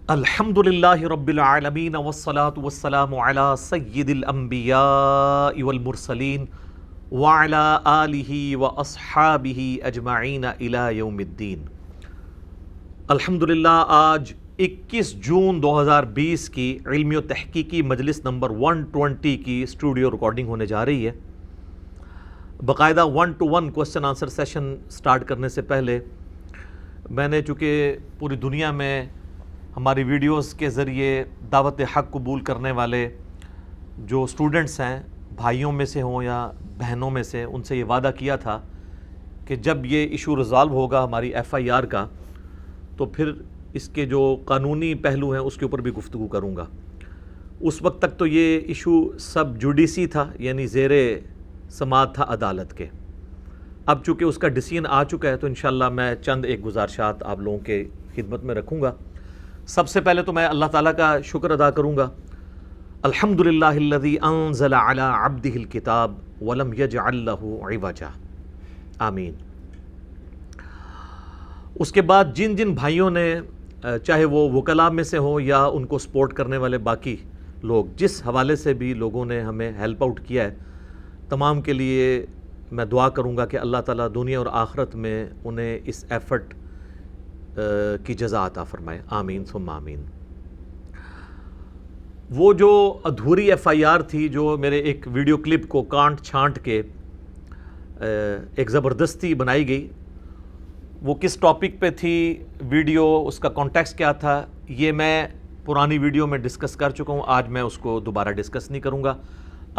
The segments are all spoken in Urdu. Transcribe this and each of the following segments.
الحمدللہ رب العالمین والصلاة والسلام علی سید الانبیاء والمرسلین وعلی آلہ واصحابہ اجمعین الی یوم الدین۔ الحمدللہ آج 21 جون 2020 کی علمی و تحقیقی مجلس نمبر 120 کی اسٹوڈیو ریکارڈنگ ہونے جا رہی ہے۔ باقاعدہ 1-to-1 question answer session start کرنے سے پہلے میں نے چونکہ پوری دنیا میں ہماری ویڈیوز کے ذریعے دعوت حق قبول کرنے والے جو اسٹوڈنٹس ہیں، بھائیوں میں سے ہوں یا بہنوں میں سے، ان سے یہ وعدہ کیا تھا کہ جب یہ ایشو ریزالو ہوگا ہماری FIR کا تو پھر اس کے جو قانونی پہلو ہیں اس کے اوپر بھی گفتگو کروں گا۔ اس وقت تک تو یہ ایشو سب جوڈیسی تھا، یعنی زیر سماعت تھا عدالت کے۔ اب چونکہ اس کا ڈیسیژن آ چکا ہے تو انشاءاللہ میں چند ایک گزارشات آپ لوگوں کے خدمت میں رکھوں گا۔ سب سے پہلے تو میں اللہ تعالیٰ کا شکر ادا کروں گا، الحمدللہ الذی انزل علی عبدہ الکتاب ولم یجعل لہ عوجا، آمین۔ اس کے بعد جن جن بھائیوں نے چاہے وہ وکلاء میں سے ہوں یا ان کو سپورٹ کرنے والے باقی لوگ، جس حوالے سے بھی لوگوں نے ہمیں ہیلپ آؤٹ کیا ہے، تمام کے لیے میں دعا کروں گا کہ اللہ تعالیٰ دنیا اور آخرت میں انہیں اس ایفرٹ کی جزا عطا فرمائے، آمین ثم آمین۔ وہ جو ادھوری FIR تھی جو میرے ایک ویڈیو کلپ کو کانٹ چھانٹ کے ایک زبردستی بنائی گئی، وہ کس ٹاپک پہ تھی، ویڈیو اس کا کانٹیکسٹ کیا تھا، یہ میں پرانی ویڈیو میں ڈسکس کر چکا ہوں، آج میں اس کو دوبارہ ڈسکس نہیں کروں گا۔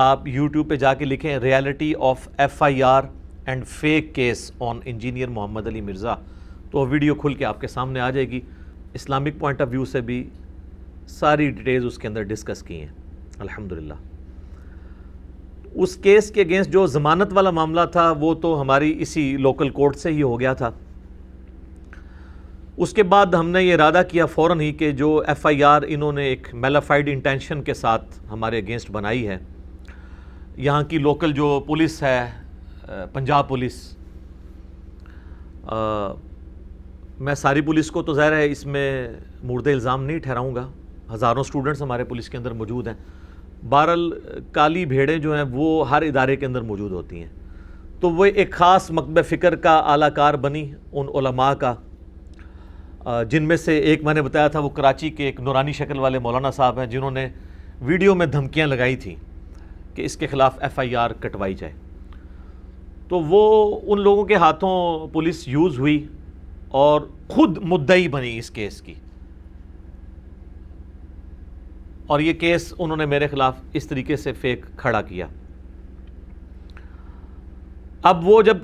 آپ YouTube پہ جا کے لکھیں reality of FIR and fake case on engineer Muhammad Ali Mirza, تو ویڈیو کھل کے آپ کے سامنے آ جائے گی۔ اسلامک پوائنٹ آف ویو سے بھی ساری ڈیٹیلز اس کے اندر ڈسکس کی ہیں الحمدللہ۔ اس کیس کے اگینسٹ جو ضمانت والا معاملہ تھا وہ تو ہماری اسی لوکل کورٹ سے ہی ہو گیا تھا۔ اس کے بعد ہم نے یہ ارادہ کیا فوراً ہی کہ جو FIR انہوں نے ایک میلافائڈ انٹینشن کے ساتھ ہمارے اگینسٹ بنائی ہے، یہاں کی لوکل جو پولیس ہے، پنجاب پولیس، میں ساری پولیس کو تو ظاہر ہے اس میں مورد الزام نہیں ٹھہراؤں گا، ہزاروں سٹوڈنٹس ہمارے پولیس کے اندر موجود ہیں، بہرحال کالی بھیڑیں جو ہیں وہ ہر ادارے کے اندر موجود ہوتی ہیں، تو وہ ایک خاص مکتب فکر کا اعلیٰ کار بنی ان علماء کا، جن میں سے ایک میں نے بتایا تھا وہ کراچی کے ایک نورانی شکل والے مولانا صاحب ہیں جنہوں نے ویڈیو میں دھمکیاں لگائی تھیں کہ اس کے خلاف FIR کٹوائی جائے، تو وہ ان لوگوں کے ہاتھوں پولیس یوز ہوئی اور خود مدعی بنی اس کیس کی، اور یہ کیس انہوں نے میرے خلاف اس طریقے سے فیک کھڑا کیا۔ اب وہ جب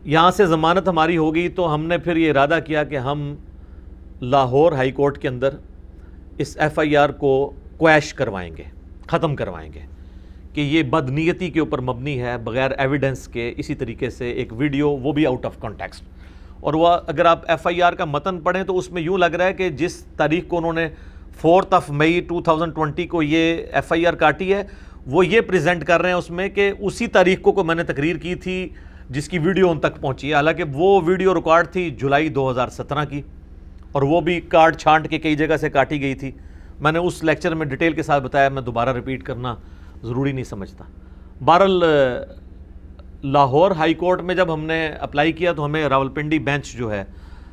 یہاں سے ضمانت ہماری ہو گئی تو ہم نے پھر یہ ارادہ کیا کہ ہم لاہور ہائی کورٹ کے اندر اس FIR کو کویش کروائیں گے، ختم کروائیں گے کہ یہ بدنیتی کے اوپر مبنی ہے، بغیر ایویڈنس کے اسی طریقے سے ایک ویڈیو، وہ بھی آؤٹ آف کانٹیکسٹ، اور وہ اگر آپ FIR کا متن پڑھیں تو اس میں یوں لگ رہا ہے کہ جس تاریخ کو انہوں نے 4 مئی 2020 کو یہ FIR کاٹی ہے، وہ یہ پریزنٹ کر رہے ہیں اس میں کہ اسی تاریخ کو میں نے تقریر کی تھی جس کی ویڈیو ان تک پہنچی ہے، حالانکہ وہ ویڈیو ریکارڈ تھی جولائی 2017 کی، اور وہ بھی کاٹ چھانٹ کے کئی جگہ سے کاٹی گئی تھی۔ میں نے اس لیکچر میں ڈیٹیل کے ساتھ بتایا، میں دوبارہ ریپیٹ کرنا ضروری نہیں سمجھتا۔ بہرحال لاہور ہائی کورٹ میں جب ہم نے اپلائی کیا تو ہمیں راولپنڈی بینچ جو ہے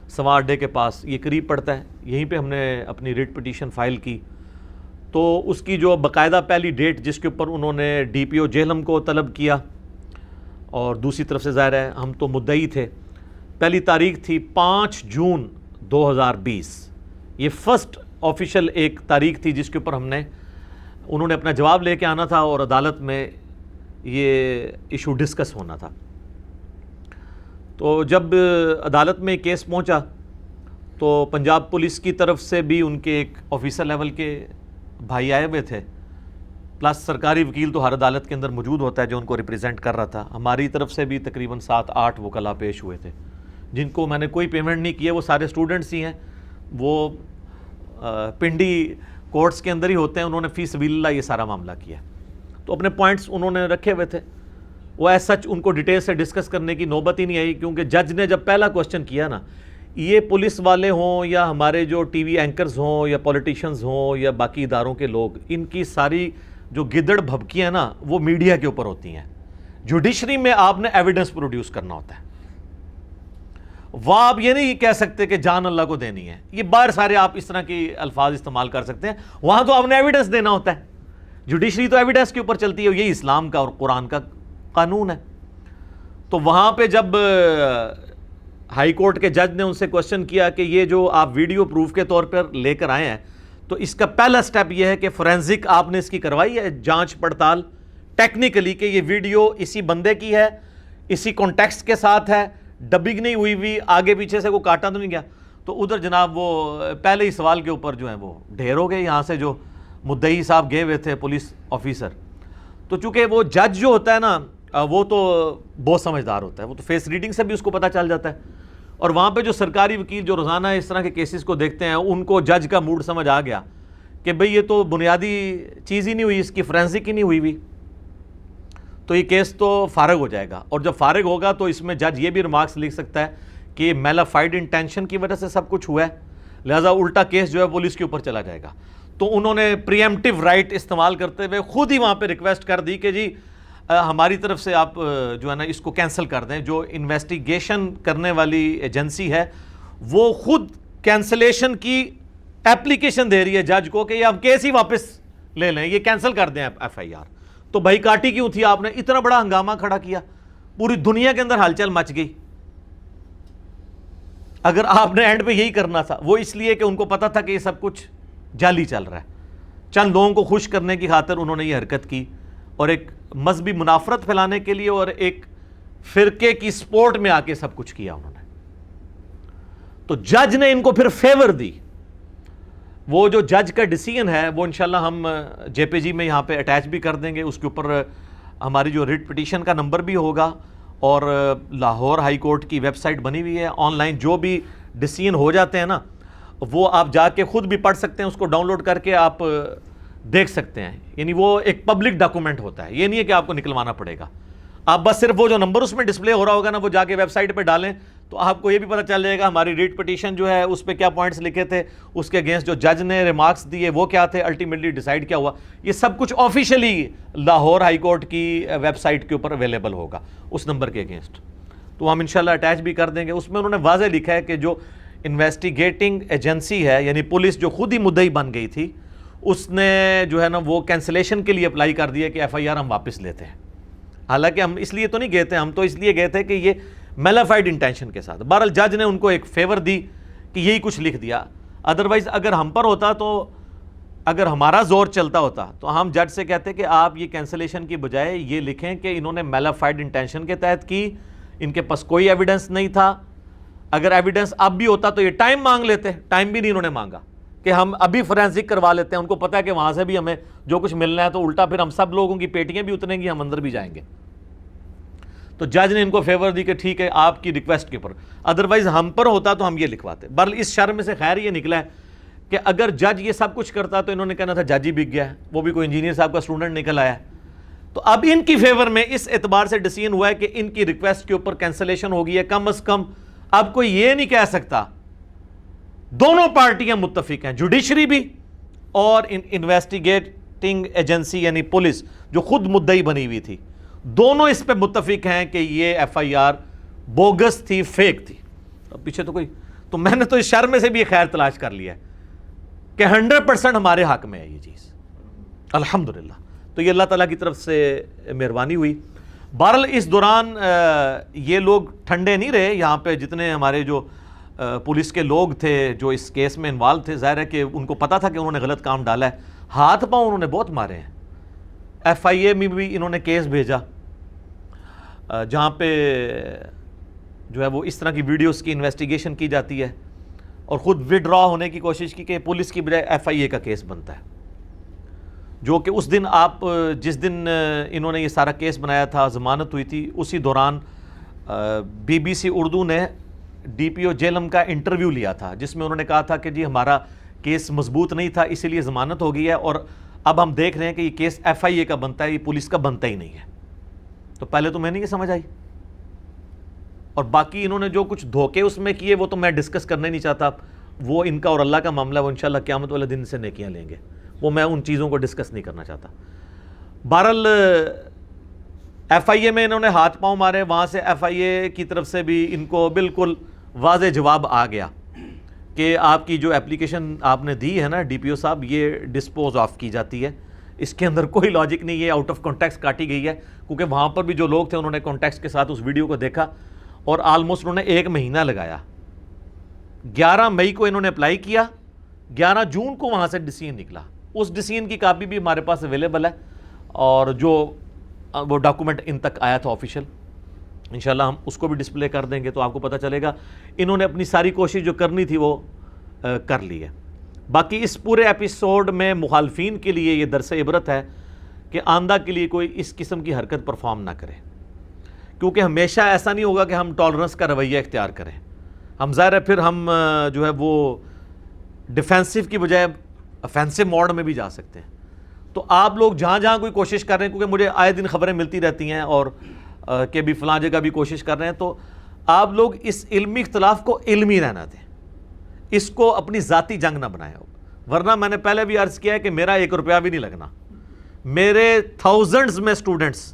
سوا اڈے کے پاس، یہ قریب پڑتا ہے، یہیں پہ ہم نے اپنی ریٹ پٹیشن فائل کی، تو اس کی جو باقاعدہ پہلی ڈیٹ جس کے اوپر انہوں نے DPO جہلم کو طلب کیا، اور دوسری طرف سے ظاہر ہے ہم تو مدعی تھے، پہلی تاریخ تھی 5 جون 2020، یہ فرسٹ آفیشیل ایک تاریخ تھی جس کے اوپر انہوں نے اپنا جواب لے کے آنا تھا اور عدالت میں یہ ایشو ڈسکس ہونا تھا۔ تو جب عدالت میں کیس پہنچا تو پنجاب پولیس کی طرف سے بھی ان کے ایک آفیسر لیول کے بھائی آئے ہوئے تھے، پلس سرکاری وکیل تو ہر عدالت کے اندر موجود ہوتا ہے جو ان کو ریپریزنٹ کر رہا تھا، ہماری طرف سے بھی تقریباً 7-8 وکلاء پیش ہوئے تھے جن کو میں نے کوئی پیمنٹ نہیں کی ہے، وہ سارے اسٹوڈنٹس ہی ہیں، وہ پنڈی کورٹس کے اندر ہی ہوتے ہیں، انہوں نے فی سبیل اللہ یہ سارا معاملہ کیا، تو اپنے پوائنٹس انہوں نے رکھے ہوئے تھے، وہ ایز سچ ان کو ڈیٹیل سے ڈسکس کرنے کی نوبت ہی نہیں آئی، کیونکہ جج نے جب پہلا کوسچن کیا نا یہ پولیس والے ہوں یا ہمارے جو ٹی وی اینکرز ہوں یا پولیٹیشنز ہوں یا باقی اداروں کے لوگ، ان کی ساری جو گدڑ بھبکیاں ہیں نا وہ میڈیا کے اوپر ہوتی ہیں. جوڈیشری میں آپ نے ایویڈنس پروڈیوس کرنا ہوتا ہے. وہ آپ یہ نہیں کہہ سکتے کہ جان اللہ کو دینی ہے. یہ باہر سارے آپ اس طرح کی الفاظ استعمال کر سکتے ہیں، وہاں تو آپ نے ایویڈنس دینا ہوتا ہے. جوڈیشری تو ایویڈنس کے اوپر چلتی ہے، یہی اسلام کا اور قرآن کا قانون ہے. تو وہاں پہ جب ہائی کورٹ کے جج نے ان سے کوشچن کیا کہ یہ جو آپ ویڈیو پروف کے طور پر لے کر آئے ہیں، تو اس کا پہلا سٹیپ یہ ہے کہ فورینزک آپ نے اس کی کروائی ہے جانچ پڑتال ٹیکنیکلی کہ یہ ویڈیو اسی بندے کی ہے، اسی کانٹیکسٹ کے ساتھ ہے، ڈبنگ نہیں ہوئی آگے پیچھے سے کوئی کاٹا تو نہیں گیا. تو ادھر جناب وہ پہلے ہی سوال کے اوپر جو ہیں وہ ڈھیر ہو گئے یہاں سے جو مدعی صاحب گئے ہوئے تھے پولیس آفیسر. تو چونکہ وہ جج جو ہوتا ہے نا وہ تو بہت سمجھدار ہوتا ہے، وہ تو فیس ریڈنگ سے بھی اس کو پتہ چل جاتا ہے. اور وہاں پہ جو سرکاری وکیل جو روزانہ اس طرح کے کیسز کو دیکھتے ہیں، ان کو جج کا موڈ سمجھ آ گیا کہ بھئی یہ تو بنیادی چیز ہی نہیں ہوئی، اس کی فورینزک ہی نہیں ہوئی تو یہ کیس تو فارغ ہو جائے گا. اور جب فارغ ہوگا تو اس میں جج یہ بھی ریمارکس لکھ سکتا ہے کہ میلافائڈ انٹینشن کی وجہ سے سب کچھ ہوا ہے، لہٰذا الٹا کیس جو ہے پولیس کے اوپر چلا جائے گا. تو انہوں نے پریمپٹیو رائٹ استعمال کرتے ہوئے خود ہی وہاں پہ ریکویسٹ کر دی کہ جی ہماری طرف سے آپ جو ہے نا اس کو کینسل کر دیں. جو انویسٹیگیشن کرنے والی ایجنسی ہے وہ خود کینسلیشن کی اپلیکیشن دے رہی ہے جج کو کہ یہ آپ کیس ہی واپس لے لیں، یہ کینسل کر دیں ایف آئی آر. تو بھائی کاٹی کیوں تھی آپ نے؟ اتنا بڑا ہنگامہ کھڑا کیا، پوری دنیا کے اندر ہلچل مچ گئی. اگر آپ نے اینڈ پہ یہی کرنا تھا، وہ اس لیے کہ ان کو پتا تھا کہ یہ سب کچھ جعلی چل رہا ہے، چند لوگوں کو خوش کرنے کی خاطر انہوں نے یہ حرکت کی اور ایک مذہبی منافرت پھیلانے کے لیے اور ایک فرقے کی سپورٹ میں آ کے سب کچھ کیا انہوں نے. تو جج نے ان کو پھر فیور دی. وہ جو جج کا ڈیسیژن ہے وہ انشاءاللہ ہم جے پی جی میں یہاں پہ اٹیچ بھی کر دیں گے. اس کے اوپر ہماری جو ریٹ پٹیشن کا نمبر بھی ہوگا اور لاہور ہائی کورٹ کی ویب سائٹ بنی ہوئی ہے. آن لائن جو بھی ڈیسیژن ہو جاتے ہیں نا وہ آپ جا کے خود بھی پڑھ سکتے ہیں، اس کو ڈاؤن لوڈ کر کے آپ دیکھ سکتے ہیں. یعنی وہ ایک پبلک ڈاکومنٹ ہوتا ہے، یہ نہیں ہے کہ آپ کو نکلوانا پڑے گا. آپ بس صرف وہ جو نمبر اس میں ڈسپلے ہو رہا ہوگا نا وہ جا کے ویب سائٹ پہ ڈالیں تو آپ کو یہ بھی پتہ چل جائے گا ہماری ریٹ پٹیشن جو ہے اس پہ کیا پوائنٹس لکھے تھے، اس کے اگینسٹ جو جج نے ریمارکس دیے وہ کیا تھے، الٹیمیٹلی ڈیسائیڈ کیا ہوا. یہ سب کچھ آفیشلی لاہور ہائی کورٹ کی ویب سائٹ کے اوپر اویلیبل ہوگا اس نمبر کے اگینسٹ. تو ہم انشاءاللہ اٹیچ بھی کر دیں گے. اس میں انہوں نے واضح لکھا ہے کہ جو انویسٹیگیٹنگ ایجنسی ہے یعنی پولیس جو خود ہی مدعی بن گئی تھی، اس نے جو ہے نا وہ کینسلیشن کے لیے اپلائی کر دیا کہ ایف آئی آر ہم واپس لیتے ہیں. حالانکہ ہم اس لیے تو نہیں گئے تھے، ہم تو اس لیے گئے تھے کہ یہ میلافائڈ انٹینشن کے ساتھ. بہرحال جج نے ان کو ایک فیور دی کہ یہی کچھ لکھ دیا. ادروائز اگر ہم پر ہوتا تو اگر ہمارا زور چلتا ہوتا تو ہم جج سے کہتے کہ آپ یہ کینسلیشن کی بجائے یہ لکھیں کہ انہوں نے میلافائڈ انٹینشن کے تحت کی، ان کے پاس کوئی ایویڈنس نہیں تھا. اگر ایویڈنس اب بھی ہوتا تو یہ ٹائم مانگ لیتے، ٹائم بھی نہیں انہوں نے مانگا کہ ہم ابھی فورینزک کروا لیتے ہیں. ان کو پتا ہے کہ وہاں سے بھی ہمیں جو کچھ ملنا ہے تو الٹا پھر ہم سب لوگوں کی پیٹیاں بھی اتریں گی، ہم اندر بھی جائیں گے. تو جج نے ان کو فیور دی کہ ٹھیک ہے آپ کی ریکویسٹ کے اوپر، ادروائز ہم پر ہوتا تو ہم یہ لکھواتے. بہرحال اس شر میں سے خیر یہ نکلا ہے کہ اگر جج یہ سب کچھ کرتا تو انہوں نے کہنا تھا جج ہی بک گیا ہے، وہ بھی کوئی انجینئر صاحب کا اسٹوڈنٹ نکل آیا ہے. تو اب ان کی فیور میں اس اعتبار سے ڈیسیژن ہوا ہے کہ ان کی ریکویسٹ کے اوپر کینسلیشن ہو گئی ہے. کم از کم اب کوئی یہ نہیں کہہ سکتا، دونوں پارٹیاں متفق ہیں، جوڈیشری بھی اور انویسٹیگیٹنگ ایجنسی یعنی پولیس جو خود مدعی بنی ہوئی تھی، دونوں اس پہ متفق ہیں کہ یہ ایف آئی آر بوگس تھی، فیک تھی. پیچھے تو کوئی، تو میں نے تو اس شر میں سے بھی خیر تلاش کر لیا ہے کہ 100% ہمارے حق میں ہے یہ چیز الحمدللہ. تو یہ اللہ تعالیٰ کی طرف سے مہربانی ہوئی. بہرحال اس دوران یہ لوگ ٹھنڈے نہیں رہے. یہاں پہ جتنے ہمارے جو پولیس کے لوگ تھے جو اس کیس میں انوالو تھے، ظاہر ہے کہ ان کو پتا تھا کہ انہوں نے غلط کام ڈالا ہے. ہاتھ پاؤں انہوں نے بہت مارے ہیں. ایف آئی اے میں بھی انہوں نے کیس بھیجا جہاں پہ جو ہے وہ اس طرح کی ویڈیوز کی انویسٹیگیشن کی جاتی ہے اور خود وڈرا ہونے کی کوشش کی کہ پولیس کی بجائے ایف آئی اے کا کیس بنتا ہے. جو کہ اس دن آپ جس دن انہوں نے یہ سارا کیس بنایا تھا، ضمانت ہوئی تھی، اسی دوران بی بی سی اردو نے ڈی پی او جیلم کا انٹرویو لیا تھا جس میں انہوں نے کہا تھا کہ جی ہمارا کیس مضبوط نہیں تھا اسی لیے ضمانت ہو گئی ہے اور اب ہم دیکھ رہے ہیں کہ یہ کیس ایف آئی اے کا بنتا ہے، یہ پولیس کا بنتا ہی نہیں ہے. تو پہلے تو میں نہیں یہ سمجھ آئی اور باقی انہوں نے جو کچھ دھوکے اس میں کیے وہ تو میں ڈسکس کرنا ہی نہیں چاہتا، وہ ان کا اور اللہ کا معاملہ، وہ انشاءاللہ قیامت والے دن سے نیکیاں لیں گے، وہ میں ان چیزوں کو ڈسکس نہیں کرنا چاہتا۔ بہرحال ایف آئی اے میں انہوں نے ہاتھ پاؤں مارے، وہاں سے ایف آئی اے کی طرف سے بھی ان کو بالکل واضح جواب آ گیا کہ آپ کی جو اپلیکیشن آپ نے دی ہے نا ڈی پی او صاحب، یہ ڈسپوز آف کی جاتی ہے، اس کے اندر کوئی لاجک نہیں ہے، آؤٹ آف کانٹیکسٹ کاٹی گئی ہے، کیونکہ وہاں پر بھی جو لوگ تھے انہوں نے کانٹیکسٹ کے ساتھ اس ویڈیو کو دیکھا اور آلموسٹ انہوں نے 1 مہینہ لگایا۔ 11 مئی کو انہوں نے اپلائی کیا، 11 جون کو وہاں سے ڈیسیژن نکلا، اس ڈیسیژن کی کاپی بھی ہمارے پاس اویلیبل ہے، اور جو وہ ڈاکومنٹ ان تک آیا تھا آفیشیل، انشاءاللہ ہم اس کو بھی ڈسپلے کر دیں گے تو آپ کو پتہ چلے گا انہوں نے اپنی ساری کوشش جو کرنی تھی وہ کر لی ہے۔ باقی اس پورے ایپیسوڈ میں مخالفین کے لیے یہ درس عبرت ہے کہ آئندہ کے لیے کوئی اس قسم کی حرکت پرفارم نہ کرے، کیونکہ ہمیشہ ایسا نہیں ہوگا کہ ہم ٹالرنس کا رویہ اختیار کریں، ہم ظاہر ہے پھر ہم جو ہے وہ ڈیفینسو کی بجائے افینسو موڈ میں بھی جا سکتے ہیں۔ تو آپ لوگ جہاں جہاں کوئی کوشش کر رہے ہیں، کیونکہ مجھے آئے دن خبریں ملتی رہتی ہیں اور کہ بھی فلاں جگہ بھی کوشش کر رہے ہیں، تو آپ لوگ اس علمی اختلاف کو علمی رہنا دیں، اس کو اپنی ذاتی جنگ نہ بنائیں، ورنہ میں نے پہلے بھی عرض کیا ہے کہ میرا 1 روپیہ بھی نہیں لگنا، میرے تھاؤزنڈز میں سٹوڈنٹس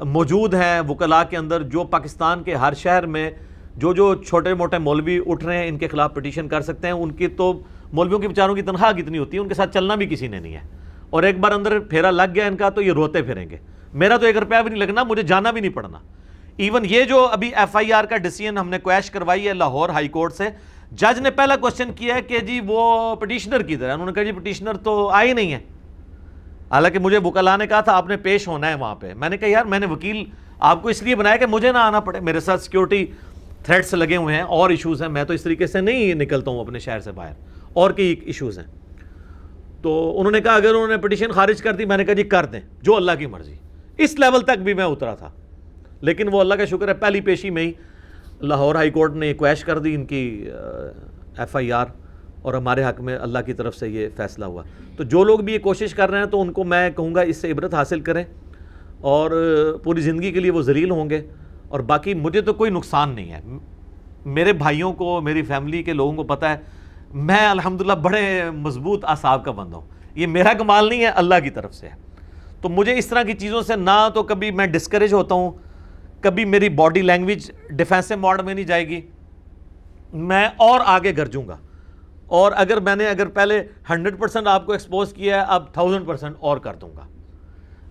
موجود ہیں وکلاء کے اندر، جو پاکستان کے ہر شہر میں جو چھوٹے موٹے مولوی اٹھ رہے ہیں ان کے خلاف پٹیشن کر سکتے ہیں۔ ان کی تو مولویوں کی بیچاروں کی تنخواہ کتنی ہوتی ہے، ان کے ساتھ چلنا بھی کسی نے نہیں ہے، اور ایک بار اندر پھیرا لگ گیا ان کا تو یہ روتے پھریں گے۔ میرا تو 1 روپیہ بھی نہیں لگنا، مجھے جانا بھی نہیں پڑنا۔ ایون یہ جو ابھی ایف آئی آر کا ڈیسیژن ہم نے کویش کروائی ہے لاہور ہائی کورٹ سے، جج نے پہلا کوسچن کیا ہے کہ جی وہ پٹیشنر کدھر ہے، انہوں نے کہا جی پٹیشنر تو آئی نہیں ہے، حالانکہ مجھے وکلاء نے کہا تھا آپ نے پیش ہونا ہے وہاں پہ۔ میں نے کہا یار میں نے وکیل آپ کو اس لیے بنایا کہ مجھے نہ آنا پڑے، میرے ساتھ سیکیورٹی تھریٹس لگے ہوئے ہیں اور ایشوز ہیں، میں تو اس طریقے سے نہیں نکلتا ہوں اپنے شہر سے باہر، اور کئی ایشوز ہیں۔ تو انہوں نے کہا اگر انہوں نے پٹیشن خارج کر دی، میں نے کہا جی کر دیں، جو اللہ کی مرضی۔ اس لیول تک بھی میں اترا تھا، لیکن وہ اللہ کا شکر ہے پہلی پیشی میں ہی لاہور ہائی کورٹ نے کویش کر دی ان کی ایف آئی آر، اور ہمارے حق میں اللہ کی طرف سے یہ فیصلہ ہوا۔ تو جو لوگ بھی یہ کوشش کر رہے ہیں تو ان کو میں کہوں گا اس سے عبرت حاصل کریں، اور پوری زندگی کے لیے وہ ذلیل ہوں گے۔ اور باقی مجھے تو کوئی نقصان نہیں ہے، میرے بھائیوں کو، میری فیملی کے لوگوں کو پتہ ہے میں الحمدللہ بڑے مضبوط اعصاب کا بندہ ہوں، یہ میرا کمال نہیں ہے، اللہ کی طرف سے ہے۔ تو مجھے اس طرح کی چیزوں سے نہ تو کبھی میں ڈسکریج ہوتا ہوں، کبھی میری باڈی لینگویج ڈیفینسو موڈ میں نہیں جائے گی، میں اور آگے گرجوں گا، اور اگر میں نے پہلے 100% آپ کو ایکسپوز کیا ہے، اب 1000% اور کر دوں گا۔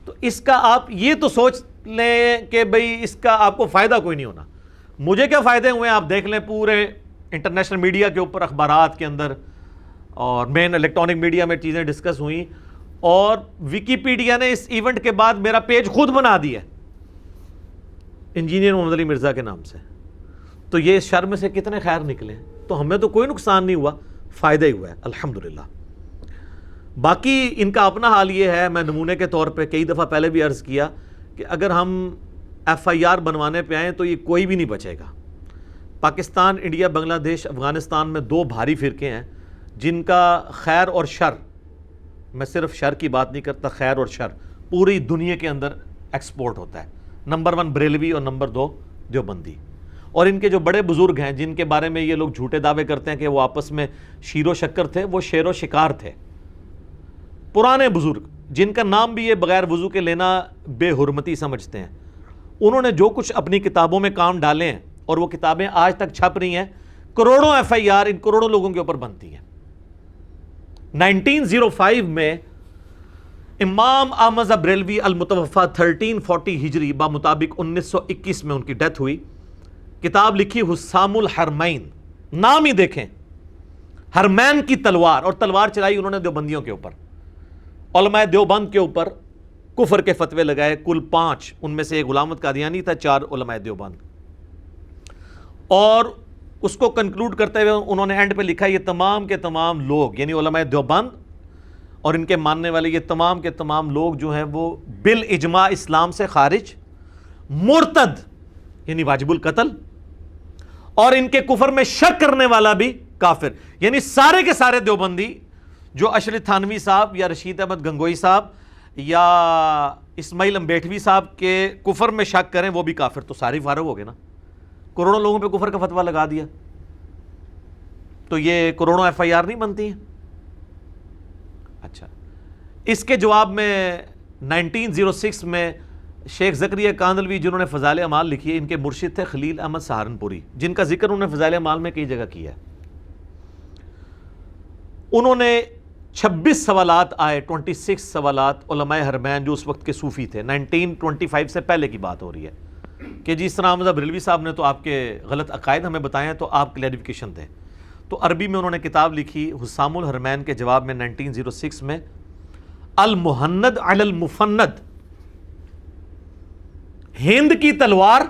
تو اس کا آپ یہ تو سوچ لیں کہ بھئی اس کا آپ کو فائدہ کوئی نہیں ہونا۔ مجھے کیا فائدے ہوئے آپ دیکھ لیں، پورے انٹرنیشنل میڈیا کے اوپر، اخبارات کے اندر اور مین الیکٹرانک میڈیا میں چیزیں ڈسکس ہوئیں، اور ویکیپیڈیا نے اس ایونٹ کے بعد میرا پیج خود بنا دیا انجینئر محمد علی مرزا کے نام سے۔ تو یہ اس شر میں سے کتنے خیر نکلے، تو ہمیں تو کوئی نقصان نہیں ہوا، فائدہ ہی ہوا ہے الحمدللہ۔ باقی ان کا اپنا حال یہ ہے، میں نمونے کے طور پہ کئی دفعہ پہلے بھی عرض کیا کہ اگر ہم ایف آئی آر بنوانے پہ آئیں تو یہ کوئی بھی نہیں بچے گا۔ پاکستان، انڈیا، بنگلہ دیش، افغانستان میں 2 بھاری فرقے ہیں جن کا خیر اور شر، میں صرف شر کی بات نہیں کرتا، خیر اور شر پوری دنیا کے اندر ایکسپورٹ ہوتا ہے۔ نمبر 1 بریلوی اور نمبر 2 دیوبندی، اور ان کے جو بڑے بزرگ ہیں جن کے بارے میں یہ لوگ جھوٹے دعوے کرتے ہیں کہ وہ آپس میں شیر و شکر تھے، وہ شیر و شکار تھے، پرانے بزرگ جن کا نام بھی یہ بغیر وضو کے لینا بے حرمتی سمجھتے ہیں۔ انہوں نے جو کچھ اپنی کتابوں میں کام ڈالے ہیں، اور وہ کتابیں آج تک چھپ رہی ہیں، کروڑوں ایف آئی آر ان کروڑوں لوگوں کے اوپر بنتی ہیں۔ 1905 میں امام احمد بریلوی المتوفی 1340 ہجری بمطابق 1921 میں ان کی ڈیتھ ہوئی، کتاب لکھی حسام الحرمین، نام ہی دیکھیں، حرمین کی تلوار، اور تلوار چلائی انہوں نے دیوبندیوں کے اوپر، علماء دیوبند کے اوپر کفر کے فتوے لگائے، کل 5، ان میں سے ایک غلام احمد قادیانی تھا، 4 علماء دیوبند۔ اور اس کو کنکلوڈ کرتے ہوئے انہوں نے اینڈ پہ لکھا یہ تمام کے تمام لوگ، یعنی علماء دیوبند اور ان کے ماننے والے، یہ تمام کے تمام لوگ جو ہیں وہ بالاجماع اسلام سے خارج، مرتد یعنی واجب القتل، اور ان کے کفر میں شک کرنے والا بھی کافر۔ یعنی سارے کے سارے دیوبندی جو اشرف تھانوی صاحب یا رشید احمد گنگوئی صاحب یا اسماعیل امبیٹوی صاحب کے کفر میں شک کریں وہ بھی کافر، تو سارے فارغ ہو گئے نا. کروڑوں لوگوں پہ کفر کا فتویٰ لگا دیا تو یہ کروڑوں ایف آئی آر نہیں بنتی ہیں. اچھا، اس کے جواب میں 1906 میں شیخ زکریا کاندلوی جنہوں نے فضائل اعمال لکھی ہے، ان کے مرشد تھے خلیل احمد سہارنپوری، جن کا ذکر انہوں نے فضائل اعمال میں کئی جگہ کیا ہے. انہوں نے 26 سوالات آئے، 26 سوالات علماء حرمین جو اس وقت کے صوفی تھے، 1925 سے پہلے کی بات ہو رہی ہے کہ جس طرح احمد بریلوی صاحب نے تو آپ کے غلط عقائد ہمیں بتائے ہیں تو آپ کلیریفیکیشن دیں. تو عربی میں انہوں نے کتاب لکھی حسام الحرمین کے جواب میں 1906 میں، المہند علی المفند، ہند کی تلوار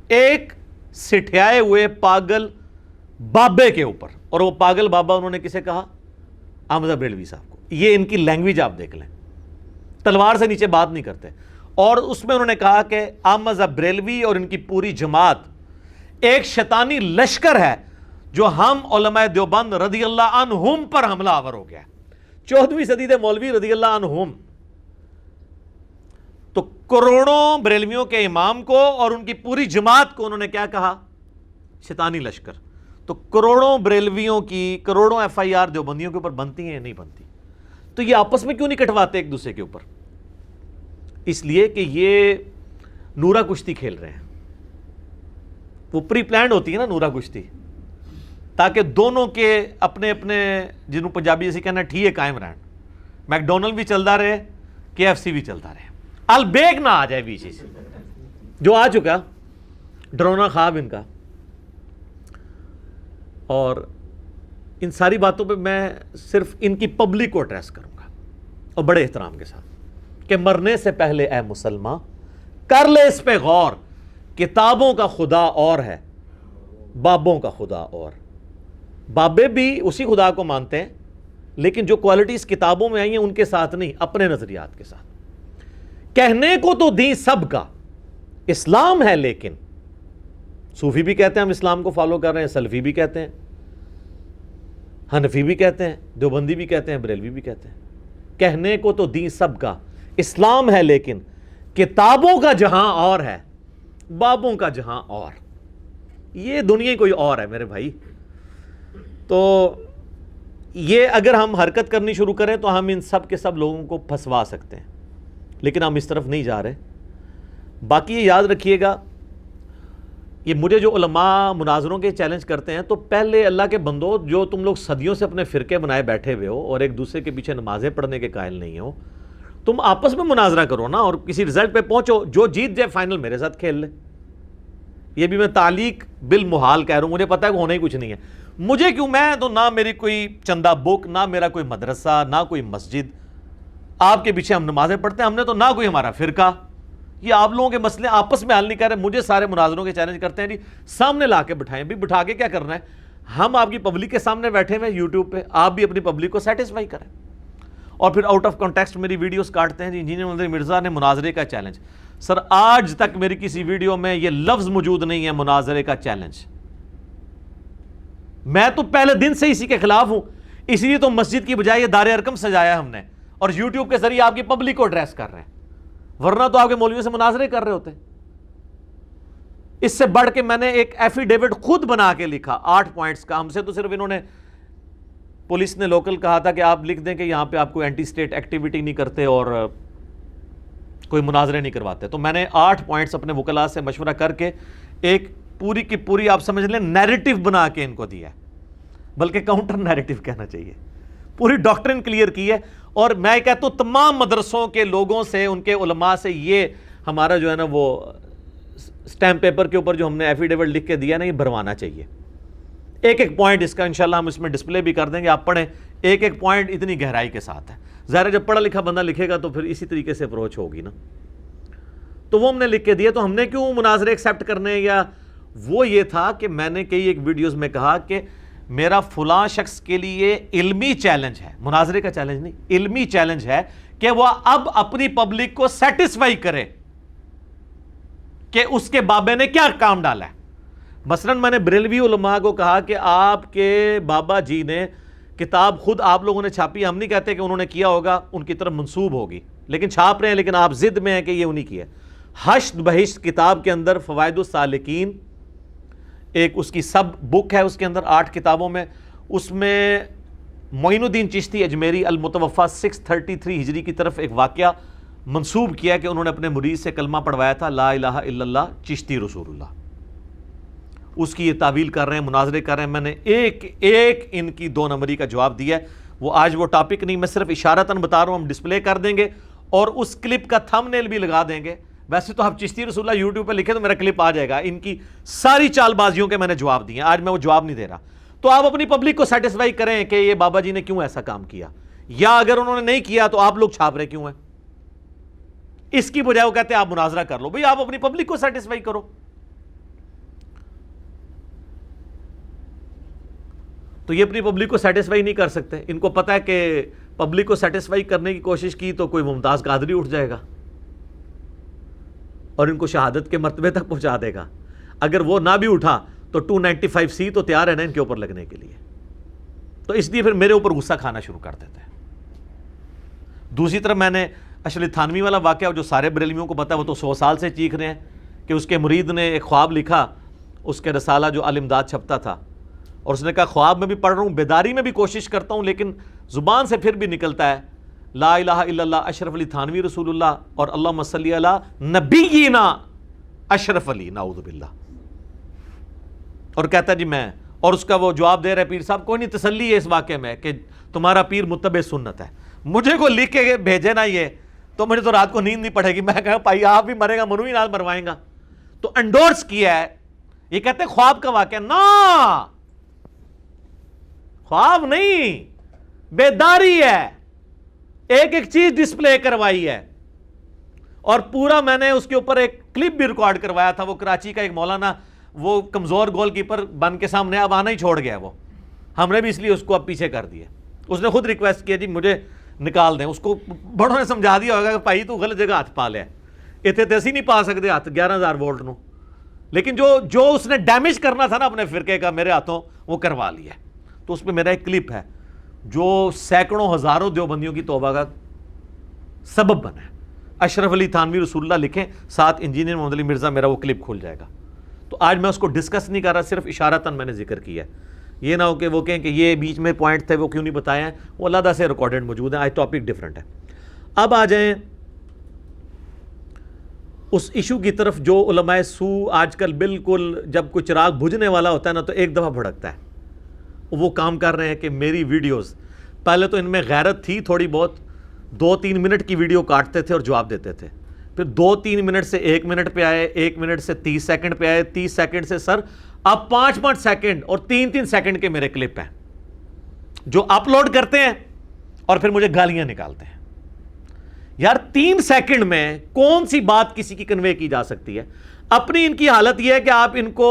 ایک سٹھیائے ہوئے پاگل بابے کے اوپر. اور وہ پاگل بابا انہوں نے کسے کہا؟ احمد بریلوی صاحب کو. یہ ان کی لینگویج آپ دیکھ لیں، تلوار سے نیچے بات نہیں کرتے. اور اس میں انہوں نے کہا کہ احمد بریلوی اور ان کی پوری جماعت ایک شیطانی لشکر ہے جو ہم علماء دیوبند رضی اللہ عنہم پر حملہ آور ہو گیا. 14ویں صدی دے مولوی رضی اللہ عنہم. تو کروڑوں بریلویوں کے امام کو اور ان کی پوری جماعت کو انہوں نے کیا کہا؟ شیطانی لشکر. تو کروڑوں بریلویوں کی، کروڑوں ایف آئی آر دیوبندیوں کے اوپر بنتی ہیں نہیں بنتی؟ تو یہ آپس میں کیوں نہیں کٹواتے ایک دوسرے کے اوپر؟ اس لیے کہ یہ نورا کشتی کھیل رہے ہیں. وہ پری پلانڈ ہوتی ہے نا نورا کشتی، تاکہ دونوں کے اپنے اپنے، جنہوں پنجابی جیسے کہنا ٹھیک ہے، قائم رہن. میکڈونلڈ بھی چلتا رہے، کے ایف سی بھی چلتا رہے، البیگ نہ آ جائے بیچ سے، جو آ چکا ڈرونا خواب ان کا. اور ان ساری باتوں پہ میں صرف ان کی پبلک کو ایڈریس کروں گا اور بڑے احترام کے ساتھ کہ مرنے سے پہلے اے مسلمان کر لے اس پہ غور، کتابوں کا خدا اور ہے، بابوں کا خدا اور. بابے بھی اسی خدا کو مانتے ہیں لیکن جو کوالٹیز کتابوں میں آئی ہیں ان کے ساتھ نہیں، اپنے نظریات کے ساتھ. کہنے کو تو دین سب کا اسلام ہے، لیکن صوفی بھی کہتے ہیں ہم اسلام کو فالو کر رہے ہیں، سلفی بھی کہتے ہیں، حنفی بھی کہتے ہیں، دیوبندی بھی کہتے ہیں، بریلوی بھی کہتے ہیں. کہنے کو تو دین سب کا اسلام ہے، لیکن کتابوں کا جہاں اور ہے، بابوں کا جہاں اور. یہ دنیا کوئی اور ہے میرے بھائی. تو یہ اگر ہم حرکت کرنی شروع کریں تو ہم ان سب کے سب لوگوں کو پھنسوا سکتے ہیں، لیکن ہم اس طرف نہیں جا رہے. باقی یہ یاد رکھیے گا، یہ مجھے جو علماء مناظروں کے چیلنج کرتے ہیں، تو پہلے اللہ کے بندو جو تم لوگ صدیوں سے اپنے فرقے بنائے بیٹھے ہوئے ہو اور ایک دوسرے کے پیچھے نمازیں پڑھنے کے قائل نہیں ہو، تم آپس میں مناظرہ کرو نا اور کسی رزلٹ پہ پہنچو. جو جیت جائے فائنل میرے ساتھ کھیل لے. یہ بھی میں تعلیق بالمحال کہہ رہا ہوں، مجھے پتا ہے کہ ہونا ہی کچھ نہیں ہے. مجھے کیوں، میں تو نہ میری کوئی چندہ بک، نہ میرا کوئی مدرسہ، نہ کوئی مسجد. آپ کے پیچھے ہم نمازیں پڑھتے ہیں، ہم نے تو نہ کوئی ہمارا فرقہ. یہ آپ لوگوں کے مسئلے آپس میں حل نہیں کر رہے. مجھے سارے مناظروں کے چیلنج کرتے ہیں جی سامنے لا کے بٹھائیں. بھی بٹھا کے کیا کرنا ہے؟ ہم آپ کی پبلک کے سامنے بیٹھے ہوئے یوٹیوب پہ، آپ بھی اپنی پبلک کو سیٹسفائی کریں. اور پھر آؤٹ آف کانٹیکسٹ میری ویڈیوز کاٹتے ہیں جی انجینئر مدنی مرزا نے مناظرے کا چیلنج. سر آج تک میری کسی ویڈیو میں یہ لفظ موجود نہیں ہے مناظرے کا چیلنج. میں تو پہلے دن سے اسی کے خلاف ہوں. اسی لیے تو مسجد کی بجائے یہ دار ارقم سجایا ہم نے اور یوٹیوب کے ذریعے آپ کی پبلک کو ایڈریس کر رہے ہیں، ورنہ تو آپ کے مولویوں سے مناظرے کر رہے ہوتے. اس سے بڑھ کے میں نے ایک ایفیڈیوٹ خود بنا کے لکھا 8 پوائنٹس کا. ہم سے تو صرف انہوں نے، پولیس نے لوکل کہا تھا کہ آپ لکھ دیں کہ یہاں پہ آپ کوئی اینٹی سٹیٹ ایکٹیویٹی نہیں کرتے اور کوئی مناظرے نہیں کرواتے. تو میں نے 8 پوائنٹس اپنے وکلاء سے مشورہ کر کے ایک پوری کی پوری آپ سمجھ لیں نیریٹو بنا کے ان کو دیا ہے، بلکہ کاؤنٹر نیریٹو کہنا چاہیے. پوری ڈاکٹرن کلیئر کی ہے. اور میں کہتا ہوں تمام مدرسوں کے لوگوں سے، ان کے علماء سے، یہ ہمارا جو ہے نا وہ سٹیمپ پیپر کے اوپر جو ہم نے ایفیڈیوٹ لکھ کے دیا نا، یہ بھروانا چاہیے. ایک ایک پوائنٹ اس کا انشاءاللہ ہم اس میں ڈسپلے بھی کر دیں گے، آپ پڑھیں. ایک ایک پوائنٹ اتنی گہرائی کے ساتھ ہے. ظاہر ہے جب پڑھا لکھا بندہ لکھے گا تو پھر اسی طریقے سے اپروچ ہوگی نا. تو وہ ہم نے لکھ کے دیا. تو ہم نے کیوں مناظرے ایکسیپٹ کرنے، یا وہ یہ تھا کہ میں نے کئی ایک ویڈیوز میں کہا کہ میرا فلاں شخص کے لیے علمی چیلنج ہے، مناظرے کا چیلنج نہیں، علمی چیلنج ہے کہ وہ اب اپنی پبلک کو سیٹسفائی کرے کہ اس کے بابے نے کیا کام ڈالا ہے. مثلاً میں نے بریلوی علماء کو کہا کہ آپ کے بابا جی نے کتاب خود آپ لوگوں نے چھاپی، ہم نہیں کہتے کہ انہوں نے کیا ہوگا، ان کی طرف منسوب ہوگی. لیکن چھاپ رہے ہیں، لیکن آپ ضد میں ہیں کہ یہ انہی کی ہے۔ حشد بہشت کتاب کے اندر فوائد السالکین ایک اس کی سب بک ہے، اس کے اندر 8 کتابوں میں، اس میں معین الدین چشتی اجمیری المتوفا 633 ہجری کی طرف ایک واقعہ منسوب کیا کہ انہوں نے اپنے مرید سے کلمہ پڑھوایا تھا لا الہ الا اللہ چشتی رسول اللہ۔ اس کی یہ تعویل کر رہے ہیں، مناظرے کر رہے ہیں۔ میں نے ایک ان کی 2 نمبری کا جواب دیا ہے، وہ آج وہ ٹاپک نہیں، میں صرف اشارتاً بتا رہا ہوں، ہم ڈسپلے کر دیں گے اور اس کلپ کا تھم نیل بھی لگا دیں گے۔ ویسے تو آپ چشتی رسول اللہ یوٹیوب پہ لکھیں تو میرا کلپ آ جائے گا، ان کی ساری چال بازیوں کے میں نے جواب دیے ہیں، آج میں وہ جواب نہیں دے رہا۔ تو آپ اپنی پبلک کو سیٹسفائی کریں کہ یہ بابا جی نے کیوں ایسا کام کیا، یا اگر انہوں نے نہیں کیا تو آپ لوگ چھاپ رہے کیوں ہیں؟ اس کی بجائے وہ کہتے ہیں آپ مناظرہ کر لو۔ بھئی آپ اپنی پبلک کو سیٹسفائی کرو۔ تو یہ اپنی پبلک کو سیٹسفائی نہیں کر سکتے، ان کو پتہ ہے کہ پبلک کو سیٹسفائی کرنے کی کوشش کی تو کوئی ممتاز قادری اٹھ جائے گا اور ان کو شہادت کے مرتبے تک پہنچا دے گا۔ اگر وہ نہ بھی اٹھا تو 295C تو تیار ہے نا ان کے اوپر لگنے کے لیے، تو اس لیے پھر میرے اوپر غصہ کھانا شروع کر دیتے ہیں۔ دوسری طرف میں نے اشرف تھانوی والا واقعہ جو سارے بریلویوں کو پتہ ہے، وہ تو 100 سال سے چیخ رہے ہیں کہ اس کے مرید نے ایک خواب لکھا، اس کے رسالہ جو الامداد چھپتا تھا، اور اس نے کہا خواب میں بھی پڑھ رہا ہوں، بیداری میں بھی کوشش کرتا ہوں، لیکن زبان سے پھر بھی نکلتا ہے لا الہ الا اللہ اشرف علی تھانوی رسول اللہ اور اللہم صلی علی نبینا اشرف علی، نعوذ باللہ، اور کہتا ہے جی میں، اور اس کا وہ جواب دے رہے پیر صاحب کوئی نہیں، تسلی ہے اس واقعے میں کہ تمہارا پیر متبع سنت ہے۔ مجھے کو لکھ کے بھیجے نا یہ تو مجھے تو رات کو نیند نہیں پڑے گی، میں کہا بھائی آپ بھی مرے گا، منو ہی نال مروائیں گا۔ تو انڈورس کیا ہے، یہ کہتے ہیں خواب کا واقعہ، نا خواب نہیں، بیداری ہے، ایک ایک چیز ڈسپلے کروائی ہے، اور پورا میں نے اس کے اوپر ایک کلپ بھی ریکارڈ کروایا تھا۔ وہ کراچی کا ایک مولانا، وہ کمزور گول کیپر بن کے سامنے اب آنا ہی چھوڑ گیا، وہ ہم نے بھی اس لیے اس کو اب پیچھے کر دیا۔ اس نے خود ریکویسٹ کیا جی مجھے نکال دیں، اس کو بڑوں نے سمجھا دیا ہوگا کہ بھائی تو غلط جگہ ہاتھ پا لیا، اتنے تیسی نہیں پا سکتے ہاتھ 11,000 وولٹ نو، لیکن جو اس نے ڈیمیج کرنا تھا نا اپنے فرقے کا میرے ہاتھوں، وہ کروا لیا۔ تو اس پہ میرا ایک کلپ ہے جو سینکڑوں ہزاروں دیوبندیوں کی توبہ کا سبب بنا ہے۔ اشرف علی تھانوی رسول اللہ لکھیں، ساتھ انجینئر محمد علی مرزا، میرا وہ کلپ کھل جائے گا۔ تو آج میں اس کو ڈسکس نہیں کر رہا، صرف اشارتاً میں نے ذکر کیا ہے، یہ نہ ہو کہ وہ کہیں کہ یہ بیچ میں پوائنٹ تھے وہ کیوں نہیں بتائے ہیں، وہ علیحدہ سے ریکارڈڈ موجود ہیں، آج ٹاپک ڈیفرنٹ ہے۔ اب آ جائیں اس ایشو کی طرف جو علماء سو آج کل بالکل جب کوئی چراغ بجھنے والا ہوتا ہے نا تو ایک دفعہ بھڑکتا ہے، وہ کام کر رہے ہیں کہ میری ویڈیوز، پہلے تو ان میں غیرت تھی تھوڑی بہت، 2-3 منٹ کی ویڈیو کاٹتے تھے اور جواب دیتے تھے، پھر 2-3 منٹ سے 1 منٹ پہ آئے، 1 منٹ سے 30 سیکنڈ پہ آئے، 30 سیکنڈ سے سر اب 5-5 سیکنڈ اور 3-3 سیکنڈ کے میرے کلپ ہیں جو اپلوڈ کرتے ہیں اور پھر مجھے گالیاں نکالتے ہیں۔ یار 3 سیکنڈ میں کون سی بات کسی کی کنوے کی جا سکتی ہے؟ اپنی ان کی حالت یہ ہے کہ آپ ان کو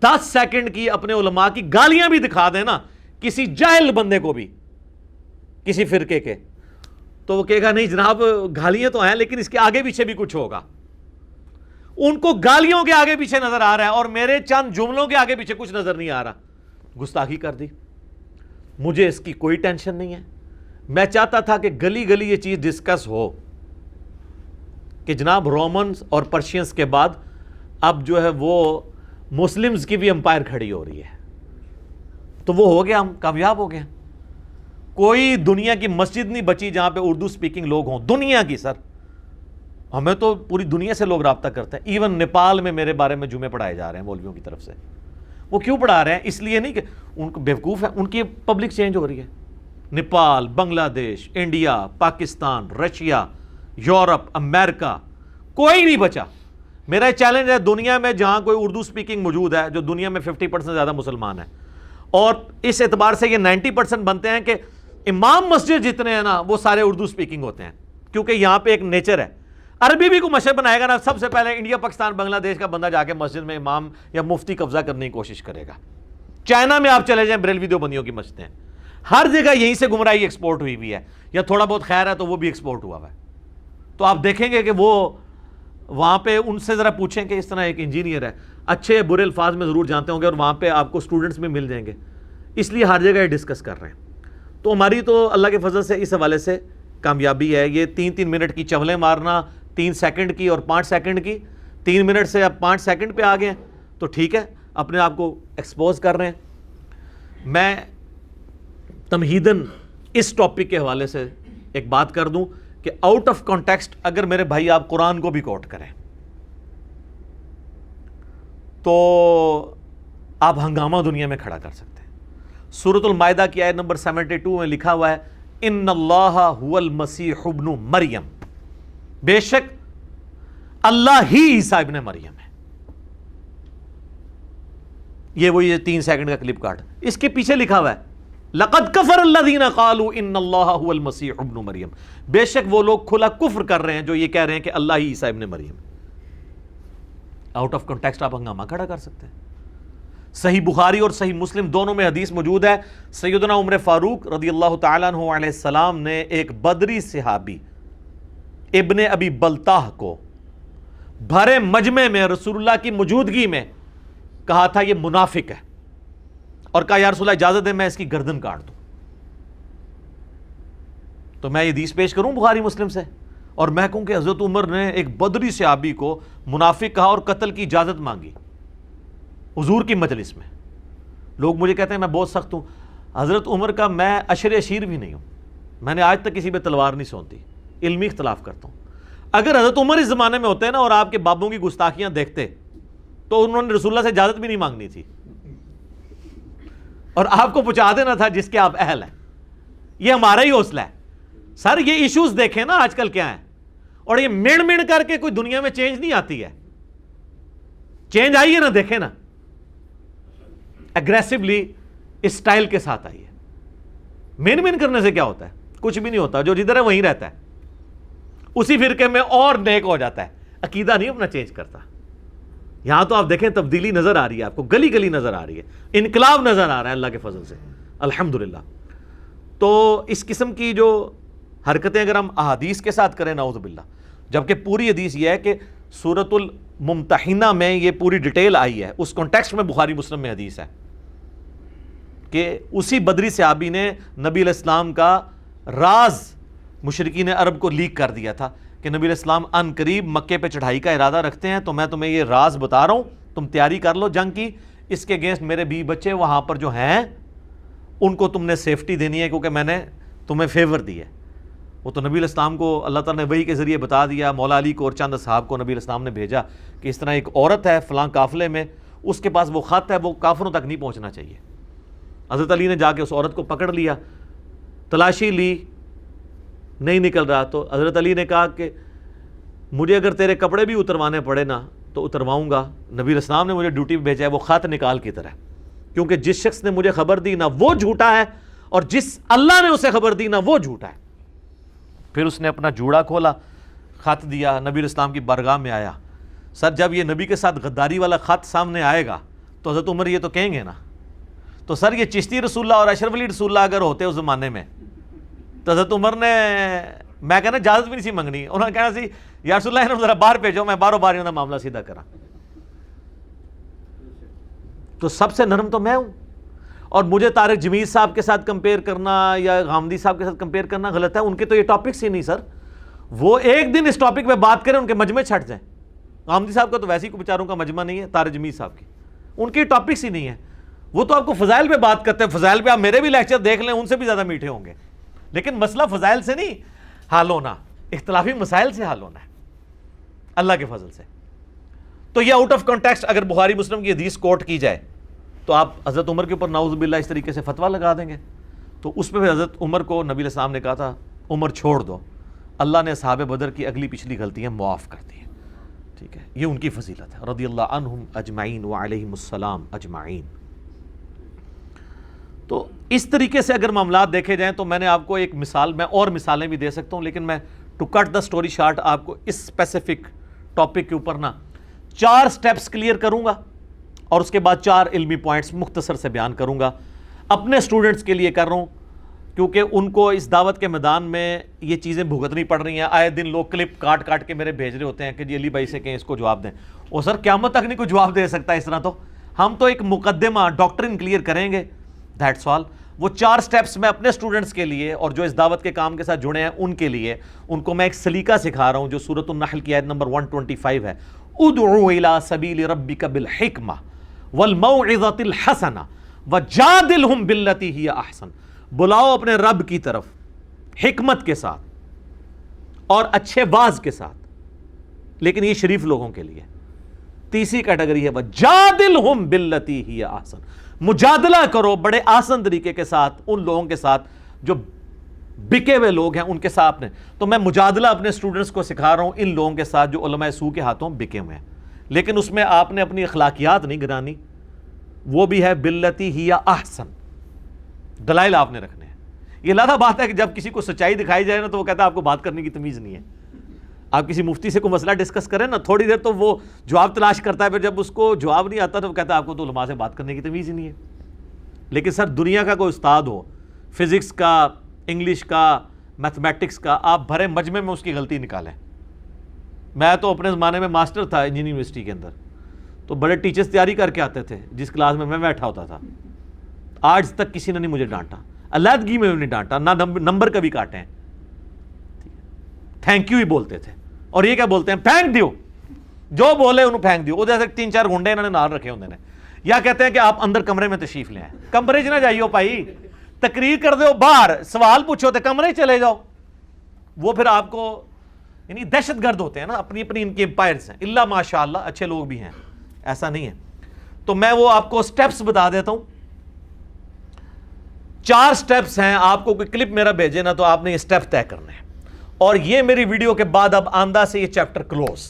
10 سیکنڈ کی اپنے علماء کی گالیاں بھی دکھا دیں نا کسی جاہل بندے کو بھی، کسی فرقے کے، تو وہ کہے گا نہیں جناب گالیاں تو ہیں لیکن اس کے آگے پیچھے بھی کچھ ہوگا۔ ان کو گالیوں کے آگے پیچھے نظر آ رہا ہے اور میرے چند جملوں کے آگے پیچھے کچھ نظر نہیں آ رہا، گستاخی کر دی۔ مجھے اس کی کوئی ٹینشن نہیں ہے، میں چاہتا تھا کہ گلی گلی یہ چیز ڈسکس ہو کہ جناب رومنز اور پرشینز کے بعد اب جو ہے وہ مسلمز کی بھی امپائر کھڑی ہو رہی ہے، تو وہ ہو گیا، ہم کامیاب ہو گئے۔ کوئی دنیا کی مسجد نہیں بچی جہاں پہ اردو سپیکنگ لوگ ہوں، دنیا کی سر، ہمیں تو پوری دنیا سے لوگ رابطہ کرتے ہیں، ایون نیپال میں میرے بارے میں جمعے پڑھائے جا رہے ہیں مولویوں کی طرف سے۔ وہ کیوں پڑھا رہے ہیں؟ اس لیے نہیں کہ ان کو بیوقوف ہے، ان کی پبلک چینج ہو رہی ہے۔ نیپال، بنگلہ دیش، انڈیا، پاکستان، رشیا، یورپ، امریکہ، کوئی نہیں بچا۔ میرا چیلنج ہے دنیا میں جہاں کوئی اردو سپیکنگ موجود ہے، جو دنیا میں 50% زیادہ مسلمان ہیں، اور اس اعتبار سے یہ 90% بنتے ہیں کہ امام مسجد جتنے ہیں نا وہ سارے اردو سپیکنگ ہوتے ہیں، کیونکہ یہاں پہ ایک نیچر ہے۔ عربی بھی کوئی مشرب بنائے گا نا، سب سے پہلے انڈیا، پاکستان، بنگلہ دیش کا بندہ جا کے مسجد میں امام یا مفتی قبضہ کرنے کی کوشش کرے گا۔ چائنا میں آپ چلے جائیں، بریلوی دیوبندیوں کی مسجدیں، ہر جگہ یہیں سے گمراہی ایکسپورٹ ہوئی ہوئی ہے، یا تھوڑا بہت خیر ہے تو وہ بھی ایکسپورٹ ہوا ہوا ہے۔ تو آپ دیکھیں گے کہ وہ وہاں پہ ان سے ذرا پوچھیں کہ اس طرح ایک انجینئر ہے، اچھے برے الفاظ میں ضرور جانتے ہوں گے، اور وہاں پہ آپ کو سٹوڈنٹس بھی مل جائیں گے، اس لیے ہر جگہ یہ ڈسکس کر رہے ہیں۔ تو ہماری تو اللہ کے فضل سے اس حوالے سے کامیابی ہے. یہ 3 منٹ کی چولیں مارنا 3 سیکنڈ کی اور 5 سیکنڈ کی, 3 منٹ سے اب 5 سیکنڈ پہ آ گئے ہیں تو ٹھیک ہے, اپنے آپ کو ایکسپوز کر رہے ہیں. میں تمہیداً اس ٹاپک کے حوالے سے ایک بات کر دوں کہ آؤٹ آف کانٹیکسٹ اگر میرے بھائی آپ قرآن کو بھی کوٹ کریں تو آپ ہنگامہ دنیا میں کھڑا کر سکتے ہیں. سورۃ المائدہ کی آیت نمبر 72 میں لکھا ہوا ہے ان اللہ هو المسیح ابن مریم, بے شک اللہ ہی عیسیٰ ابن مریم ہے. یہ 3 سیکنڈ کا کلپ کاٹ, اس کے پیچھے لکھا ہوا ہے لقد کفر الذین قالوا ان اللہ هو المسیح ابن مریم, بے شک وہ لوگ کھلا کفر کر رہے ہیں جو یہ کہہ رہے ہیں کہ اللہ ہی عیسیٰ ابن مریم. آؤٹ آف کنٹیکسٹ آپ ہنگامہ کھڑا کر سکتے ہیں. صحیح بخاری اور صحیح مسلم دونوں میں حدیث موجود ہے. سیدنا عمر فاروق رضی اللہ تعالیٰ عنہ علیہ السلام نے ایک بدری صحابی ابن ابی بلتاہ کو بھرے مجمع میں رسول اللہ کی موجودگی میں کہا تھا یہ منافق ہے, اور کہا یا رسول اللہ اجازت ہے میں اس کی گردن کاٹ دوں. تو میں یہ حدیث پیش کروں بخاری مسلم سے اور میں کہوں کہ حضرت عمر نے ایک بدری صحابی کو منافق کہا اور قتل کی اجازت مانگی حضور کی مجلس میں. لوگ مجھے کہتے ہیں میں بہت سخت ہوں. حضرت عمر کا میں اشر اشیر بھی نہیں ہوں, میں نے آج تک کسی پہ تلوار نہیں سونتی, علمی اختلاف کرتا ہوں. اگر حضرت عمر اس زمانے میں ہوتے نا اور آپ کے بابوں کی گستاخیاں دیکھتے تو انہوں نے رسول اللہ سے اجازت بھی نہیں مانگنی تھی اور آپ کو پہنچا دینا تھا جس کے آپ اہل ہیں. یہ ہمارا ہی حوصلہ ہے سر. یہ ایشوز دیکھیں نا آج کل کیا ہیں, اور یہ مڑ کر کے کوئی دنیا میں چینج نہیں آتی ہے. چینج آئی ہے نا, دیکھیں نا, اگریسولی اسٹائل کے ساتھ آئی ہے. مین کرنے سے کیا ہوتا ہے؟ کچھ بھی نہیں ہوتا. جو جدھر ہے وہیں رہتا ہے, اسی فرقے میں اور نیک ہو جاتا ہے. عقیدہ نہیں اپنا چینج کرتا. یہاں تو آپ دیکھیں تبدیلی نظر آ رہی ہے آپ کو, گلی گلی نظر آ رہی ہے, انقلاب نظر آ رہا ہے اللہ کے فضل سے الحمدللہ. تو اس قسم کی جو حرکتیں اگر ہم احادیث کے ساتھ کریں نعوذ باللہ, جبکہ پوری حدیث یہ ہے کہ سورۃ الممتحنہ میں یہ پوری ڈیٹیل آئی ہے, اس کانٹیکسٹ میں بخاری مسلم میں حدیث ہے کہ اسی بدری صحابی نے نبی علیہ السلام کا راز مشرکین عرب کو لیک کر دیا تھا کہ نبی علیہ السلام ان قریب مکے پہ چڑھائی کا ارادہ رکھتے ہیں, تو میں تمہیں یہ راز بتا رہا ہوں, تم تیاری کر لو جنگ کی. اس کے اگینسٹ میرے بیوی بچے وہاں پر جو ہیں ان کو تم نے سیفٹی دینی ہے کیونکہ میں نے تمہیں فیور دی ہے. وہ تو نبی علیہ السلام کو اللہ تعالیٰ نے وحی کے ذریعے بتا دیا, مولا علی کو اور چند اصحاب کو نبی علیہ السلام نے بھیجا کہ اس طرح ایک عورت ہے فلاں قافلے میں, اس کے پاس وہ خط ہے, وہ کافروں تک نہیں پہنچنا چاہیے. حضرت علی نے جا کے اس عورت کو پکڑ لیا, تلاشی لی, نہیں نکل رہا. تو حضرت علی نے کہا کہ مجھے اگر تیرے کپڑے بھی اتروانے پڑے نا تو اترواؤں گا. نبی علیہ السلام نے مجھے ڈیوٹی پہ بھیجا ہے وہ خط نکال کی طرح, کیونکہ جس شخص نے مجھے خبر دی نا وہ جھوٹا ہے اور جس اللہ نے اسے خبر دی نا وہ جھوٹا ہے. پھر اس نے اپنا جوڑا کھولا, خط دیا, نبی علیہ السلام کی بارگاہ میں آیا. سر جب یہ نبی کے ساتھ غداری والا خط سامنے آئے گا تو حضرت عمر یہ تو کہیں گے نا, تو سر یہ چشتی رسول اللہ اور اشرف علی رسول اللہ اگر ہوتے اس زمانے میں تو حضرت عمر نے, میں کہنا اجازت بھی نہیں سی منگنی, انہوں نے کہنا سی یا رسول اللہ ذرا باہر بھیجو, میں باہروں باہر انہوں معاملہ سیدھا کرا. تو سب سے نرم تو میں ہوں, اور مجھے طارق جمیل صاحب کے ساتھ کمپیئر کرنا یا غامدی صاحب کے ساتھ کمپیئر کرنا غلط ہے. ان کے تو یہ ٹاپکس ہی نہیں سر, وہ ایک دن اس ٹاپک پہ بات کریں ان کے مجمع چھٹ جائیں. غامدی صاحب کا تو ویسے ہی بیچاروں کا مجمع نہیں ہے, طارق جمیل صاحب کی ان کے ٹاپکس ہی نہیں ہے. وہ تو آپ کو فضائل پہ بات کرتے ہیں, فضائل پہ آپ میرے بھی لیکچر دیکھ لیں, ان سے بھی زیادہ میٹھے ہوں گے. لیکن مسئلہ فضائل سے نہیں حل ہونا, اختلافی مسائل سے حل ہونا ہے اللہ کے فضل سے. تو یہ آؤٹ آف کانٹیکسٹ اگر بخاری مسلم کی حدیث کوٹ کی جائے تو آپ حضرت عمر کے اوپر نعوذ باللہ اس طریقے سے فتویٰ لگا دیں گے. تو اس پہ حضرت عمر کو نبی علیہ السلام نے کہا تھا عمر چھوڑ دو, اللہ نے اصحاب بدر کی اگلی پچھلی غلطیاں معاف کر دی ہیں. ٹھیک ہے, یہ ان کی فضیلت ہے رضی اللہ عنہم اجمعین وعلیہم السلام اجمعین. تو اس طریقے سے اگر معاملات دیکھے جائیں تو میں نے آپ کو ایک مثال, میں اور مثالیں بھی دے سکتا ہوں, لیکن میں to cut the story short آپ کو اس اسپیسیفک ٹاپک کے اوپر نا 4 سٹیپس کلیئر کروں گا اور اس کے بعد 4 علمی پوائنٹس مختصر سے بیان کروں گا. اپنے سٹوڈنٹس کے لیے کر رہا ہوں کیونکہ ان کو اس دعوت کے میدان میں یہ چیزیں بھگتنی پڑ رہی ہیں. آئے دن لوگ کلپ کاٹ کاٹ کے میرے بھیج رہے ہوتے ہیں کہ جی علی بھائی سے کہیں اس کو جواب دیں. وہ سر قیامت تک نہیں کوئی جواب دے سکتا اس طرح. تو ہم تو ایک مقدمہ ڈاکٹرن کلیئر کریں گے, دیٹس آل. وہ 4 سٹیپس میں اپنے اسٹوڈنٹس کے لیے اور جو اس دعوت کے کام کے ساتھ جڑے ہیں ان کے لیے ان کو میں ایک سلیقہ سکھا رہا ہوں جو سورۃ النحل کی آیت نمبر 125 ہے. ادعو الی سبیل ربک بالحکمہ والموعظۃ الحسنہ وجادلہم باللتی ہی احسن. بلاؤ اپنے رب کی طرف حکمت کے ساتھ اور اچھے واز کے ساتھ, لیکن یہ شریف لوگوں کے لیے. تیسری کیٹیگری ہے وجادلہم باللتی ہی احسن, مجادلہ کرو بڑے آسان طریقے کے ساتھ ان لوگوں کے ساتھ جو بکے ہوئے لوگ ہیں ان کے ساتھ. تو میں مجادلہ اپنے سٹوڈنٹس کو سکھا رہا ہوں ان لوگوں کے ساتھ جو علماء سو کے ہاتھوں بکے ہوئے ہیں, لیکن اس میں آپ نے اپنی اخلاقیات نہیں گرانی, وہ بھی ہے باللتی ہی احسن, دلائل آپ نے رکھنے ہیں. یہ لادہ بات ہے کہ جب کسی کو سچائی دکھائی جائے نا تو وہ کہتا ہے آپ کو بات کرنے کی تمیز نہیں ہے. آپ کسی مفتی سے کوئی مسئلہ ڈسکس کریں نا, تھوڑی دیر تو وہ جواب تلاش کرتا ہے, پھر جب اس کو جواب نہیں آتا تو وہ کہتا ہے آپ کو تو علماء سے بات کرنے کی تمیز ہی نہیں ہے. لیکن سر دنیا کا کوئی استاد ہو, فزکس کا, انگلش کا, میتھمیٹکس کا, آپ بھرے مجمع میں اس کی غلطی نکالیں. میں تو اپنے زمانے میں ماسٹر تھا انجینئرنگ یونیورسٹی کے اندر, تو بڑے ٹیچرز تیاری کر کے آتے تھے جس کلاس میں بیٹھا ہوتا تھا. آج تک کسی نے نہیں مجھے ڈانٹا, علیحدگی میں بھی نہیں ڈانٹا, نہ نمبر کبھی کاٹے ہیں. تھینک یو ہی بولتے تھے. اور یہ کیا بولتے ہیں, پھینک دیو, جو بولے انہوں پھینک دیو. ادھر سے 3-4 گھنڈے انہوں نے نال رکھے ہوندے نے. یا کہتے ہیں کہ آپ اندر کمرے میں تشریف لے آئیں. کمرے نہ جائیو بھائی, تقریر کر دو باہر, سوال پوچھو تو کمرے چلے جاؤ. وہ پھر آپ کو یعنی دہشت گرد ہوتے ہیں نا, اپنی اپنی ان کے امپائرز ہیں. اللہ ماشاء اللہ اچھے لوگ بھی ہیں, ایسا نہیں ہے. تو میں وہ آپ کو سٹیپس بتا دیتا ہوں. 4 سٹیپس ہیں. آپ کو کوئی کلپ میرا بھیجے نا تو آپ نے یہ سٹیپ طے کرنے ہیں, اور یہ میری ویڈیو کے بعد اب آندہ سے یہ چیپٹر کلوز.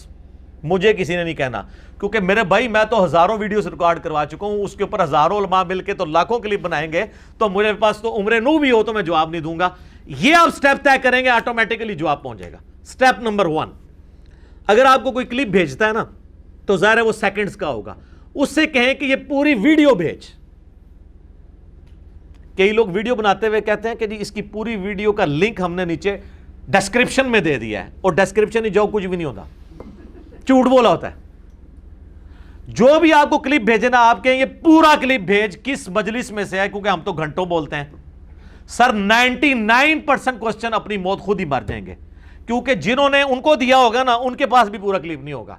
مجھے کسی نے نہیں کہنا, کیونکہ میرے بھائی میں تو ہزاروں ویڈیوز ریکارڈ کروا چکا ہوں, اس کے اوپر ہزاروں علماء مل کے تو لاکھوں کلپ بنائیں گے, تو میرے پاس تو عمر نو بھی ہو تو میں جواب نہیں دوں گا. یہ آپ سٹیپ طے کریں گے آٹومیٹیکلی جواب پہنچ جائے گا. سٹیپ نمبر 1, اگر آپ کو کوئی کلپ بھیجتا ہے نا تو ظاہر ہے وہ سیکنڈز کا ہوگا, اس سے کہیں کہ یہ پوری ویڈیو بھیج. کئی لوگ ویڈیو بناتے ہوئے کہتے ہیں کہ جی اس کی پوری ویڈیو کا لنک ہم نے نیچے ڈسکرپشن میں دے دیا ہے, اور ڈسکرپشن ہی جو کچھ بھی نہیں ہوتا, جھوٹ بولا ہوتا ہے. جو بھی آپ کو کلپ بھیجے نا آپ کہیں یہ پورا کلپ بھیج, کس مجلس میں سے ہے, کیونکہ ہم تو گھنٹوں بولتے ہیں. سر 99% کوسچن اپنی موت خود ہی مر جائیں گے, کیونکہ جنہوں نے ان کو دیا ہوگا نا ان کے پاس بھی پورا کلپ نہیں ہوگا,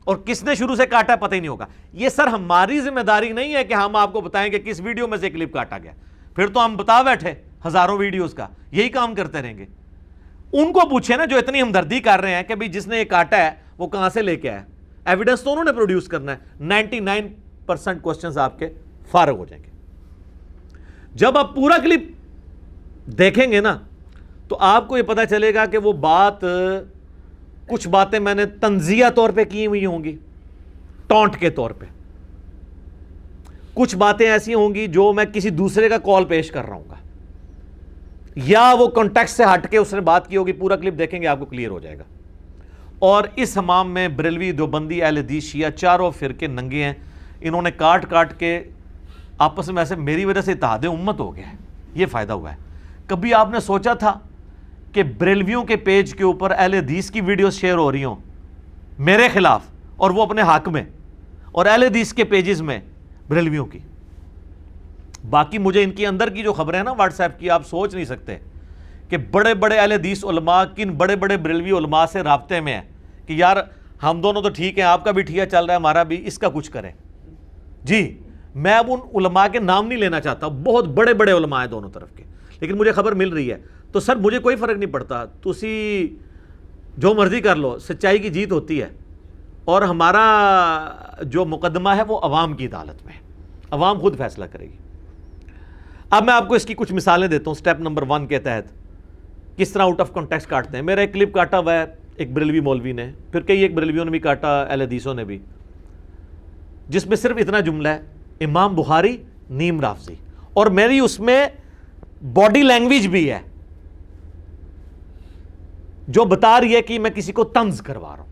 اور کس نے شروع سے کاٹا پتہ ہی نہیں ہوگا. یہ سر ہماری ذمہ داری نہیں ہے کہ ہم آپ کو بتائیں کہ کس ویڈیو میں سے کلپ کاٹا گیا, پھر تو ہم بتا بیٹھے ہزاروں ویڈیوز کا, یہی کام کرتے رہیں گے. ان کو پوچھیں نا جو اتنی ہمدردی کر رہے ہیں کہ بھئی جس نے یہ کاٹا ہے وہ کہاں سے لے کے آیا, ایویڈنس تو انہوں نے پروڈیوس کرنا ہے. 99% کوسچنز آپ کے فارغ ہو جائیں گے. جب آپ پورا کلپ دیکھیں گے نا تو آپ کو یہ پتہ چلے گا کہ وہ بات, کچھ باتیں میں نے تنزیہ طور پہ کی ہوئی ہوں گی, ٹونٹ کے طور پہ. کچھ باتیں ایسی ہوں گی جو میں کسی دوسرے کا کال پیش کر رہا ہوں گا, یا وہ کانٹیکسٹ سے ہٹ کے اس نے بات کی ہوگی. پورا کلپ دیکھیں گے آپ کو کلیئر ہو جائے گا. اور اس حمام میں بریلوی, دیوبندی, اہل حدیث, شیعہ, چاروں فرقے ننگے ہیں. انہوں نے کاٹ کاٹ کے آپس میں ایسے میری وجہ سے اتحاد امت ہو گیا ہے, یہ فائدہ ہوا ہے. کبھی آپ نے سوچا تھا کہ بریلویوں کے پیج کے اوپر اہل حدیث کی ویڈیوز شیئر ہو رہی ہوں میرے خلاف, اور وہ اپنے حق میں, اور اہل حدیث کے پیجز میں بریلویوں کی. باقی مجھے ان کی اندر کی جو خبریں ہیں نا واٹس ایپ کی, آپ سوچ نہیں سکتے کہ بڑے بڑے اہل حدیث علماء کن بڑے بڑے بریلوی علماء سے رابطے میں ہیں کہ یار ہم دونوں تو ٹھیک ہیں, آپ کا بھی ٹھیک چل رہا ہے, ہمارا بھی, اس کا کچھ کریں. جی میں اب ان علماء کے نام نہیں لینا چاہتا, بہت بڑے بڑے علماء ہیں دونوں طرف کے, لیکن مجھے خبر مل رہی ہے. تو سر مجھے کوئی فرق نہیں پڑتا, تسی جو مرضی کر لو, سچائی کی جیت ہوتی ہے. اور ہمارا جو مقدمہ ہے وہ عوام کی عدالت میں, عوام خود فیصلہ کرے گی. اب میں آپ کو اس کی کچھ مثالیں دیتا ہوں. سٹیپ نمبر 1 کے تحت کس طرح آؤٹ آف کانٹیکسٹ کاٹتے ہیں. میرا ایک کلپ کاٹا ہوا ہے ایک بریلوی مولوی نے, پھر کئی ایک بریلویوں نے بھی کاٹا, اہل حدیثوں نے بھی, جس میں صرف اتنا جملہ ہے امام بخاری نیم رافضی, اور میری اس میں باڈی لینگویج بھی ہے جو بتا رہی ہے کہ میں کسی کو طنز کروا رہا ہوں,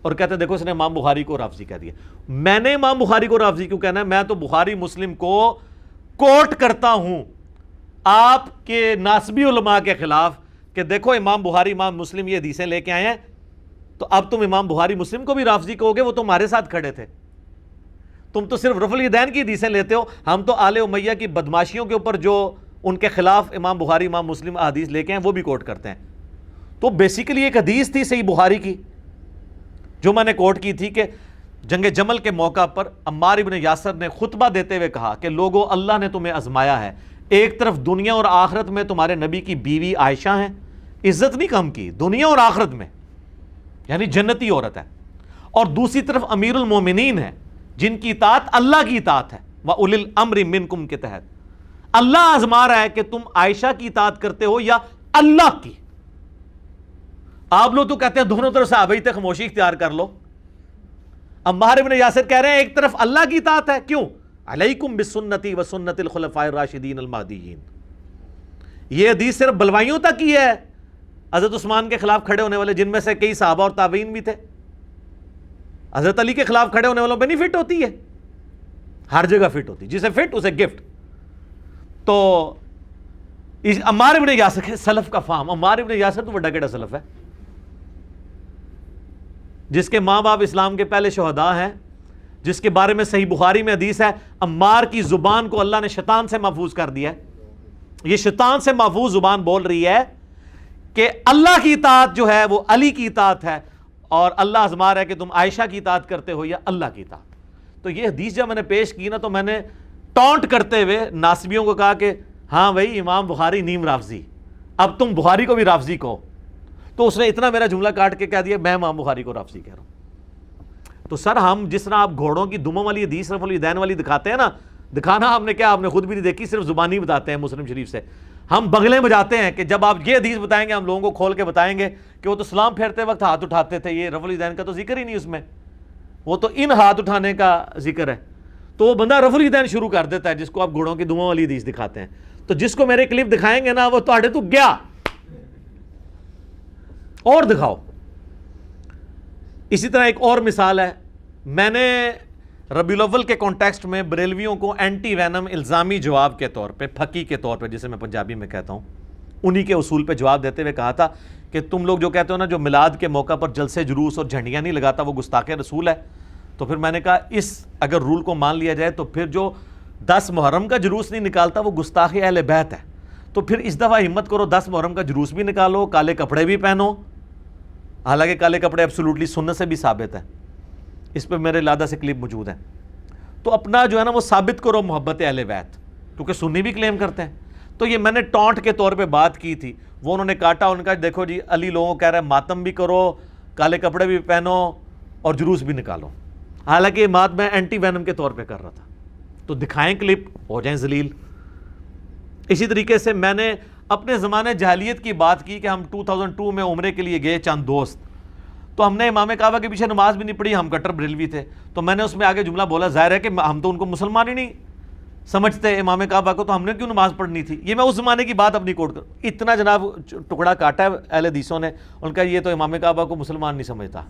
اور کہتے ہیں دیکھو اس نے امام بخاری کو رافضی کہہ دیا. میں نے امام بخاری کو رافضی کیوں کہنا ہے؟ میں تو بخاری مسلم کو کوٹ کرتا ہوں آپ کے ناسبی علماء کے خلاف کہ دیکھو امام بخاری امام مسلم یہ حدیثیں لے کے آئے ہیں, تو اب تم امام بخاری مسلم کو بھی رافضی کہو گے, وہ تمہارے ساتھ کھڑے تھے. تم تو صرف رفع الیدین کی حدیثیں لیتے ہو، ہم تو آل امیہ کی بدماشیوں کے اوپر جو ان کے خلاف امام بخاری امام مسلم حدیث لے کے ہیں وہ بھی کوٹ کرتے ہیں۔ تو بیسیکلی ایک حدیث تھی صحیح بخاری کی جو میں نے کوٹ کی تھی کہ جنگ جمل کے موقع پر عمار ابن یاسر نے خطبہ دیتے ہوئے کہا کہ لوگو اللہ نے تمہیں آزمایا ہے، ایک طرف دنیا اور آخرت میں تمہارے نبی کی بیوی عائشہ ہیں، عزت نہیں کم کی، دنیا اور آخرت میں یعنی جنتی عورت ہے، اور دوسری طرف امیر المومنین ہے جن کی اطاعت اللہ کی اطاعت ہے، وَأُولِي الْأَمْرِ مِنْكُمْ کے تحت اللہ آزما رہا ہے کہ تم عائشہ کی اطاعت کرتے ہو یا اللہ کی۔ آپ لوگ تو کہتے ہیں دونوں طرف صحابہ تک خاموشی اختیار کر لو، عمار ابن یاسر کہہ رہے ہیں ایک طرف اللہ کی اطاعت ہے، کیوں؟ علیکم بسنتی و سنت الخلفاء الراشدین المہدیین۔ یہ حدیث صرف بلوائیوں تک ہی ہے، حضرت عثمان کے خلاف کھڑے ہونے والے جن میں سے کئی صحابہ اور تابعین بھی تھے، حضرت علی کے خلاف کھڑے ہونے والوں پہ نہیں فٹ ہوتی ہے، ہر جگہ فٹ ہوتی، جسے فٹ اسے گفٹ۔ تو عمار ابن یاسر سلف کا فام، عمار ابن یاسر تو بڑا کیڑا سلف ہے جس کے ماں باپ اسلام کے پہلے شہداء ہیں، جس کے بارے میں صحیح بخاری میں حدیث ہے عمار کی زبان کو اللہ نے شیطان سے محفوظ کر دیا ہے، یہ شیطان سے محفوظ زبان بول رہی ہے کہ اللہ کی اطاعت جو ہے وہ علی کی اطاعت ہے، اور اللہ آزما رہا ہے کہ تم عائشہ کی اطاعت کرتے ہو یا اللہ کی اطاعت۔ تو یہ حدیث جب میں نے پیش کی نا تو میں نے ٹونٹ کرتے ہوئے ناصبیوں کو کہا کہ ہاں بھائی امام بخاری نیم رافضی، اب تم بخاری کو بھی رافضی کہو۔ تو اس نے اتنا میرا جملہ کاٹ کے کہہ دیا میں امام بخاری کو رافضی کہہ رہا ہوں۔ تو سر ہم جس طرح آپ گھوڑوں کی دموں والی حدیث رفع الیدین والی دکھاتے ہیں نا، دکھانا ہم نے کیا، آپ نے خود بھی نہیں دیکھی، صرف زبانی بتاتے ہیں مسلم شریف سے، ہم بغلیں بجاتے ہیں کہ جب آپ یہ حدیث بتائیں گے ہم لوگوں کو کھول کے بتائیں گے کہ وہ تو سلام پھیرتے وقت ہاتھ اٹھاتے تھے، یہ رفع الیدین کا تو ذکر ہی نہیں اس میں، وہ تو ان ہاتھ اٹھانے کا ذکر ہے۔ تو وہ بندہ رفع الیدین شروع کر دیتا ہے جس کو آپ گھوڑوں کی دموں والی حدیث دکھاتے ہیں۔ تو جس کو میرے کلپ دکھائیں گے نا وہ تواڈے تو گیا، اور دکھاؤ۔ اسی طرح ایک اور مثال ہے، میں نے ربیع الاول کے کانٹیکسٹ میں بریلویوں کو اینٹی وینم الزامی جواب کے طور پہ، پھکی کے طور پہ جسے میں پنجابی میں کہتا ہوں، انہی کے اصول پہ جواب دیتے ہوئے کہا تھا کہ تم لوگ جو کہتے ہو نا جو میلاد کے موقع پر جلسے جلوس اور جھنڈیاں نہیں لگاتا وہ گستاخ رسول ہے۔ تو پھر میں نے کہا اس اگر رول کو مان لیا جائے تو پھر جو 10 محرم کا جلوس نہیں نکالتا وہ گستاخ اہل بیت ہے، تو پھر اس دفعہ ہمت کرو 10 محرم کا جلوس بھی نکالو، کالے کپڑے بھی پہنو، حالانکہ کالے کپڑے ایبسولوٹلی سنت سے بھی ثابت ہے، اس پہ میرے لادہ سے کلپ موجود ہے۔ تو اپنا جو ہے نا وہ ثابت کرو محبت اہل بیت، کیونکہ سنی بھی کلیم کرتے ہیں۔ تو یہ میں نے ٹونٹ کے طور پہ بات کی تھی، وہ انہوں نے کاٹا، ان کا دیکھو جی علی لوگوں کہہ رہے ہیں ماتم بھی کرو، کالے کپڑے بھی پہنو اور جلوس بھی نکالو، حالانکہ یہ بات میں اینٹی وینم کے طور پہ کر رہا تھا۔ تو دکھائیں کلپ، ہو جائیں ذلیل۔ اسی طریقے سے میں نے اپنے زمانے جاہلیت کی بات کی کہ ہم 2002 میں عمرے کے لیے گئے چند دوست، تو ہم نے امام کعبہ کے پیچھے نماز بھی نہیں پڑھی، ہم کٹر بریلوی تھے، تو میں نے اس میں آگے جملہ بولا ظاہر ہے کہ ہم تو ان کو مسلمان ہی نہیں سمجھتے امام کعبہ کو، تو ہم نے کیوں نماز پڑھنی تھی۔ یہ میں اس زمانے کی بات اپنی کوٹ کر، اتنا جناب ٹکڑا کاٹا ہے اہل حدیثوں نے، ان کا یہ تو امام کعبہ کو مسلمان نہیں سمجھتا۔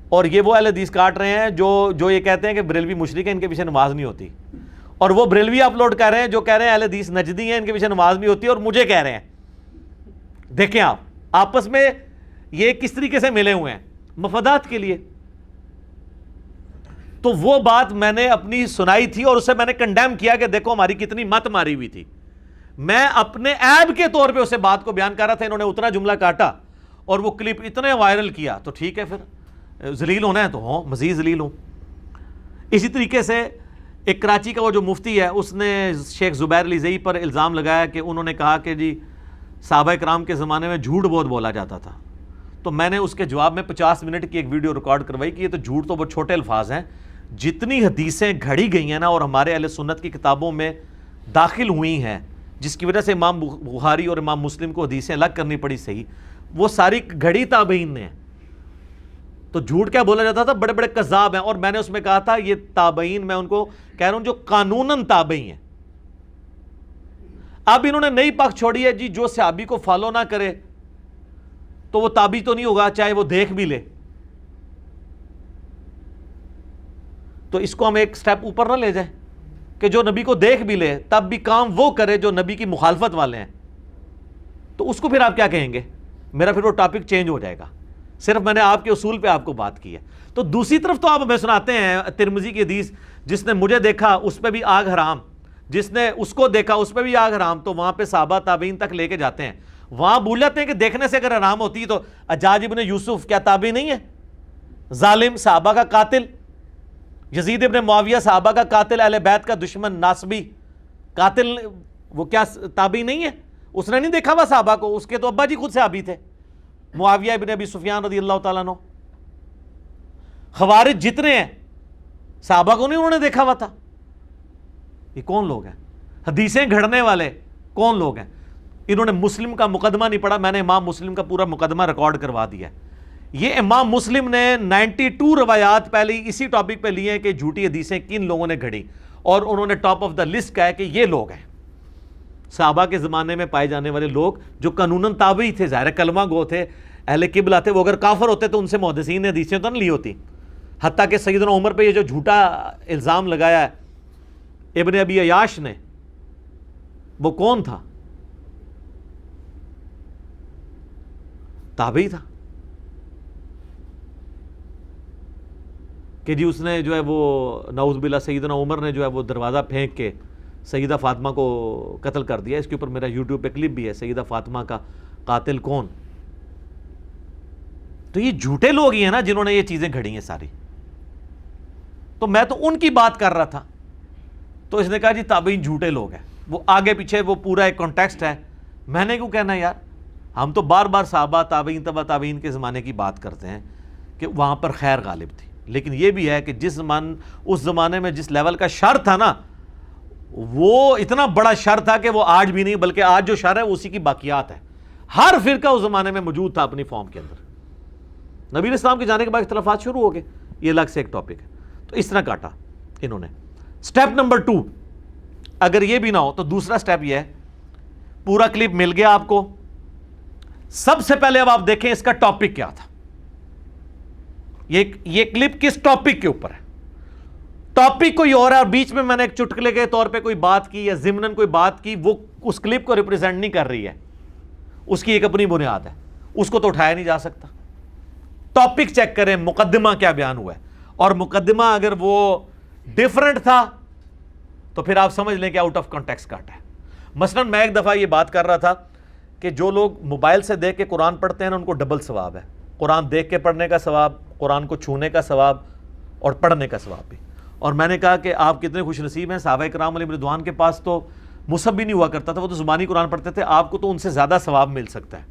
اور یہ وہ اہل حدیث کاٹ رہے ہیں جو یہ کہتے ہیں کہ بریلوی مشرک ہیں، ان کے پیچھے نماز نہیں ہوتی، اور وہ بریلوی اپلوڈ کر رہے ہیں جو کہہ رہے ہیں اہل حدیث نجدی ہیں، ان کے پیچھے نماز نہیں ہوتی، اور مجھے کہہ رہے ہیں۔ دیکھیں آپ آپس میں یہ کس طریقے سے ملے ہوئے ہیں مفادات کے لیے۔ تو وہ بات میں نے اپنی سنائی تھی اور اسے میں نے کنڈیم کیا کہ دیکھو ہماری کتنی مت ماری ہوئی تھی، میں اپنے عیب کے طور پہ اسے بات کو بیان کر رہا تھا، انہوں نے اتنا جملہ کاٹا اور وہ کلپ اتنے وائرل کیا، تو ٹھیک ہے پھر ذلیل ہونا ہے تو ہوں، مزید ذلیل ہوں۔ اسی طریقے سے ایک کراچی کا وہ جو مفتی ہے اس نے شیخ زبیر علی زئی پر الزام لگایا کہ انہوں نے کہا کہ جی صحابہ کرام کے زمانے میں جھوٹ بہت بولا جاتا تھا، تو میں نے اس کے جواب میں 50 منٹ کی ایک ویڈیو ریکارڈ کروائی کہ یہ تو جھوٹ تو بہت چھوٹے الفاظ ہیں، جتنی حدیثیں گھڑی گئی ہیں نا اور ہمارے اہل سنت کی کتابوں میں داخل ہوئی ہیں جس کی وجہ سے امام بخاری اور امام مسلم کو حدیثیں الگ کرنی پڑی، صحیح وہ ساری گھڑی تابعین نے ہیں۔ تو جھوٹ کیا بولا جاتا تھا، بڑے بڑے کذاب ہیں، اور میں نے اس میں کہا تھا یہ تابعین میں ان کو کہہ رہا ہوں جو قانوناً تابعی ہیں۔ اب انہوں نے نئی پک چھوڑی ہے جی جو صحابی کو فالو نہ کرے تو وہ تابعی تو نہیں ہوگا چاہے وہ دیکھ بھی لے، تو اس کو ہم ایک سٹیپ اوپر نہ لے جائیں کہ جو نبی کو دیکھ بھی لے تب بھی کام وہ کرے جو نبی کی مخالفت والے ہیں، تو اس کو پھر آپ کیا کہیں گے، میرا پھر وہ ٹاپک چینج ہو جائے گا۔ صرف میں نے آپ کے اصول پہ آپ کو بات کی ہے. تو دوسری طرف تو آپ ہمیں سناتے ہیں ترمذی کی حدیث، جس نے مجھے دیکھا اس پہ بھی آگ حرام، جس نے اس کو دیکھا اس پہ بھی آگ حرام. تو وہاں پہ صحابہ تابعین تک لے کے جاتے ہیں. وہاں بھول جاتے ہیں کہ دیکھنے سے اگر حرام ہوتی تو حجاج ابن یوسف کیا تابعی نہیں ہے؟ ظالم، صحابہ کا قاتل. یزید ابن معاویہ صحابہ کا قاتل، اہل بیت کا دشمن، ناصبی قاتل، وہ کیا تابعی نہیں ہے؟ اس نے نہیں دیکھا ہوا صحابہ کو، اس کے تو ابا جی خود صحابی تھے، معاویہ ابن ابی سفیان رضی اللہ تعالیٰ عنہ. خوارج جتنے ہیں صحابہ کو نہیں انہوں نے دیکھا ہوا تھا. یہ کون لوگ ہیں؟ حدیثیں گھڑنے والے کون لوگ ہیں؟ انہوں نے مسلم کا مقدمہ نہیں پڑھا. میں نے امام مسلم کا پورا مقدمہ ریکارڈ کروا دیا ہے. یہ امام مسلم نے 92 روایات پہلے اسی ٹاپک پہ لی ہیں کہ جھوٹی حدیثیں کن لوگوں نے گھڑی، اور انہوں نے ٹاپ آف دا لسٹ کہا ہے کہ یہ لوگ ہیں صحابہ کے زمانے میں پائے جانے والے لوگ جو قانوناً تابعی تھے، ظاہر کلمہ گو تھے، اہل قبلہ تھے. وہ اگر کافر ہوتے تو ان سے محدثین نے حدیثیں تو نہیں لی ہوتی. حتیٰ کہ سیدنا عمر پہ یہ جو جھوٹا الزام لگایا ہے ابن ابی عیاش نے، وہ کون تھا؟ تابعی تھا کہ جی اس نے جو ہے وہ نعوذ باللہ سیدنا عمر نے جو ہے وہ دروازہ پھینک کے سیدہ فاطمہ کو قتل کر دیا. اس کے اوپر میرا یوٹیوب پہ کلپ بھی ہے، سیدہ فاطمہ کا قاتل کون. تو یہ جھوٹے لوگ ہی ہیں نا جنہوں نے یہ چیزیں گھڑی ہیں ساری. تو میں تو ان کی بات کر رہا تھا. تو اس نے کہا جی تابعین جھوٹے لوگ ہیں. وہ آگے پیچھے وہ پورا ایک کانٹیکسٹ ہے. میں نے کیوں کہنا یار؟ ہم تو بار بار صحابہ تابعین تبع تابعین کے زمانے کی بات کرتے ہیں کہ وہاں پر خیر غالب تھی. لیکن یہ بھی ہے کہ اس زمانے میں جس لیول کا شر تھا نا، وہ اتنا بڑا شر تھا کہ وہ آج بھی نہیں، بلکہ آج جو شر ہے اسی کی باقیات ہے. ہر فرقہ اس زمانے میں موجود تھا اپنی فارم کے اندر. نبی اسلام کے جانے کے بعد اختلافات شروع ہو گئے. یہ الگ سے ایک ٹاپک ہے. تو اس طرح کاٹا انہوں نے. سٹیپ نمبر 2، اگر یہ بھی نہ ہو تو دوسرا سٹیپ یہ ہے. پورا کلپ مل گیا آپ کو. سب سے پہلے اب آپ دیکھیں اس کا ٹاپک کیا تھا. یہ کلپ کس ٹاپک کے اوپر ہے؟ ٹاپک کوئی اور ہے، اور بیچ میں میں نے ایک چٹکلے کے طور پہ کوئی بات کی یا ضمناً کوئی بات کی، وہ اس کلپ کو ریپرزینٹ نہیں کر رہی ہے. اس کی ایک اپنی بنیاد ہے، اس کو تو اٹھایا نہیں جا سکتا. ٹاپک چیک کریں، مقدمہ کیا بیان ہوا ہے. اور مقدمہ اگر وہ ڈیفرنٹ تھا تو پھر آپ سمجھ لیں کہ آؤٹ آف کانٹیکسٹ کاٹا ہے. مثلا میں ایک دفعہ یہ بات کر رہا تھا کہ جو لوگ موبائل سے دیکھ کے قرآن پڑھتے ہیں نا، ان کو ڈبل ثواب ہے. قرآن دیکھ کے پڑھنے کا ثواب، قرآن کو چھونے کا ثواب، اور پڑھنے کا ثواب بھی. اور میں نے کہا کہ آپ کتنے خوش نصیب ہیں، صحابہ کرام علیہ رضوان کے پاس تو مصحف بھی نہیں ہوا کرتا تھا، وہ تو زبانی قرآن پڑھتے تھے. آپ کو تو ان سے زیادہ ثواب مل سکتا ہے.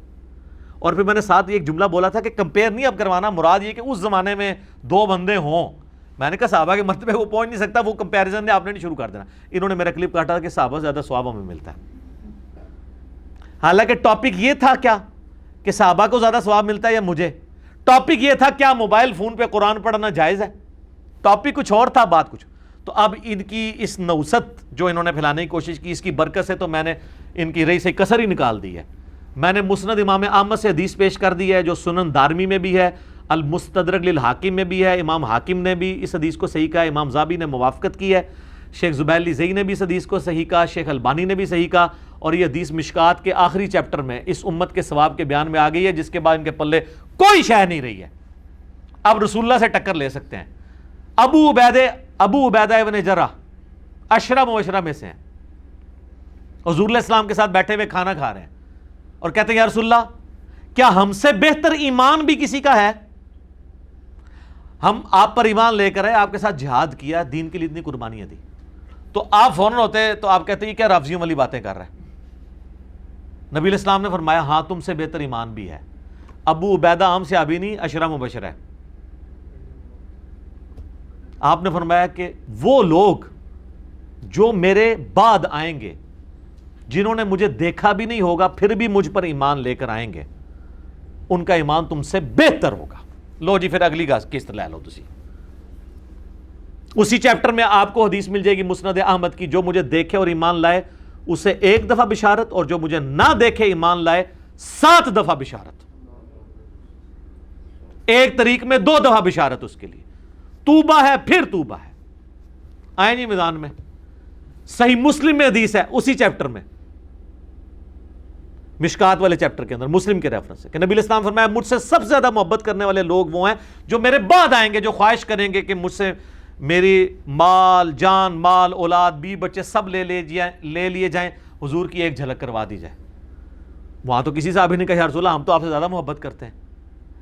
اور پھر میں نے ساتھ ایک جملہ بولا تھا کہ کمپیئر نہیں اب کروانا، مراد یہ کہ اس زمانے میں 2 بندے ہوں. میں نے کہا صحابہ کے مرتبے وہ پہنچ نہیں سکتا، وہ کمپیریزن نے آپ نے نہیں شروع کر دینا. انہوں نے میرا کلپ کاٹا کہ صحابہ زیادہ ثواب ہمیں ملتا ہے. حالانکہ ٹاپک یہ تھا کیا کہ صحابہ کو زیادہ ثواب ملتا ہے یا مجھے؟ ٹاپک یہ تھا کیا موبائل فون پہ قرآن پڑھنا جائز ہے. ٹاپک کچھ اور تھا، بات کچھ. تو اب ان کی اس نوست جو انہوں نے پھیلانے کی کوشش کی، اس کی برکت سے تو میں نے ان کی رئی سے کسر ہی نکال دی ہے. میں نے مسند امام احمد سے حدیث پیش کر دی ہے جو سنن دارمی میں بھی ہے، المستدرک للحاکم میں بھی ہے. امام حاکم نے بھی اس حدیث کو صحیح کہا، امام زابی نے موافقت کی ہے، شیخ زبیر زئی نے بھی اس حدیث کو صحیح کہا، شیخ البانی نے بھی صحیح کہا. اور یہ حدیث مشکات کے آخری چیپٹر میں اس امت کے ثواب کے بیان میں آ گئی ہے، جس کے بعد ان کے پلے کوئی شے نہیں رہی ہے. اب رسول اللہ سے ٹکر لے سکتے ہیں. ابو عبیدہ ابن جرح 10 مبشرہ میں سے ہیں. حضور علیہ السلام کے ساتھ بیٹھے ہوئے کھانا کھا رہے ہیں اور کہتے ہیں یا رسول اللہ، کیا ہم سے بہتر ایمان بھی کسی کا ہے؟ ہم آپ پر ایمان لے کر آئے، آپ کے ساتھ جہاد کیا، دین کے لیے اتنی قربانیاں دی. تو آپ فوراً ہوتے تو آپ کہتے ہیں کیا رافضیوں والی باتیں کر رہے ہیں. نبی علیہ السلام نے فرمایا ہاں تم سے بہتر ایمان بھی ہے. ابو عبیدہ عام صحابی نہیں، 10 مبشرہ ہے. آپ نے فرمایا کہ وہ لوگ جو میرے بعد آئیں گے، جنہوں نے مجھے دیکھا بھی نہیں ہوگا پھر بھی مجھ پر ایمان لے کر آئیں گے، ان کا ایمان تم سے بہتر ہوگا. لو جی پھر اگلی قسط لے لو تسی. اسی چیپٹر میں آپ کو حدیث مل جائے گی مسند احمد کی، جو مجھے دیکھے اور ایمان لائے اسے 1 دفعہ بشارت، اور جو مجھے نہ دیکھے ایمان لائے 7 دفعہ بشارت. ایک طریق میں 2 دفعہ بشارت اس کے لیے. توبہ ہے پھر توبہ ہے. آئیں جی میدان میں. صحیح مسلم میں حدیث ہے اسی چیپٹر میں. مشکات والے چیپٹر کے اندر مسلم کے ریفرنس سے کہ نبی علیہ السلام فرمایا مجھ سے سب سے زیادہ محبت کرنے والے لوگ وہ ہیں جو میرے بعد آئیں گے، جو خواہش کریں گے کہ مجھ سے میری مال، جان، مال، اولاد، بی بچے سب لے لیے جائیں، حضور کی ایک جھلک کروا دی جائے۔ وہاں تو کسی صحابی نے کہا یا رسول اللہ ہم تو آپ سے زیادہ محبت کرتے ہیں۔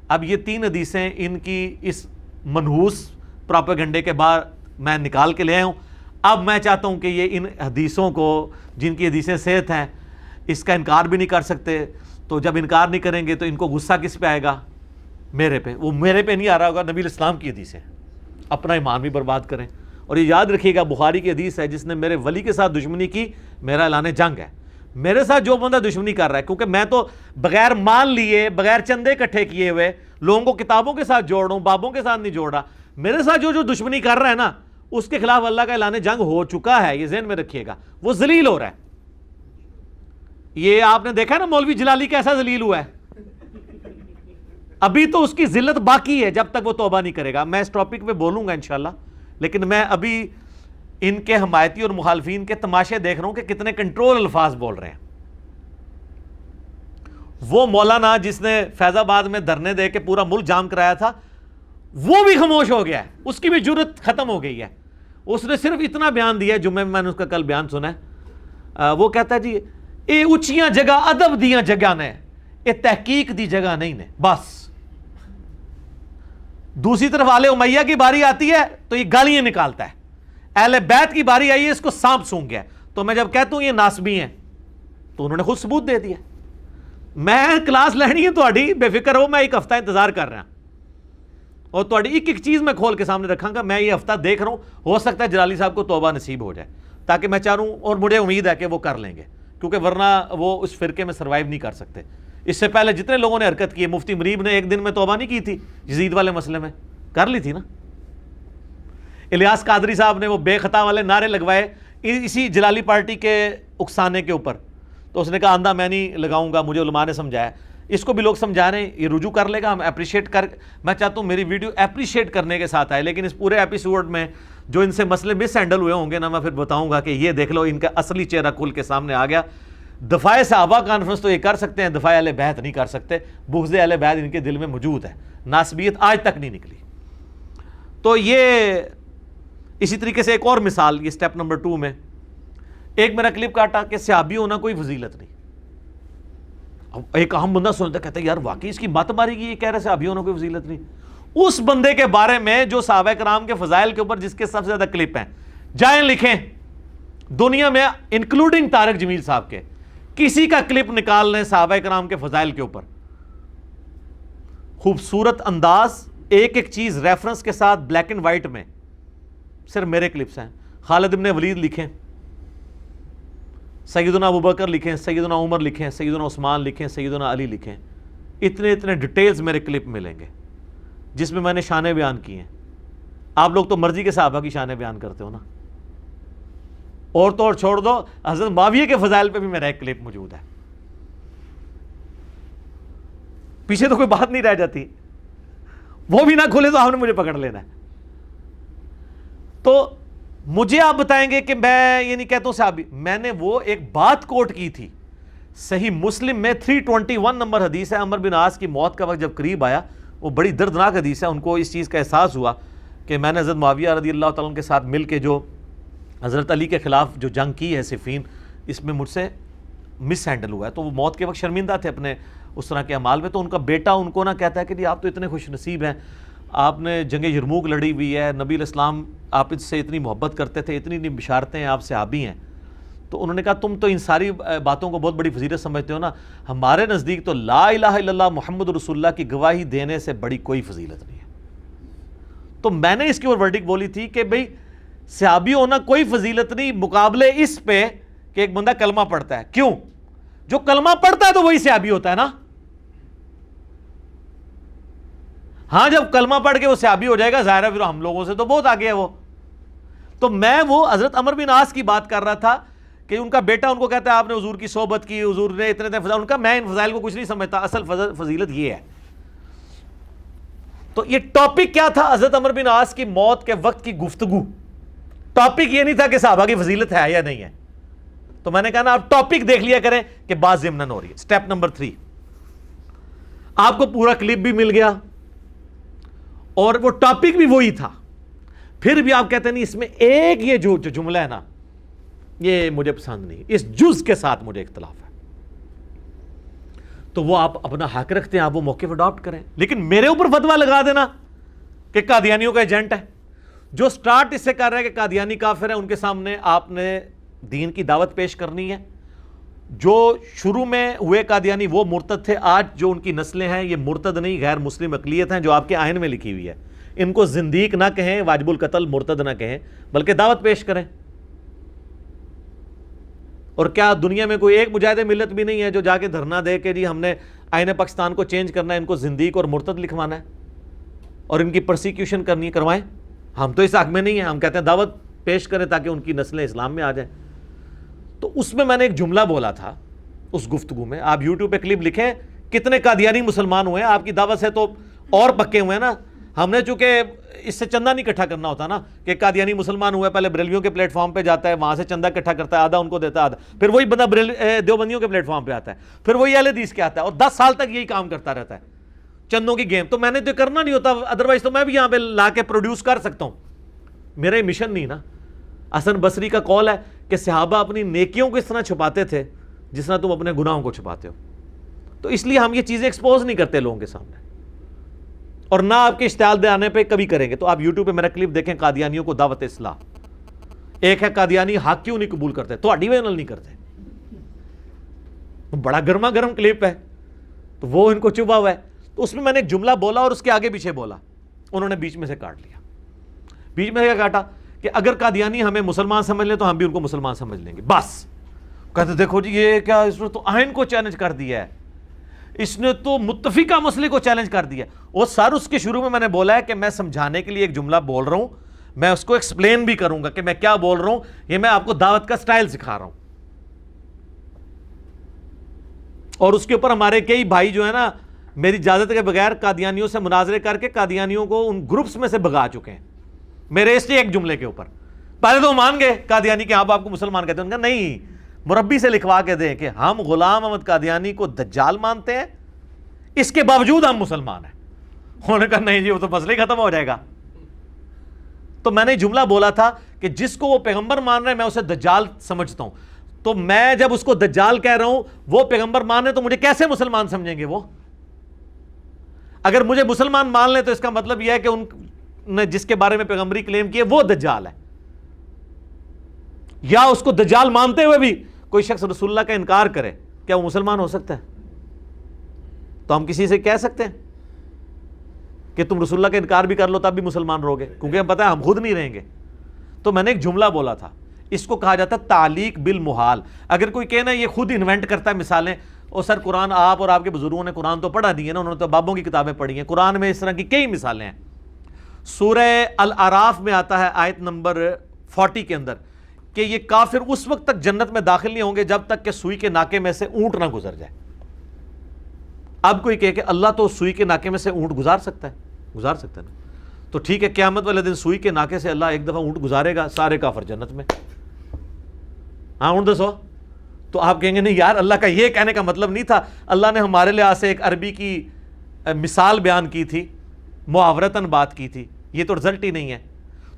اب یہ 3 حدیثیں ان کی اس منحوس پراپیگنڈے کے بعد میں نکال کے لے آیا ہوں۔ اب میں چاہتا ہوں کہ یہ ان حدیثوں کو، جن کی حدیثیں صحت ہیں، اس کا انکار بھی نہیں کر سکتے، تو جب انکار نہیں کریں گے تو ان کو غصہ کس پہ آئے گا؟ میرے پہ۔ وہ میرے پہ نہیں آ رہا ہوگا، نبی علیہ السلام کی حدیث ہے، اپنا ایمان بھی برباد کریں۔ اور یہ یاد رکھیے گا بخاری کی حدیث ہے، جس نے میرے ولی کے ساتھ دشمنی کی میرا اعلان جنگ ہے۔ میرے ساتھ جو بندہ دشمنی کر رہا ہے، کیونکہ میں تو بغیر مان لیے، بغیر چندے اکٹھے کیے ہوئے لوگوں کو کتابوں کے ساتھ جوڑ رہا ہوں، بابوں کے ساتھ نہیں جوڑ رہا۔ میرے ساتھ جو دشمنی کر رہا ہے نا، اس کے خلاف اللہ کا اعلان جنگ ہو چکا ہے، یہ ذہن میں رکھیے گا۔ وہ ذلیل ہو رہا ہے۔ یہ آپ نے دیکھا نا مولوی جلالی کیسا ذلیل ہوا ہے، ابھی تو اس کی ذلت باقی ہے جب تک وہ توبہ نہیں کرے گا۔ میں اس ٹاپک پہ بولوں گا انشاءاللہ، لیکن میں ابھی ان کے حمایتی اور مخالفین کے تماشے دیکھ رہا ہوں کہ کتنے کنٹرول الفاظ بول رہے ہیں۔ وہ مولانا جس نے فیض آباد میں دھرنے دے کے پورا ملک جام کرایا تھا، وہ بھی خاموش ہو گیا ہے، اس کی بھی جرت ختم ہو گئی ہے۔ اس نے صرف اتنا بیان دیا ہے، جمعے میں نے اس کا کل بیان سنا ہے، وہ کہتا ہے جی اے اچھیاں جگہ ادب دیاں جگہ نے، اے تحقیق دی جگہ نہیں نے، بس۔ دوسری طرف آل امیہ کی باری آتی ہے تو یہ گالیاں نکالتا ہے، اہل بیت کی باری آئی ہے اس کو سانپ سونگ گیا، تو میں جب کہتا ہوں یہ ناسبی ہیں تو انہوں نے خود ثبوت دے دیا۔ میں کلاس لینی ہے تہاڈی، بے فکر ہو، میں ایک ہفتہ انتظار کر رہا ہوں اور تہاڈی ایک ایک چیز میں کھول کے سامنے رکھاں گا۔ میں یہ ہفتہ دیکھ رہا ہوں، ہو سکتا ہے جلالی صاحب کو توبہ نصیب ہو جائے، تاکہ میں چاہ رہا ہوں، اور مجھے امید ہے کہ وہ کر لیں گے، کیونکہ ورنہ وہ اس فرقے میں سروائیو نہیں کر سکتے۔ اس سے پہلے جتنے لوگوں نے حرکت کی ہے، مفتی مریب نے ایک دن میں توبہ نہیں کی تھی، یزید والے مسئلے میں کر لی تھی نا۔ الیاس قادری صاحب نے وہ بے خطا والے نعرے لگوائے اسی جلالی پارٹی کے اکسانے کے اوپر، تو اس نے کہا آندھا میں نہیں لگاؤں گا، مجھے علماء نے سمجھایا۔ اس کو بھی لوگ سمجھا رہے ہیں، یہ رجوع کر لے گا، ہم اپریشیٹ کر، میں چاہتا ہوں میری ویڈیو اپریشیٹ کرنے کے ساتھ آئے، لیکن اس پورے ایپیسوڈ میں جو ان سے مسئلے مس ہینڈل ہوئے ہوں گے نا، میں پھر بتاؤں گا کہ یہ دیکھ لو ان کا اصلی چہرہ کھل کے سامنے آ گیا۔ دفاع صحابہ کانفرنس تو یہ کر سکتے ہیں، دفاع اہل بیت نہیں کر سکتے، بغض اہل بیت ان کے دل میں موجود ہے، ناسبیت آج تک نہیں نکلی۔ تو یہ اسی طریقے سے ایک اور مثال، یہ سٹیپ نمبر 2 میں ایک میرا کلپ کاٹا کہ صحابی ہونا کوئی فضیلت نہیں۔ ایک عام بندہ سنتا کہتا ہے یار واقعی اس کی بات ماری گئی، یہ کہہ رہے صحابی ہونا کوئی فضیلت نہیں۔ اس بندے کے بارے میں جو صحابہ کرام کے فضائل کے اوپر جس کے سب سے زیادہ کلپ ہیں، جائیں لکھیں دنیا میں انکلوڈنگ طارق جمیل صاحب کے، کسی کا کلپ نکال لیں صحابہ کرام کے فضائل کے اوپر، خوبصورت انداز، ایک ایک چیز ریفرنس کے ساتھ بلیک اینڈ وائٹ میں، صرف میرے کلپس ہیں۔ خالد ابن ولید لکھیں، سیدنا ابوبکر لکھیں، سیدنا عمر لکھیں، سیدنا عثمان لکھیں، سیدنا علی لکھیں، اتنے ڈیٹیلز میرے کلپ ملیں گے جس میں میں نے شانیں بیان کی ہیں۔ آپ لوگ تو مرضی کے صحابہ کی شانیں بیان کرتے ہو نا، اور تو اور چھوڑ دو، حضرت معاویہ کے فضائل پہ بھی میرا ایک کلپ موجود ہے، پیچھے تو کوئی بات نہیں رہ جاتی، وہ بھی نہ کھولے تو آپ نے مجھے پکڑ لینا ہے۔ تو مجھے آپ بتائیں گے کہ میں یہ نہیں کہتا ہوں صحابی، میں نے وہ ایک بات کوٹ کی تھی، صحیح مسلم میں 321 نمبر حدیث ہے، عمر بن عاص کی موت کا وقت جب قریب آیا، وہ بڑی دردناک حدیث ہے، ان کو اس چیز کا احساس ہوا کہ میں نے حضرت معاویہ رضی اللہ تعالیٰ عنہ کے ساتھ مل کے جو حضرت علی کے خلاف جو جنگ کی ہے صفین، اس میں مجھ سے مس ہینڈل ہوا ہے۔ تو وہ موت کے وقت شرمندہ تھے اپنے اس طرح کے اعمال میں، تو ان کا بیٹا ان کو نہ کہتا ہے کہ جی آپ تو اتنے خوش نصیب ہیں، آپ نے جنگ یرموک لڑی ہوئی ہے، نبی علیہ السلام آپ اس سے اتنی محبت کرتے تھے، اتنی بشارتیں ہیں، آپ صحابی ہیں۔ تو انہوں نے کہا تم تو ان ساری باتوں کو بہت بڑی فضیلت سمجھتے ہو نا، ہمارے نزدیک تو لا الہ الا اللہ محمد رسول اللہ کی گواہی دینے سے بڑی کوئی فضیلت نہیں ہے۔ تو میں نے اس کی اور ورڈک بولی تھی کہ بھئی صحابی ہونا کوئی فضیلت نہیں، مقابلے اس پہ کہ ایک بندہ کلمہ پڑھتا ہے، کیوں؟ جو کلمہ پڑھتا ہے تو وہی صحابی ہوتا ہے نا۔ ہاں جب کلمہ پڑھ کے وہ صحابی ہو جائے گا، ظاہر ہے پھر ہم لوگوں سے تو بہت آگے ہے وہ۔ تو میں وہ حضرت عمر بن عاص کی بات کر رہا تھا کہ ان کا بیٹا ان کو کہتا ہے آپ نے حضور کی صحبت کی، حضور نے اتنے فضائل، ان کا میں ان فضائل کو کچھ نہیں سمجھتا، اصل فضیلت یہ ہے۔ تو یہ ٹاپک کیا تھا؟ حضرت عمر بن عاص کی موت کے وقت کی گفتگو۔ ٹاپک یہ نہیں تھا کہ صحابہ کی فضیلت ہے یا نہیں ہے، تو میں نے کہا نا آپ ٹاپک دیکھ لیا کریں کہ بات ضمناً ہو رہی ہے. اسٹیپ نمبر 3, آپ کو پورا کلپ بھی مل گیا اور وہ ٹاپک بھی وہی تھا, پھر بھی آپ کہتے ہیں نہیں اس میں ایک یہ جو جملہ ہے نا یہ مجھے پسند نہیں, اس جز کے ساتھ مجھے اختلاف ہے, تو وہ آپ اپنا حق رکھتے ہیں, آپ وہ موقف اڈاپٹ کریں. لیکن میرے اوپر فتویٰ لگا دینا کہ قادیانیوں کا ایجنٹ ہے, جو سٹارٹ اس سے کر رہا ہے کہ قادیانی کافر ہے, ان کے سامنے آپ نے دین کی دعوت پیش کرنی ہے. جو شروع میں ہوئے قادیانی وہ مرتد تھے, آج جو ان کی نسلیں ہیں یہ مرتد نہیں غیر مسلم اقلیت ہیں جو آپ کے آئین میں لکھی ہوئی ہے. ان کو زندیق نہ کہیں, واجب القتل مرتد نہ کہیں, بلکہ دعوت پیش کریں. اور کیا دنیا میں کوئی ایک مجاہد ملت بھی نہیں ہے جو جا کے دھرنا دے کہ جی ہم نے آئین پاکستان کو چینج کرنا ہے, ان کو زندیق اور مرتد لکھوانا ہے اور ان کی پرسیکیوشن کرنی ہے, کروائیں. ہم تو اس حق میں نہیں ہیں, ہم کہتے ہیں دعوت پیش کریں تاکہ ان کی نسلیں اسلام میں آ جائیں. تو اس میں نے ایک جملہ بولا تھا اس گفتگو میں, آپ یوٹیوب پہ کلپ لکھیں کتنے قادیانی مسلمان ہوئے ہیں, آپ کی دعوت سے تو اور پکے ہوئے ہیں نا. ہم نے چونکہ اس سے چندہ نہیں اکٹھا کرنا ہوتا نا کہ قادیانی مسلمان ہوا ہے, پہلے بریلویوں کے پلیٹ فارم پہ جاتا ہے, وہاں سے چندہ اکٹھا کرتا ہے, آدھا ان کو دیتا ہے, آدھا پھر وہی بندہ دیوبندیوں کے پلیٹ فارم پہ آتا ہے, پھر وہی اہل حدیث کے آتا ہے, اور 10 سال تک یہی کام کرتا رہتا ہے, چندوں کی گیم. تو میں نے تو کرنا نہیں ہوتا, ادروائز تو میں بھی یہاں پہ لا کے پروڈیوس کر سکتا ہوں, میرا یہ مشن نہیں نا. حسن بصری کا قول ہے کہ صحابہ اپنی نیکیوں کو اس طرح چھپاتے تھے جس طرح تم اپنے گناہوں کو چھپاتے ہو. تو اس لیے ہم یہ چیزیں ایکسپوز نہیں کرتے لوگوں کے سامنے, اور نہ آپ کے اشتعال دے آنے پہ کبھی کریں گے. تو آپ یوٹیوب پہ میرا کلپ دیکھیں, قادیانیوں کو دعوت اصلاح. ایک ہے قادیانی حق کیوں نہیں قبول کرتے, تو اڈی وینل نہیں کرتے, بڑا گرما گرم کلپ ہے, تو وہ ان کو چبھا ہوا ہے. تو اس میں نے ایک جملہ بولا اور اس کے آگے پیچھے بولا, انہوں نے بیچ میں سے کاٹ لیا. بیچ میں سے کیا کاٹا کہ اگر قادیانی ہمیں مسلمان سمجھ لیں تو ہم بھی ان کو مسلمان سمجھ لیں گے. بس کہتے دیکھو جی یہ کیا, اس نے تو آئین کو چیلنج کر دیا ہے, اس نے تو متفقہ مسئلے کو چیلنج کر دیا. اور سر اس کے شروع میں نے بولا ہے کہ میں سمجھانے کے لیے ایک جملہ بول رہا ہوں, میں اس کو ایکسپلین بھی کروں گا کہ میں کیا بول رہا ہوں, یہ میں آپ کو دعوت کا سٹائل سکھا رہا ہوں. اور اس کے اوپر ہمارے کئی بھائی جو ہے نا میری اجازت کے بغیر قادیانیوں سے مناظرے کر کے قادیانیوں کو ان گروپس میں سے بھگا چکے ہیں میرے اس ایک جملے کے اوپر. پہلے تو مان گئے قادیانی کہ آپ کو مسلمان کہتے ہیں, ان کا نہیں, مربی سے لکھوا کے دیں کہ ہم غلام احمد قادیانی کو دجال مانتے ہیں, اس کے باوجود ہم مسلمان ہیں. انہوں نے کہا نہیں جی وہ تو مسئلہ ہی ختم ہو جائے گا. تو میں نے جملہ بولا تھا کہ جس کو وہ پیغمبر مان رہے ہیں میں اسے دجال سمجھتا ہوں, تو میں جب اس کو دجال کہہ رہا ہوں وہ پیغمبر مان رہے تو مجھے کیسے مسلمان سمجھیں گے وہ؟ اگر مجھے مسلمان مان لیں تو اس کا مطلب یہ ہے کہ ان نے جس کے بارے میں پیغمبری کلیم کی ہے وہ دجال ہے. یا اس کو دجال مانتے ہوئے بھی کوئی شخص رسول اللہ کا انکار کرے, کیا وہ مسلمان ہو سکتا ہے؟ تو ہم کسی سے کہہ سکتے ہیں کہ تم رسول اللہ کا انکار بھی کر لو تب بھی مسلمان رہو گے, کیونکہ ہم پتہ ہے ہم خود نہیں رہیں گے. تو میں نے ایک جملہ بولا تھا, اس کو کہا جاتا ہے تعلیق بالمحال. اگر کوئی کہنا یہ خود انوینٹ کرتا ہے مثالیں, اور سر قرآن آپ اور آپ کے بزرگوں نے قرآن تو پڑھا دی ہے نا, انہوں نے تو بابوں کی کتابیں پڑھی ہیں, قرآن میں اس طرح کی کئی مثالیں ہیں. سورہ الاعراف میں آتا ہے آیت نمبر 40 کے اندر کہ یہ کافر اس وقت تک جنت میں داخل نہیں ہوں گے جب تک کہ سوئی کے ناکے میں سے اونٹ نہ گزر جائے. اب کوئی کہے کہ اللہ تو سوئی کے ناکے میں سے اونٹ گزار سکتا ہے نا, تو ٹھیک ہے قیامت والے دن سوئی کے ناکے سے اللہ ایک دفعہ اونٹ گزارے گا, سارے کافر جنت میں. ہاں اونٹ دسو. تو آپ کہیں گے نہیں یار اللہ کا یہ کہنے کا مطلب نہیں تھا, اللہ نے ہمارے لحاظ سے ایک عربی کی مثال بیان کی تھی, محاورتاً بات کی تھی, یہ تو رزلٹ ہی نہیں ہے.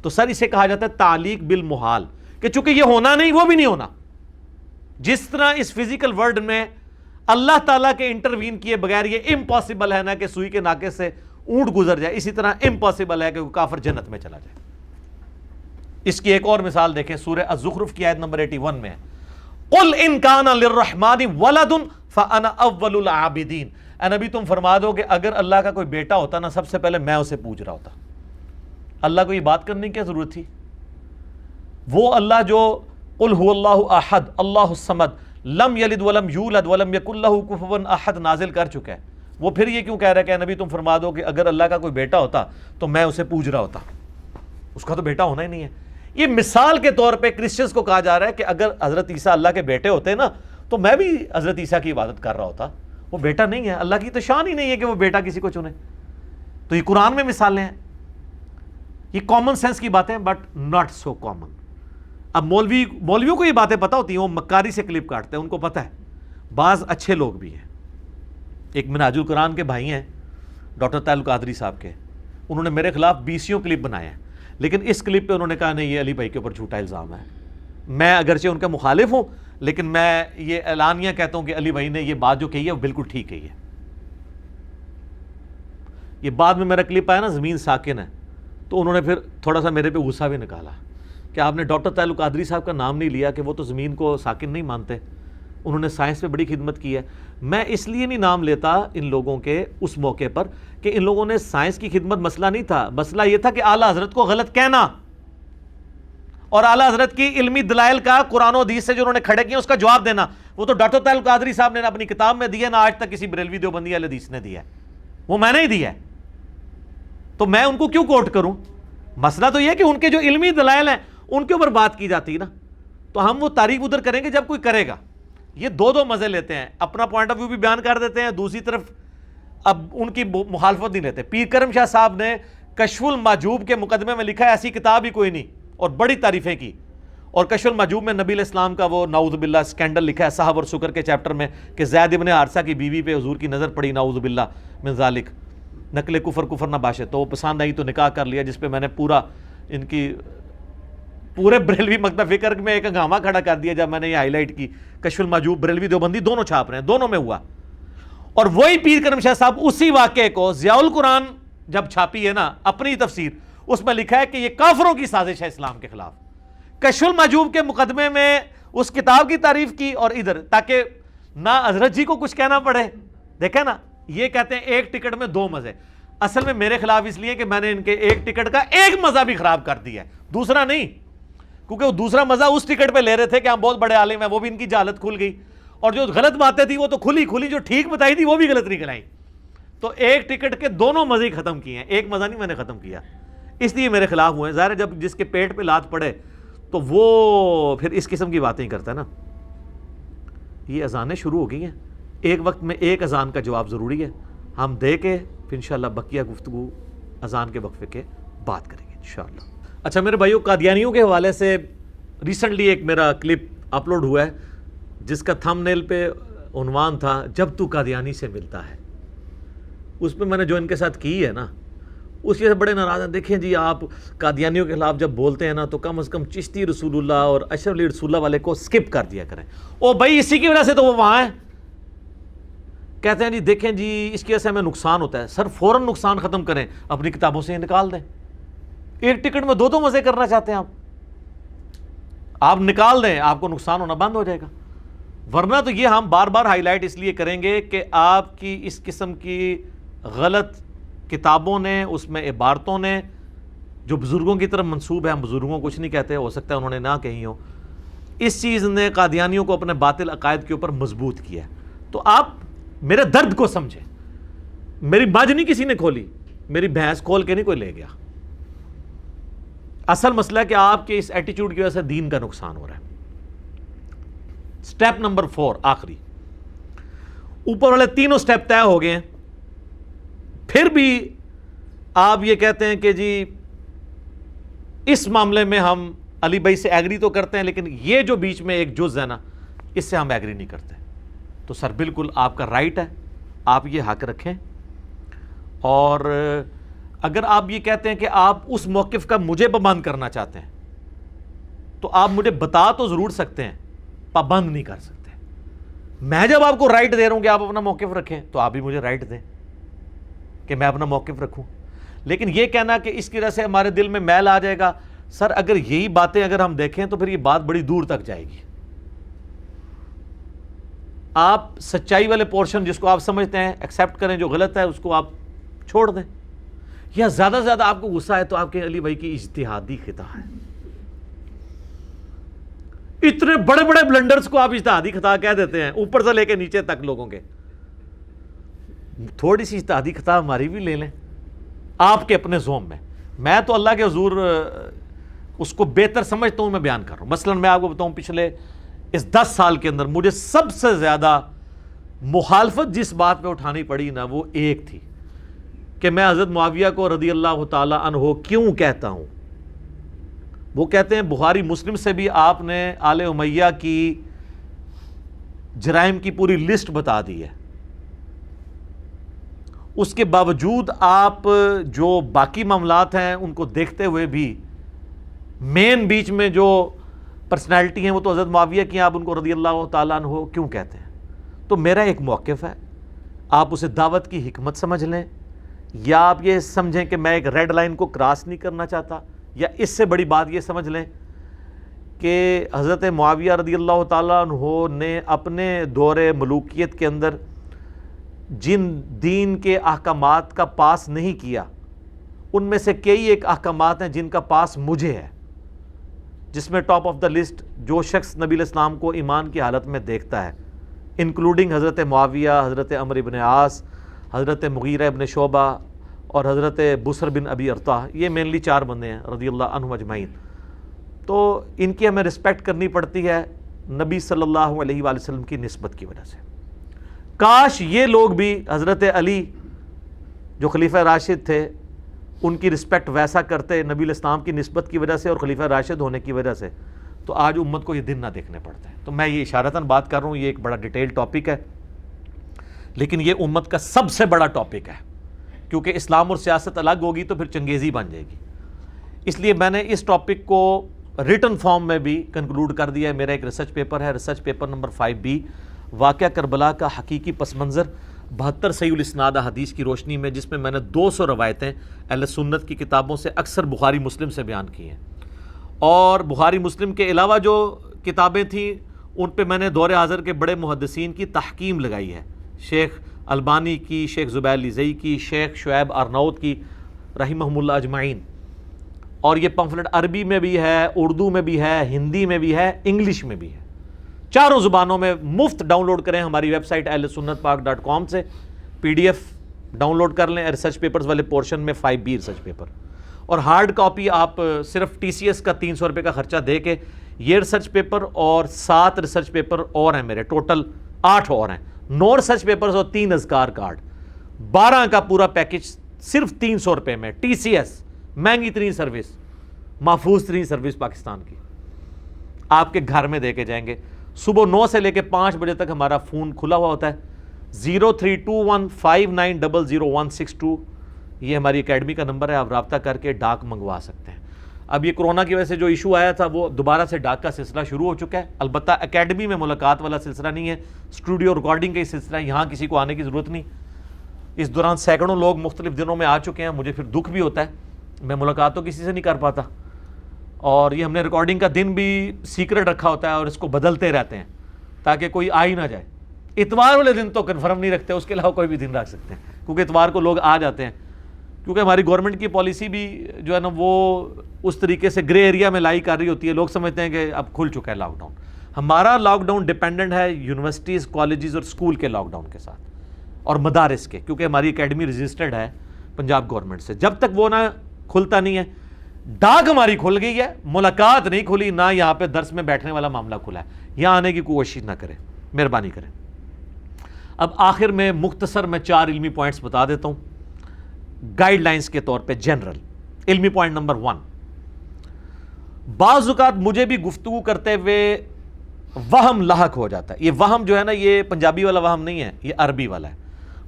تو سر اسے کہا جاتا ہے تعلیق بالمحال, کہ چونکہ یہ ہونا نہیں وہ بھی نہیں ہونا. جس طرح اس فزیکل ورلڈ میں اللہ تعالیٰ کے انٹروین کیے بغیر یہ امپاسبل ہے نا کہ سوئی کے ناکے سے اونٹ گزر جائے, اسی طرح امپاسبل ہے کہ کوئی کافر جنت میں چلا جائے. اس کی ایک اور مثال دیکھیں, سورہ الزخرف کی آیت نمبر 81 میں ہے, قل ان کان للرحمن ولد فانا اول العابدین. اے نبی تم فرما دو کہ اگر اللہ کا کوئی بیٹا ہوتا نا سب سے پہلے میں اسے پوج رہا ہوتا. اللہ کو یہ بات کرنے کی کیا ضرورت تھی؟ وہ اللہ جو قل هو اللہ احد اللہ الصمد لم یلد ولم یولد ولم یکن لہ کفوا احد نازل کر چکا ہے, وہ پھر یہ کیوں کہہ رہا ہے کہ نبی تم فرما دو کہ اگر اللہ کا کوئی بیٹا ہوتا تو میں اسے پوج رہا ہوتا؟ اس کا تو بیٹا ہونا ہی نہیں ہے. یہ مثال کے طور پہ کرسچنز کو کہا جا رہا ہے کہ اگر حضرت عیسیٰ اللہ کے بیٹے ہوتے نا تو میں بھی حضرت عیسیٰ کی عبادت کر رہا ہوتا. وہ بیٹا نہیں ہے, اللہ کی تو شان ہی نہیں ہے کہ وہ بیٹا کسی کو چنے. تو یہ قرآن میں مثالیں ہیں, یہ کامن سینس کی باتیں بٹ ناٹ سو کامن. اب مولویوں کو یہ باتیں پتہ ہوتی ہیں، وہ مکاری سے کلپ کاٹتے ہیں، ان کو پتہ ہے. بعض اچھے لوگ بھی ہیں. ایک منہاج القرآن کے بھائی ہیں ڈاکٹر طاہر القادری صاحب کے، انہوں نے میرے خلاف 20 کلپ بنائے ہیں، لیکن اس کلپ پہ انہوں نے کہا نہیں یہ علی بھائی کے اوپر جھوٹا الزام ہے. میں اگرچہ ان کا مخالف ہوں، لیکن میں یہ اعلانیہ کہتا ہوں کہ علی بھائی نے یہ بات جو کہی ہے وہ بالکل ٹھیک کہی ہے. یہ بعد میں میرا کلپ آیا نا زمین ساکن ہے، تو انہوں نے پھر تھوڑا سا میرے پہ غصہ بھی نکالا کہ آپ نے ڈاکٹر طاہر القادری صاحب کا نام نہیں لیا کہ وہ تو زمین کو ساکن نہیں مانتے، انہوں نے سائنس پہ بڑی خدمت کی ہے. میں اس لیے نہیں نام لیتا ان لوگوں کے اس موقع پر کہ ان لوگوں نے سائنس کی خدمت مسئلہ نہیں تھا، مسئلہ یہ تھا کہ اعلیٰ حضرت کو غلط کہنا اور اعلیٰ حضرت کی علمی دلائل کا قرآن و حدیث سے جو انہوں نے کھڑے کیے اس کا جواب دینا. وہ تو ڈاکٹر طاہر القادری صاحب نے اپنی کتاب میں دیا، نہ آج تک کسی بریلوی دیوبندی اہل حدیث نے دیا ہے، وہ میں نے ہی دیا ہے. تو میں ان کو کیوں کوٹ کروں؟ مسئلہ تو یہ ہے کہ ان کے جو علمی دلائل ہیں ان کے اوپر بات کی جاتی ہے نا، تو ہم وہ تعریف ادھر کریں گے جب کوئی کرے گا. یہ دو مزے لیتے ہیں، اپنا پوائنٹ آف ویو بھی بیان کر دیتے ہیں، دوسری طرف اب ان کی مخالفت نہیں لیتے. پیر کرم شاہ صاحب نے کشف المحجوب کے مقدمے میں لکھا ہے ایسی کتاب ہی کوئی نہیں، اور بڑی تعریفیں کی. اور کشف المحجوب میں نبی علیہ السلام کا وہ نعوذ باللہ اسکینڈل لکھا ہے صحب اور سکر کے چیپٹر میں کہ زید ابن حارثہ کی بیوی پہ حضور کی نظر پڑی، نعوذ باللہ من ذالک، نقل کفر نہ باشے، تو وہ پسند آئی تو نکاح کر لیا، جس پہ میں نے پورا ان کی پورے بریلوی مکتب فکر میں ایک ہنگامہ کھڑا کر دیا جب میں نے یہ ہائی لائٹ کی. کشف المحجوب بریلوی دیوبندی دونوں چھاپ رہے ہیں، دونوں میں ہوا. اور وہی پیر کرم شاہ صاحب اسی واقعے کو ضیاء القرآن جب چھاپی ہے نا اپنی تفسیر، اس میں لکھا ہے کہ یہ کافروں کی سازش ہے اسلام کے خلاف. کشف المحجوب کے مقدمے میں اس کتاب کی تعریف کی، اور ادھر تاکہ نہ حضرت جی کو کچھ کہنا پڑے. دیکھیں نا، یہ کہتے ہیں ایک ٹکٹ میں دو مزے. اصل میں میرے خلاف اس لیے کہ میں نے ان کے ایک ٹکٹ کا ایک مزہ بھی خراب کر دیا ہے، دوسرا نہیں، کیونکہ وہ دوسرا مزہ اس ٹکٹ پہ لے رہے تھے کہ ہم بہت بڑے عالم ہیں، وہ بھی ان کی جہالت کھل گئی، اور جو غلط باتیں تھی وہ تو کھلی، جو ٹھیک بتائی تھی وہ بھی غلط نکل آئی. تو ایک ٹکٹ کے دونوں مزے ختم کیے ہیں، ایک مزہ نہیں میں نے ختم کیا، اس لیے میرے خلاف ہوئے ہیں. ظاہر ہے جب جس کے پیٹ پہ لات پڑے تو وہ پھر اس قسم کی باتیں ہی کرتا ہے نا. یہ اذانیں شروع ہو گئی ہیں، ایک وقت میں ایک اذان کا جواب ضروری ہے، ہم دے کے پھر انشاءاللہ بقیہ گفتگو اذان کے وقفے کے بات کریں گے انشاءاللہ. اچھا میرے بھائیوں، قادیانیوں کے حوالے سے ریسنٹلی ایک میرا کلپ اپلوڈ ہوا ہے جس کا تھم نیل پہ عنوان تھا جب تو قادیانی سے ملتا ہے. اس پہ میں نے جو ان کے ساتھ کی ہے نا، اس سے بڑے ناراض ہیں. دیکھیں جی، آپ قادیانیوں کے خلاف جب بولتے ہیں نا تو کم از کم چشتی رسول اللہ اور اشرف علی رسول اللہ والے کو سکپ کر دیا کریں. او بھائی اسی کی وجہ سے تو وہ وہاں ہیں. کہتے ہیں جی دیکھیں جی اس کی وجہ سے ہمیں نقصان ہوتا ہے. سر فوراً نقصان ختم کریں، اپنی کتابوں سے نکال دیں. ایک ٹکٹ میں دو مزے کرنا چاہتے ہیں آپ نکال دیں، آپ کو نقصان ہونا بند ہو جائے گا. ورنہ تو یہ ہم بار بار ہائی لائٹ اس لیے کریں گے کہ آپ کی اس قسم کی غلط کتابوں نے، اس میں عبارتوں نے جو بزرگوں کی طرف منسوب ہے، ہم بزرگوں کو کچھ نہیں کہتے، ہو سکتا ہے انہوں نے نہ کہی ہو، اس چیز نے قادیانیوں کو اپنے باطل عقائد کے اوپر مضبوط کیا. تو آپ میرے درد کو سمجھیں. میری باج نہیں کسی نے کھولی، میری بھینس کھول کے نہیں کوئی لے گیا. اصل مسئلہ ہے کہ آپ کے اس ایٹیچیوڈ کی وجہ سے دین کا نقصان ہو رہا ہے. سٹیپ نمبر 4 آخری، اوپر والے تینوں سٹیپ طے ہو گئے ہیں، پھر بھی آپ یہ کہتے ہیں کہ جی اس معاملے میں ہم علی بھائی سے ایگری تو کرتے ہیں، لیکن یہ جو بیچ میں ایک جز ہے نا، اس سے ہم ایگری نہیں کرتے. تو سر بالکل آپ کا رائٹ ہے، آپ یہ حق رکھیں. اور اگر آپ یہ کہتے ہیں کہ آپ اس موقف کا مجھے پابند کرنا چاہتے ہیں تو آپ مجھے بتا تو ضرور سکتے ہیں، پابند نہیں کر سکتے. میں جب آپ کو رائٹ دے رہا ہوں کہ آپ اپنا موقف رکھیں تو آپ بھی مجھے رائٹ دیں کہ میں اپنا موقف رکھوں. لیکن یہ کہنا کہ اس کی وجہ سے ہمارے دل میں میل آ جائے گا، سر اگر یہی باتیں اگر ہم دیکھیں تو پھر یہ بات بڑی دور تک جائے گی. آپ سچائی والے پورشن جس کو آپ سمجھتے ہیں ایکسیپٹ کریں، جو غلط ہے اس کو آپ چھوڑ دیں. یا زیادہ سے زیادہ آپ کو غصہ ہے تو آپ کے علی بھائی کی اجتہادی خطا ہے. اتنے بڑے بڑے بلنڈرز کو آپ اجتہادی خطا کہہ دیتے ہیں، اوپر سے لے کے نیچے تک لوگوں کے. تھوڑی سی اجتہادی خطا ہماری بھی لے لیں آپ کے اپنے زوم میں. میں تو اللہ کے حضور اس کو بہتر سمجھتا ہوں، میں بیان کر رہا ہوں. مثلا میں آپ کو بتاؤں پچھلے اس 10 سال کے اندر مجھے سب سے زیادہ مخالفت جس بات پہ اٹھانی پڑی نا، وہ ایک تھی کہ میں حضرت معاویہ کو رضی اللہ تعالی عنہ کیوں کہتا ہوں. وہ کہتے ہیں بخاری مسلم سے بھی آپ نے آل امیہ کی جرائم کی پوری لسٹ بتا دی ہے، اس کے باوجود آپ جو باقی معاملات ہیں ان کو دیکھتے ہوئے بھی مین بیچ میں جو پرسنالٹی ہیں وہ تو حضرت معاویہ کی، آپ ان کو رضی اللہ تعالیٰ عنہ کیوں کہتے ہیں؟ تو میرا ایک موقف ہے، آپ اسے دعوت کی حکمت سمجھ لیں، یا آپ یہ سمجھیں کہ میں ایک ریڈ لائن کو کراس نہیں کرنا چاہتا، یا اس سے بڑی بات یہ سمجھ لیں کہ حضرت معاویہ رضی اللہ تعالیٰ عنہ نے اپنے دور ملوکیت کے اندر جن دین کے احکامات کا پاس نہیں کیا، ان میں سے کئی ایک احکامات ہیں جن کا پاس مجھے ہے، جس میں ٹاپ آف دا لسٹ جو شخص نبی علیہ السلام کو ایمان کی حالت میں دیکھتا ہے، انکلوڈنگ حضرت معاویہ، حضرت عمرو بن عاص، حضرت مغیرہ بن شعبہ اور حضرت بصر بن ابی ارطاح، یہ مینلی 4 بندے ہیں رضی اللہ عنہم اجمعین. تو ان کی ہمیں رسپیکٹ کرنی پڑتی ہے نبی صلی اللہ علیہ وآلہ وسلم کی نسبت کی وجہ سے. کاش یہ لوگ بھی حضرت علی جو خلیفہ راشد تھے ان کی رسپیکٹ ویسا کرتے نبی علیہ السلام کی نسبت کی وجہ سے اور خلیفہ راشد ہونے کی وجہ سے، تو آج امت کو یہ دن نہ دیکھنے پڑتے ہیں. تو میں یہ اشارتاً بات کر رہا ہوں، یہ ایک بڑا ڈیٹیل ٹاپک ہے، لیکن یہ امت کا سب سے بڑا ٹاپک ہے، کیونکہ اسلام اور سیاست الگ ہوگی تو پھر چنگیزی بن جائے گی. اس لیے میں نے اس ٹاپک کو ریٹن فارم میں بھی کنکلوڈ کر دیا ہے. میرا ایک ریسرچ پیپر ہے، ریسرچ پیپر نمبر 5B، واقعہ کربلا کا حقیقی پس منظر 72 صحیح الاسناد حدیث کی روشنی میں، جس میں میں نے 200 روایتیں اہل سنت کی کتابوں سے اکثر بخاری مسلم سے بیان کی ہیں. اور بخاری مسلم کے علاوہ جو کتابیں تھیں ان پہ میں نے دور حاضر کے بڑے محدثین کی تحکیم لگائی ہے، شیخ البانی کی، شیخ زبیر لیزئی کی، شیخ شعیب ارناؤت کی رحمہم اللہ اجمعین. اور یہ پمفلٹ عربی میں بھی ہے، اردو میں بھی ہے، ہندی میں بھی ہے، انگلش میں بھی ہے، 4 زبانوں میں مفت ڈاؤن لوڈ کریں ہماری ویب سائٹ ahlsunnatpak.com سے. PDF ڈاؤن لوڈ کر لیں ریسرچ پیپرز والے پورشن میں 5B ریسرچ پیپر. اور ہارڈ کاپی آپ صرف TCS کا 300 روپے کا خرچہ دے کے یہ ریسرچ پیپر اور 7 ریسرچ پیپر اور ہیں میرے، ٹوٹل 8 اور ہیں، 9 ریسرچ پیپرز اور 3 اذکار کارڈ، 12 کا پورا پیکج صرف 300 روپے میں. TCS مہنگی ترین سروس، محفوظ ترین سروس پاکستان کی، آپ کے گھر میں دے کے جائیں گے. صبح 9 سے لے کے 5 بجے تک ہمارا فون کھلا ہوا ہوتا ہے. 0321590162 یہ ہماری اکیڈمی کا نمبر ہے، آپ رابطہ کر کے ڈاک منگوا سکتے ہیں. اب یہ کرونا کی وجہ سے جو ایشو آیا تھا وہ دوبارہ سے ڈاک کا سلسلہ شروع ہو چکا ہے. البتہ اکیڈمی میں ملاقات والا سلسلہ نہیں ہے، اسٹوڈیو ریکارڈنگ کا ہی سلسلہ ہے، یہاں کسی کو آنے کی ضرورت نہیں. اس دوران سینکڑوں لوگ مختلف دنوں میں آ چکے ہیں، مجھے پھر دکھ بھی ہوتا ہے، میں ملاقات تو کسی سے نہیں کر پاتا. اور یہ ہم نے ریکارڈنگ کا دن بھی سیکرٹ رکھا ہوتا ہے اور اس کو بدلتے رہتے ہیں تاکہ کوئی آ ہی نہ جائے. اتوار والے دن تو کنفرم نہیں رکھتے، اس کے علاوہ کوئی بھی دن رکھ سکتے ہیں، کیونکہ اتوار کو لوگ آ جاتے ہیں. کیونکہ ہماری گورنمنٹ کی پالیسی بھی جو ہے نا وہ اس طریقے سے گرے ایریا میں لائی کر رہی ہوتی ہے. لوگ سمجھتے ہیں کہ اب کھل چکا ہے لاک ڈاؤن. ہمارا لاک ڈاؤن ڈیپینڈنٹ ہے یونیورسٹیز، کالجز اور اسکول کے لاک ڈاؤن کے ساتھ اور مدارس کے، کیونکہ ہماری اکیڈمی رجسٹرڈ ہے پنجاب گورنمنٹ سے. جب تک وہ نہ کھلتا نہیں ہے، ڈاک ہماری کھل گئی ہے، ملاقات نہیں کھلی، نہ یہاں پہ درس میں بیٹھنے والا معاملہ کھلا ہے. یہاں آنے کی کوشش نہ کریں، مہربانی کریں. اب آخر میں مختصر میں 4 علمی پوائنٹس بتا دیتا ہوں گائیڈ لائنز کے طور پہ جنرل. علمی پوائنٹ نمبر 1، بعض اوقات مجھے بھی گفتگو کرتے ہوئے وہم لاحق ہو جاتا ہے. یہ وہم جو ہے نا یہ پنجابی والا وہم نہیں ہے، یہ عربی والا ہے.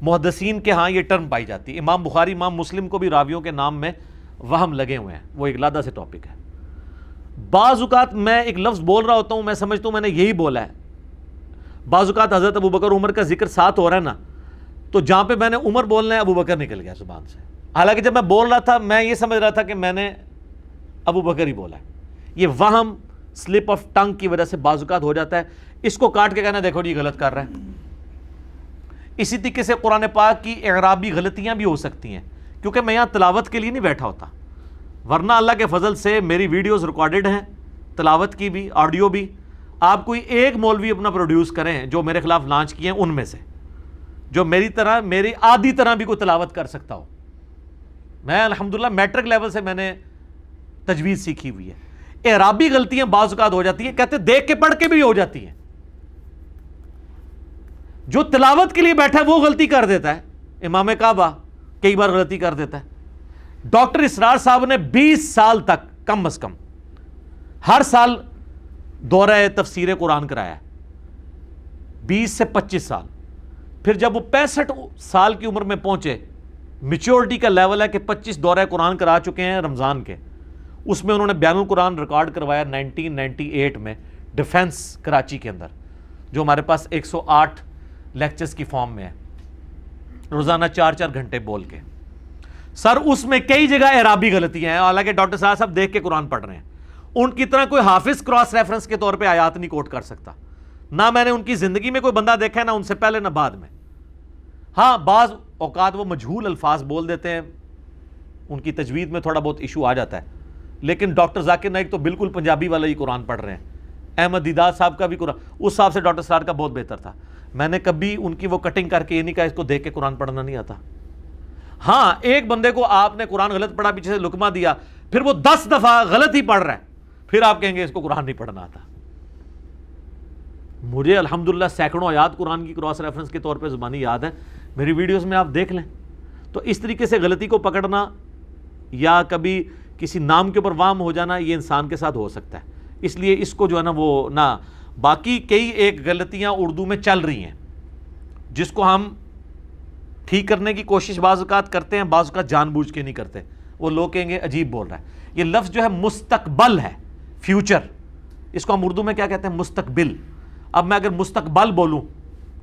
محدثین کے ہاں یہ ٹرم پائی جاتی ہے. امام بخاری، امام مسلم کو بھی راویوں کے نام میں وہم لگے ہوئے ہیں، وہ ایک علیحدہ سے ٹاپک ہے. بعض اوقات میں ایک لفظ بول رہا ہوتا ہوں، میں سمجھتا ہوں میں نے یہی بولا ہے. بعض اوقات حضرت ابو بکر عمر کا ذکر ساتھ ہو رہا ہے نا، تو جہاں پہ میں نے عمر بولنا ہے ابو بکر نکل گیا زبان سے، حالانکہ جب میں بول رہا تھا میں یہ سمجھ رہا تھا کہ میں نے ابو بکر ہی بولا ہے. یہ وہم سلپ آف ٹنگ کی وجہ سے بعض اوقات ہو جاتا ہے. اس کو کاٹ کے کہنا دیکھو جی غلط کر رہا ہے. اسی طریقے سے قرآن پاک کی اعرابی غلطیاں بھی ہو سکتی ہیں، کیونکہ میں یہاں تلاوت کے لیے نہیں بیٹھا ہوتا، ورنہ اللہ کے فضل سے میری ویڈیوز ریکارڈڈ ہیں، تلاوت کی بھی، آڈیو بھی. آپ کوئی ایک مولوی اپنا پروڈیوس کریں جو میرے خلاف لانچ کیے ہیں ان میں سے، جو میری طرح، میری آدھی طرح بھی کوئی تلاوت کر سکتا ہو. میں الحمدللہ میٹرک لیول سے میں نے تجوید سیکھی ہوئی ہے. اعرابی غلطیاں بعض اوقات ہو جاتی ہیں، کہتے دیکھ کے پڑھ کے بھی ہو جاتی ہیں. جو تلاوت کے لیے بیٹھا ہے وہ غلطی کر دیتا ہے. امام کعبہ کئی بار غلطی کر دیتا ہے. ڈاکٹر اسرار صاحب نے 20 سال تک کم از کم ہر سال دورہ تفسیر قرآن کرایا ہے، 20 سے 25 سال. پھر جب وہ 65 سال کی عمر میں پہنچے، میچورٹی کا لیول ہے کہ 25 دورہ قرآن کرا چکے ہیں رمضان کے. اس میں انہوں نے بیان القرآن ریکارڈ کروایا 1998 میں ڈیفنس کراچی کے اندر، جو ہمارے پاس 108 لیکچرز کی فارم میں ہے، روزانہ 4 گھنٹے بول کے. سر اس میں کئی جگہ اعرابی غلطیاں ہیں، حالانکہ ڈاکٹر صاحب دیکھ کے قرآن پڑھ رہے ہیں. ان کی طرح کوئی حافظ کراس ریفرنس کے طور پہ آیات نہیں کوٹ کر سکتا. نہ میں نے ان کی زندگی میں کوئی بندہ دیکھا ہے، نہ ان سے پہلے نہ بعد میں. ہاں بعض اوقات وہ مجہول الفاظ بول دیتے ہیں، ان کی تجوید میں تھوڑا بہت ایشو آ جاتا ہے، لیکن ڈاکٹر ذاکر نائک تو بالکل پنجابی والا ہی قرآن پڑھ رہے ہیں. احمد دیدار صاحب کا بھی قرآن اس صاحب سے ڈاکٹر سرار کا بہت بہتر تھا. میں نے کبھی ان کی وہ کٹنگ کر کے یہ نہیں کہا اس کو دیکھ کے قرآن پڑھنا نہیں آتا. ہاں ایک بندے کو آپ نے قرآن غلط پڑھا، پیچھے سے لقمہ دیا، پھر وہ 10 دفعہ غلط ہی پڑھ رہا ہے، پھر آپ کہیں گے اس کو قرآن نہیں پڑھنا آتا. مجھے الحمدللہ سینکڑوں آیات قرآن کی کراس ریفرنس کے طور پہ زبانی یاد ہے، میری ویڈیوز میں آپ دیکھ لیں. تو اس طریقے سے غلطی کو پکڑنا یا کبھی کسی نام کے اوپر وام ہو جانا، یہ انسان کے ساتھ ہو سکتا ہے. اس لیے اس کو جو ہے نا وہ نہ، باقی کئی ایک غلطیاں اردو میں چل رہی ہیں جس کو ہم ٹھیک کرنے کی کوشش بعض اوقات کرتے ہیں، بعض اوقات جان بوجھ کے نہیں کرتے. وہ لوگ کہیں گے عجیب بول رہا ہے. یہ لفظ جو ہے مستقبل ہے، فیوچر، اس کو ہم اردو میں کیا کہتے ہیں؟ مستقبل. اب میں اگر مستقبل بولوں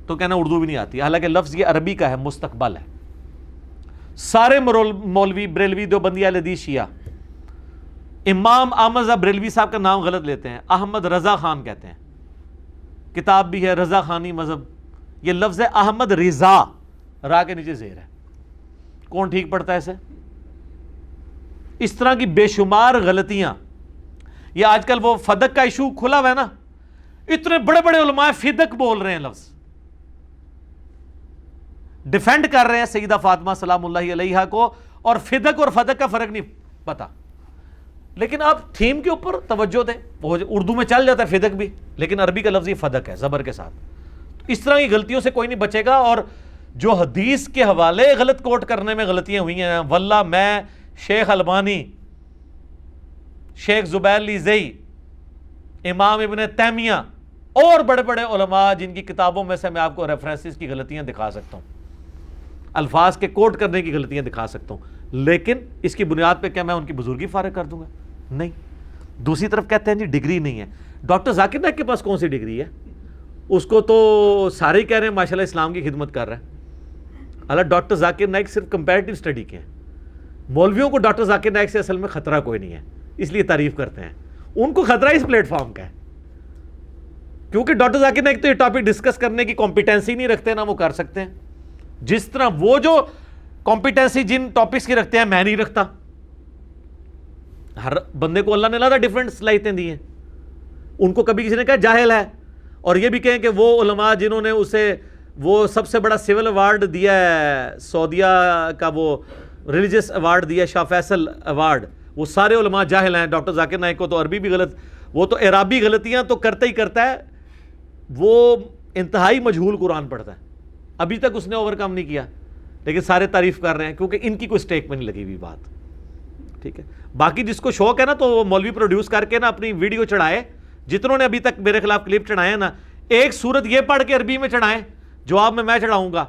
تو کہنا اردو بھی نہیں آتی، حالانکہ لفظ یہ عربی کا ہے، مستقبل ہے. سارے مولوی بریلوی دیوبندی اہل حدیث شیعہ امام احمد رضا بریلوی صاحب کا نام غلط لیتے ہیں، احمد رضا خان کہتے ہیں. کتاب بھی ہے رضا خانی مذہب، یہ لفظ ہے احمد رضا، را کے نیچے زیر ہے. کون ٹھیک پڑھتا ہے اسے؟ اس طرح کی بے شمار غلطیاں. یہ آج کل وہ فدق کا ایشو کھلا ہوا ہے نا، اتنے بڑے بڑے علماء فدق بول رہے ہیں، لفظ ڈیفینڈ کر رہے ہیں سیدہ فاطمہ سلام اللہ علیہا کو، اور فدق اور فدق کا فرق نہیں پتا. لیکن آپ تھیم کے اوپر توجہ دیں. اردو میں چل جاتا ہے فدق بھی، لیکن عربی کا لفظ یہ فدق ہے زبر کے ساتھ. اس طرح کی غلطیوں سے کوئی نہیں بچے گا. اور جو حدیث کے حوالے غلط کوٹ کرنے میں غلطیاں ہوئی ہیں، واللہ میں، شیخ البانی، شیخ زبیر لیزئی، امام ابن تیمیہ اور بڑے بڑے علماء جن کی کتابوں میں سے میں آپ کو ریفرنسز کی غلطیاں دکھا سکتا ہوں، الفاظ کے کوٹ کرنے کی غلطیاں دکھا سکتا ہوں، لیکن اس کی بنیاد پہ کیا میں ان کی بزرگی فارغ کر دوں گا؟ نہیں. دوسری طرف کہتے ہیں جی ڈگری نہیں ہے. ڈاکٹر ذاکر نائک کے پاس کون سی ڈگری ہے؟ اس کو تو سارے ہی کہہ رہے ہیں ماشاءاللہ اسلام کی خدمت کر رہا ہے. اللہ ڈاکٹر ذاکر نائک صرف کمپیریٹیو اسٹڈی کے ہیں. مولویوں کو ڈاکٹر ذاکر نائک سے اصل میں خطرہ کوئی نہیں ہے، اس لیے تعریف کرتے ہیں. ان کو خطرہ اس پلیٹ فارم کا ہے، کیونکہ ڈاکٹر ذاکر نائک تو یہ ٹاپک ڈسکس کرنے کی کمپیٹنسی نہیں رکھتے، نہ وہ کر سکتے ہیں. جس طرح وہ جو کمپیٹنسی جن ٹاپکس کی رکھتے ہیں میں نہیں رکھتا. ہر بندے کو اللہ نے علیحدہ ڈیفرنٹ صلاحیتیں دی ہیں. ان کو کبھی کسی نے کہا جاہل ہے، اور یہ بھی کہیں کہ وہ علماء جنہوں نے اسے وہ سب سے بڑا سول ایوارڈ دیا ہے، سعودیہ کا وہ ریلیجس ایوارڈ دیا، شاہ فیصل ایوارڈ، وہ سارے علماء جاہل ہیں. ڈاکٹر ذاکر نائک کو تو عربی بھی غلط، وہ تو اعرابی غلطیاں تو کرتا ہی کرتا ہے، وہ انتہائی مجہول قرآن پڑھتا ہے. ابھی تک اس نے اوور کم نہیں کیا، لیکن سارے تعریف کر رہے ہیں کیونکہ ان کی کوئی سٹیک میں نہیں لگی ہوئی بات. ٹھیک ہے. باقی جس کو شوق ہے نا تو وہ مولوی پروڈیوس کر کے نا اپنی ویڈیو چڑھائے، جتنوں نے ابھی تک میرے خلاف کلپ چڑھائے ہیں نا، ایک سورت یہ پڑھ کے عربی میں چڑھائیں، جواب میں چڑھاؤں گا،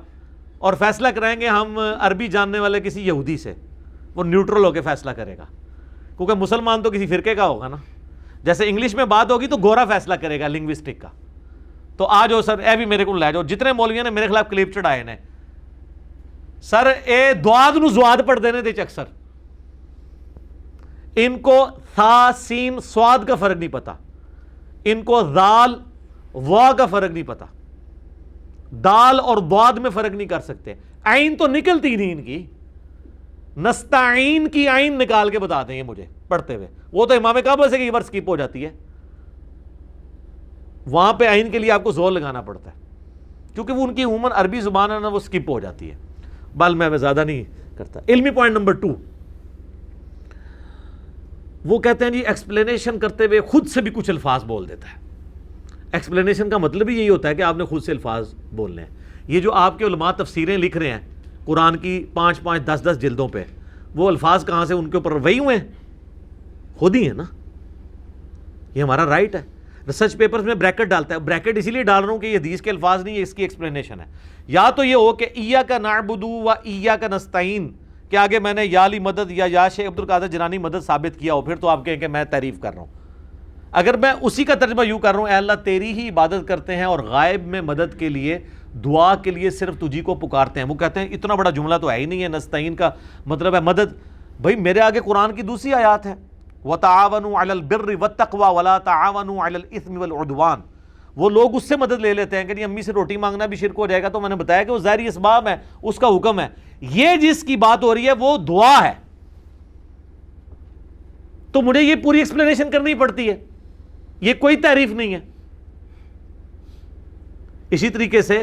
اور فیصلہ کرائیں گے ہم عربی جاننے والے کسی یہودی سے. وہ نیوٹرل ہو کے فیصلہ کرے گا، کیونکہ مسلمان تو کسی فرقے کا ہوگا نا. جیسے انگلش میں بات ہوگی تو گورا فیصلہ کرے گا لنگوسٹک کا. تو آ جاؤ سر، اے بھی میرے کو لے جاؤ. جتنے مولویوں نے میرے خلاف کلپ چڑھائے نے، سر اے دواد نو زواد پڑھ دینے دے اکثر ان کو تھا سین سواد کا فرق نہیں پتا، ان کو ذال وا کا فرق نہیں پتا، دال اور دواد میں فرق نہیں کر سکتے. عین تو نکلتی نہیں ان کی، نستعین کی عین نکال کے بتا دیں گے مجھے پڑھتے ہوئے. وہ تو امام کعبہ سے کئی بار سکپ ہو جاتی ہے، وہاں پہ عین کے لیے آپ کو زور لگانا پڑتا ہے، کیونکہ وہ ان کی عموماً عربی زبان ہے نا، وہ سکپ ہو جاتی ہے. بل میں زیادہ نہیں کرتا. علمی پوائنٹ نمبر 2، وہ کہتے ہیں جی ایکسپلینیشن کرتے ہوئے خود سے بھی کچھ الفاظ بول دیتا ہے. ایکسپلینیشن کا مطلب ہی یہی ہوتا ہے کہ آپ نے خود سے الفاظ بولنے ہیں. یہ جو آپ کے علماء تفسیریں لکھ رہے ہیں قرآن کی 5-5 10-10 جلدوں پہ، وہ الفاظ کہاں سے ان کے اوپر وہی ہوئے ہیں؟ خود ہی ہیں نا. یہ ہمارا رائٹ ہے. ریسرچ پیپرز میں بریکٹ ڈالتا ہے, بریکٹ اسی لیے ڈال رہا ہوں کہ یہ حدیث کے الفاظ نہیں ہے, اس کی ایکسپلینیشن ہے. یا تو یہ ہو کہ ایاک نعبد و ایاک نستعین کہ آگے میں نے یا علی مدد یا شیخ عبد القادر جیلانی مدد ثابت کیا ہو, پھر تو آپ کہیں کہ میں تعریف کر رہا ہوں. اگر میں اسی کا ترجمہ یوں کر رہا ہوں, اے اللہ تیری ہی عبادت کرتے ہیں اور غائب میں مدد کے لیے, دعا کے لیے صرف تجھی کو پکارتے ہیں. وہ کہتے ہیں اتنا بڑا جملہ تو ہے ہی نہیں ہے, نستعین کا مطلب ہے مدد. بھائی میرے آگے قرآن کی دوسری آیات ہے, وَتَعَاوَنُوا عَلَى الْبِرِّ وَالتَّقْوَى وَلَا تَعَاوَنُوا عَلَى الْإِثْمِ وَالْعُدْوَانِ. وہ لوگ اس سے مدد لے لیتے ہیں کہ امی سے روٹی مانگنا بھی شرک ہو جائے گا, تو میں نے بتایا کہ وہ ظاہری اسباب ہے, اس کا حکم ہے. یہ جس کی بات ہو رہی ہے وہ دعا ہے, تو مجھے یہ پوری ایکسپلینیشن کرنی پڑتی ہے, یہ کوئی تعریف نہیں ہے. اسی طریقے سے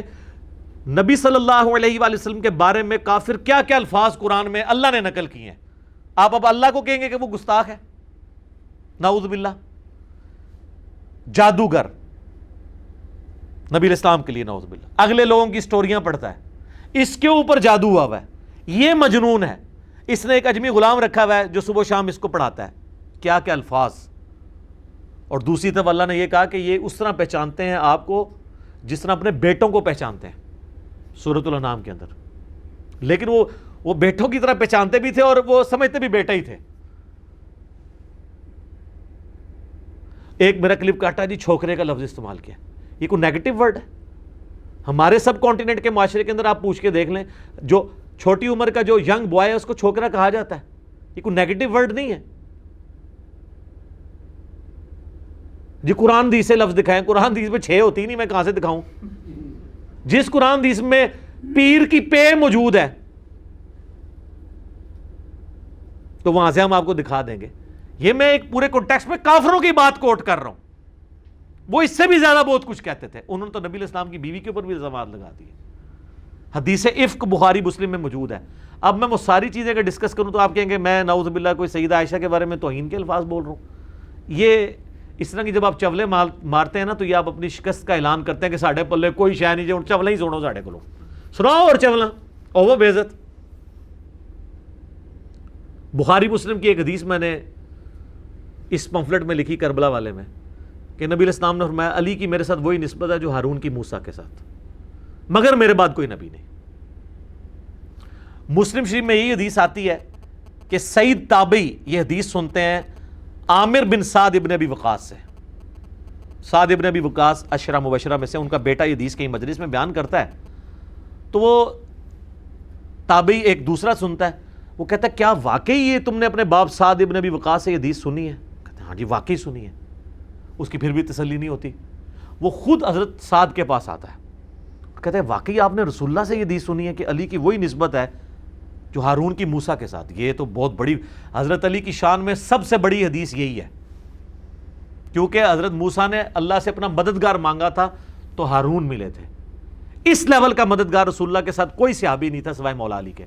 نبی صلی اللہ علیہ وآلہ وسلم کے بارے میں کافر کیا کیا الفاظ قرآن میں اللہ نے نقل کیے ہیں. آپ اب اللہ کو کہیں گے کہ وہ گستاخ ہے, نعوذ باللہ. جادوگر نبی الاسلام کے لیے نعوذ باللہ, اگلے لوگوں کی سٹوریاں پڑھتا ہے, اس کے اوپر جادو ہوا ہوا ہے, یہ مجنون ہے. اس نے ایک اجمی غلام رکھا ہوا ہے جو صبح و شام اس کو پڑھاتا ہے. کیا کیا الفاظ. اور دوسری طرف اللہ نے یہ کہا کہ یہ اس طرح پہچانتے ہیں آپ کو جس طرح اپنے بیٹوں کو پہچانتے ہیں, سورۃ الانعام کے اندر. لیکن وہ بیٹوں کی طرح پہچانتے بھی تھے اور وہ سمجھتے بھی بیٹا ہی تھے. ایک میرا کلپ کاٹا جی, چھوکرے کا لفظ استعمال کیا. یہ کوئی نیگیٹو ورڈ ہے؟ ہمارے سب کانٹیننٹ کے معاشرے کے اندر آپ پوچھ کے دیکھ لیں, جو چھوٹی عمر کا جو ینگ بوائے ہے اس کو چھوکرا کہا جاتا ہے. یہ کوئی نیگیٹو ورڈ نہیں ہے جی. قرآن حدیث سے لفظ دکھائیں, قرآن حدیث میں 6 ہوتی نہیں, میں کہاں سے دکھاؤں؟ جس قرآن حدیث میں پیر کی پے موجود ہے تو وہاں سے ہم آپ کو دکھا دیں گے. یہ میں ایک پورے کانٹیکسٹ میں کافروں کی بات کوٹ کر رہا ہوں, وہ اس سے بھی زیادہ بہت کچھ کہتے تھے. انہوں نے تو نبی الاسلام کی بیوی کے اوپر بھی الزامات لگا دیے. حدیث افک بخاری مسلم میں موجود ہے. اب میں وہ ساری چیزیں اگر ڈسکس کروں تو آپ کہیں گے میں نعوذ باللہ کوئی سیدہ عائشہ کے بارے میں توہین کے الفاظ بول رہا ہوں. یہ اس طرح کی جب آپ چولے مارتے ہیں نا, تو یہ آپ اپنی شکست کا اعلان کرتے ہیں کہ ساڑھے پلے کوئی شے نہیں, جو چولے ہی سنو ساڑھے کو سناؤ اور چولہ اور وہ بے عزت. بخاری مسلم کی ایک حدیث میں نے اس پمفلٹ میں لکھی کربلا والے میں, کہ نبی علیہ السلام نے فرمایا علی کی میرے ساتھ وہی نسبت ہے جو ہارون کی موسیٰ کے ساتھ, مگر میرے بعد کوئی نبی نہیں. مسلم شریف میں یہی حدیث آتی ہے کہ سعید تابعی یہ حدیث سنتے ہیں عامر بن سعد ابن ابی وقاص سے. سعد ابن ابی وقاص عشرہ مبشرہ میں سے, ان کا بیٹا یہ حدیث کہیں مجلس میں بیان کرتا ہے, تو وہ تابعی ایک دوسرا سنتا ہے, وہ کہتا ہے کیا واقعی یہ تم نے اپنے باپ سعد ابن ابی وقاص سے یہ حدیث سنی ہے؟ کہتے ہیں ہاں جی واقعی سنی ہے. اس کی پھر بھی تسلی نہیں ہوتی, وہ خود حضرت سعد کے پاس آتا ہے, کہتے ہیں واقعی آپ نے رسول اللہ سے یہ حدیث سنی ہے کہ علی کی وہی نسبت ہے جو ہارون کی موسیٰ کے ساتھ؟ یہ تو بہت بڑی, حضرت علی کی شان میں سب سے بڑی حدیث یہی ہے, کیونکہ حضرت موسیٰ نے اللہ سے اپنا مددگار مانگا تھا تو ہارون ملے تھے. اس لیول کا مددگار رسول اللہ کے ساتھ کوئی صحابی نہیں تھا سوائے مولا علی کے.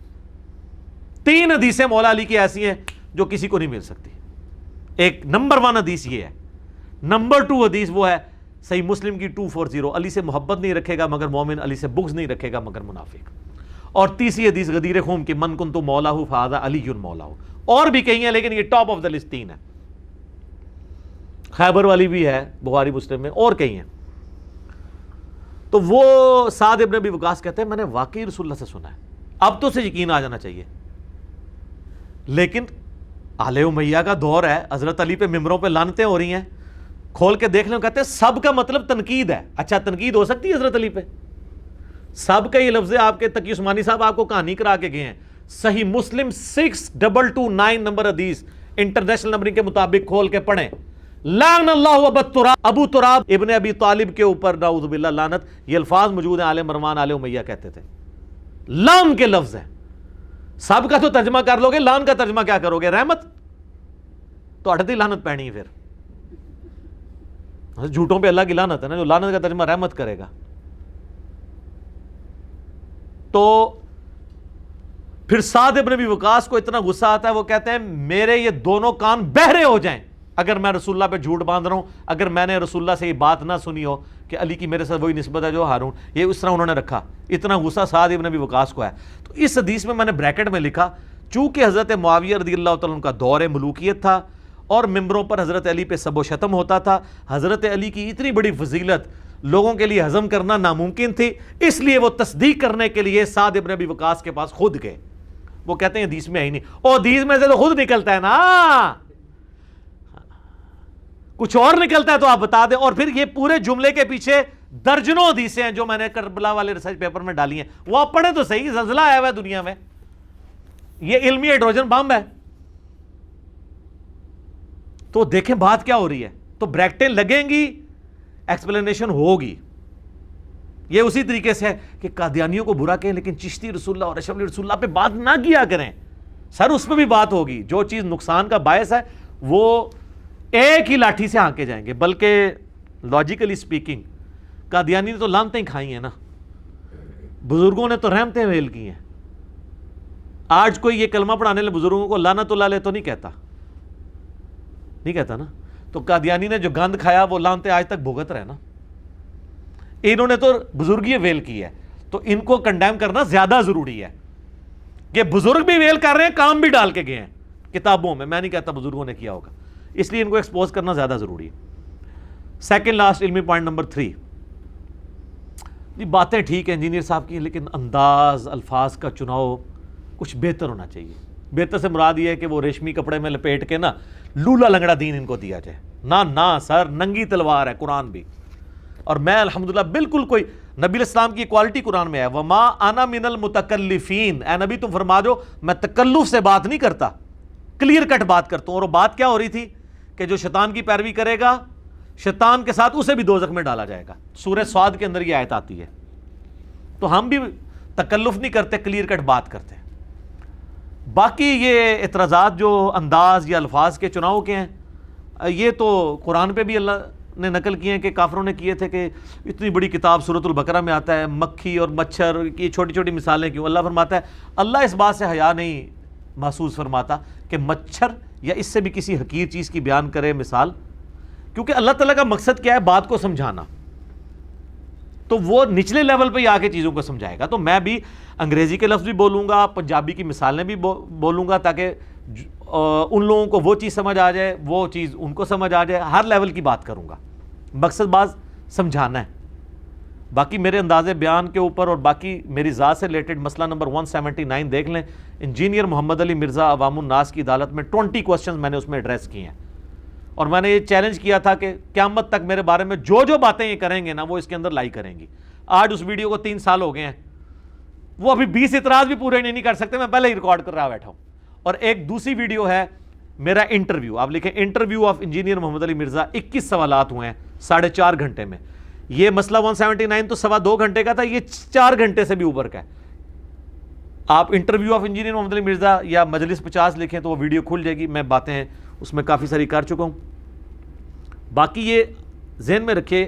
3 حدیثیں مولا علی کی ایسی ہیں جو کسی کو نہیں مل سکتی. ایک نمبر 1 حدیث یہ ہے. نمبر 2 حدیث وہ ہے صحیح مسلم کی 240, علی سے محبت نہیں رکھے گا مگر مومن, علی سے بغض نہیں رکھے گا مگر منافق. اور تیسری حدیث غدیر خم کی من کنت مولاہ فہذا علی مولاہ. اور بھی کہیں ہیں لیکن یہ ٹاپ آف دا لسٹ 3 ہے. خیبر والی بھی ہے بخاری مسلم میں, اور کہیں ہیں. تو وہ سعد ابن ابی وقاص کہتے ہیں میں نے واقعی رسول اللہ سے سنا ہے. اب تو اسے یقین آ جانا چاہیے, لیکن آل امیہ کا دور ہے, حضرت علی پہ ممبروں پہ لعنتیں ہو رہی ہیں, کھول کے دیکھ لیں, کہتے ہیں سب کا مطلب تنقید ہے. اچھا تنقید ہو سکتی ہے حضرت علی پہ؟ سب کا یہ لفظ ہے, آپ کے تقی عثمانی صاحب آپ کو کہانی کرا کے گئے ہیں. صحیح مسلم 6229 نمبر حدیث انٹرنیشنل نمبرنگ کے مطابق کھول کے پڑھیں. لعن اللہ ابو تراب ابن ابی طالب کے اوپر نعوذ باللہ لعنت. یہ الفاظ موجود ہیں, آل مروان آل امیہ کہتے تھے. لعن کے لفظ ہیں. سب کا تو ترجمہ کر لو گے, لعن کا ترجمہ کیا کرو گے؟ رحمت. تو اٹھتی لعنت پہنی ہے. پھر جھوٹوں پہ اللہ کی لعنت ہے نا, جو لعنت کا ترجمہ رحمت کرے گا. تو پھر سعد ابن ابی وقاص کو اتنا غصہ آتا ہے, وہ کہتے ہیں میرے یہ دونوں کان بہرے ہو جائیں اگر میں رسول اللہ پہ جھوٹ باندھ رہا ہوں, اگر میں نے رسول اللہ سے یہ بات نہ سنی ہو کہ علی کی میرے ساتھ وہی نسبت ہے جو ہارون. یہ اس طرح انہوں نے رکھا, اتنا غصہ سعد ابن ابی وقاص کو ہے. تو اس حدیث میں نے بریکٹ میں لکھا چونکہ حضرت معاویہ رضی اللہ تعالیٰ عنہ کا دور ملوکیت تھا اور ممبروں پر حضرت علی پہ سب و شتم ہوتا تھا. حضرت علی کی اتنی بڑی فضیلت لوگوں کے لیے ہضم کرنا ناممکن تھی, اس لیے وہ تصدیق کرنے کے لیے سعد ابن ابی وقاص کے پاس خود گئے. وہ کہتے ہیں حدیث میں آئی نہیں, اور حدیث میں سے تو خود نکلتا ہے نا, کچھ اور نکلتا ہے تو آپ بتا دیں. اور پھر یہ پورے جملے کے پیچھے درجنوں حدیثیں ہیں جو میں نے کربلا والے ریسرچ پیپر میں ڈالی ہیں, وہ آپ پڑھیں تو صحیح. زلزلہ آیا ہوا ہے دنیا میں, یہ علمی ہائیڈروجن بم ہے. تو دیکھیں بات کیا ہو رہی ہے. تو بریکٹیں لگیں گی, ایکسپلینیشن ہوگی. یہ اسی طریقے سے ہے کہ قادیانیوں کو برا کہیں لیکن چشتی رسول اللہ اور اشرف رسول اللہ پہ بات نہ کیا کریں. سر اس پہ بھی بات ہوگی. جو چیز نقصان کا باعث ہے وہ ایک ہی لاٹھی سے ہانکے جائیں گے. بلکہ لاجیکلی سپیکنگ قادیانی نے تو لعنتیں کھائی ہیں نا, بزرگوں نے تو رحمتیں ویل کی ہیں. آج کوئی یہ کلمہ پڑھانے والے بزرگوں کو لعنت اللہ علیہ تو نہیں کہتا, نہیں کہتا نا. تو قادیانی نے جو گند کھایا وہ لعنتیں آج تک بھگت رہے نا. انہوں نے تو بزرگی ویل کی ہے, تو ان کو کنڈیم کرنا زیادہ ضروری ہے. کہ بزرگ بھی ویل کر رہے ہیں, کام بھی ڈال کے گئے ہیں کتابوں میں. میں نہیں کہتا بزرگوں نے کیا ہوگا, اس لیے ان کو ایکسپوز کرنا زیادہ ضروری ہے. سیکنڈ لاسٹ علمی پوائنٹ نمبر 3. یہ باتیں ٹھیک ہیں انجینئر صاحب کی, لیکن انداز الفاظ کا چناؤ کچھ بہتر ہونا چاہیے. بہتر سے مراد یہ ہے کہ وہ ریشمی کپڑے میں لپیٹ کے نا لولا لنگڑا دین ان کو دیا جائے. نہ سر, ننگی تلوار ہے قرآن بھی. اور میں الحمدللہ بالکل کوئی نبی الاسلام کی کوالٹی قرآن میں ہے, وما انا من المتکلفین. اے نبی تم فرما دو میں تکلف سے بات نہیں کرتا, کلیئر کٹ بات کرتا ہوں. اور وہ بات کیا ہو رہی تھی کہ جو شیطان کی پیروی کرے گا شیطان کے ساتھ اسے بھی دوزخ میں ڈالا جائے گا. سورہ صاد کے اندر یہ آیت آتی ہے. تو ہم بھی تکلف نہیں کرتے, کلیئر کٹ بات کرتے ہیں. باقی یہ اعتراضات جو انداز یا الفاظ کے چناؤ کے ہیں, یہ تو قرآن پہ بھی اللہ نے نقل کیے ہیں کہ کافروں نے کیے تھے کہ اتنی بڑی کتاب سورۃ البقرہ میں آتا ہے مکھی اور مچھر کی چھوٹی چھوٹی مثالیں کیوں. اللہ فرماتا ہے اللہ اس بات سے حیا نہیں محسوس فرماتا کہ مچھر یا اس سے بھی کسی حقیر چیز کی بیان کرے مثال, کیونکہ اللہ تعالیٰ کا مقصد کیا ہے بات کو سمجھانا. تو وہ نچلے لیول پہ ہی آ کے چیزوں کو سمجھائے گا. تو میں بھی انگریزی کے لفظ بھی بولوں گا, پنجابی کی مثالیں بھی بولوں گا, تاکہ ان لوگوں کو وہ چیز سمجھ آ جائے, وہ چیز ان کو سمجھ آ جائے. ہر لیول کی بات کروں گا, مقصد باز سمجھانا ہے. باقی میرے انداز بیان کے اوپر اور باقی میری ذات سے ریلیٹڈ مسئلہ نمبر 179 دیکھ لیں. انجینئر محمد علی مرزا عوام الناس کی عدالت میں 20 کوسچنز میں نے اس میں ایڈریس کیے ہیں. اور میں نے یہ چیلنج کیا تھا کہ قیامت تک میرے بارے میں جو باتیں یہ کریں گے نا وہ اس کے اندر لائی کریں گی. آج اس ویڈیو کو 3 سال ہو گئے ہیں, وہ ابھی 20 اعتراض بھی پورے نہیں کر سکتے, میں پہلے ہی ریکارڈ کر رہا بیٹھا ہوں. اور ایک دوسری ویڈیو ہے میرا انٹرویو, آپ لکھیں interview of engineer Muhammad Ali Mirza, 21 سوالات ہوئے ہیں 4.5 گھنٹے میں. یہ مسئلہ 179 تو 2.25 گھنٹے کا تھا, یہ 4 گھنٹے سے بھی اوپر کا ہے. آپ interview of engineer Muhammad Ali Mirza یا مجلس 50 لکھیں تو وہ ویڈیو کھل جائے گی. میں باتیں اس میں کافی ساری کر چکا ہوں. باقی یہ ذہن میں رکھے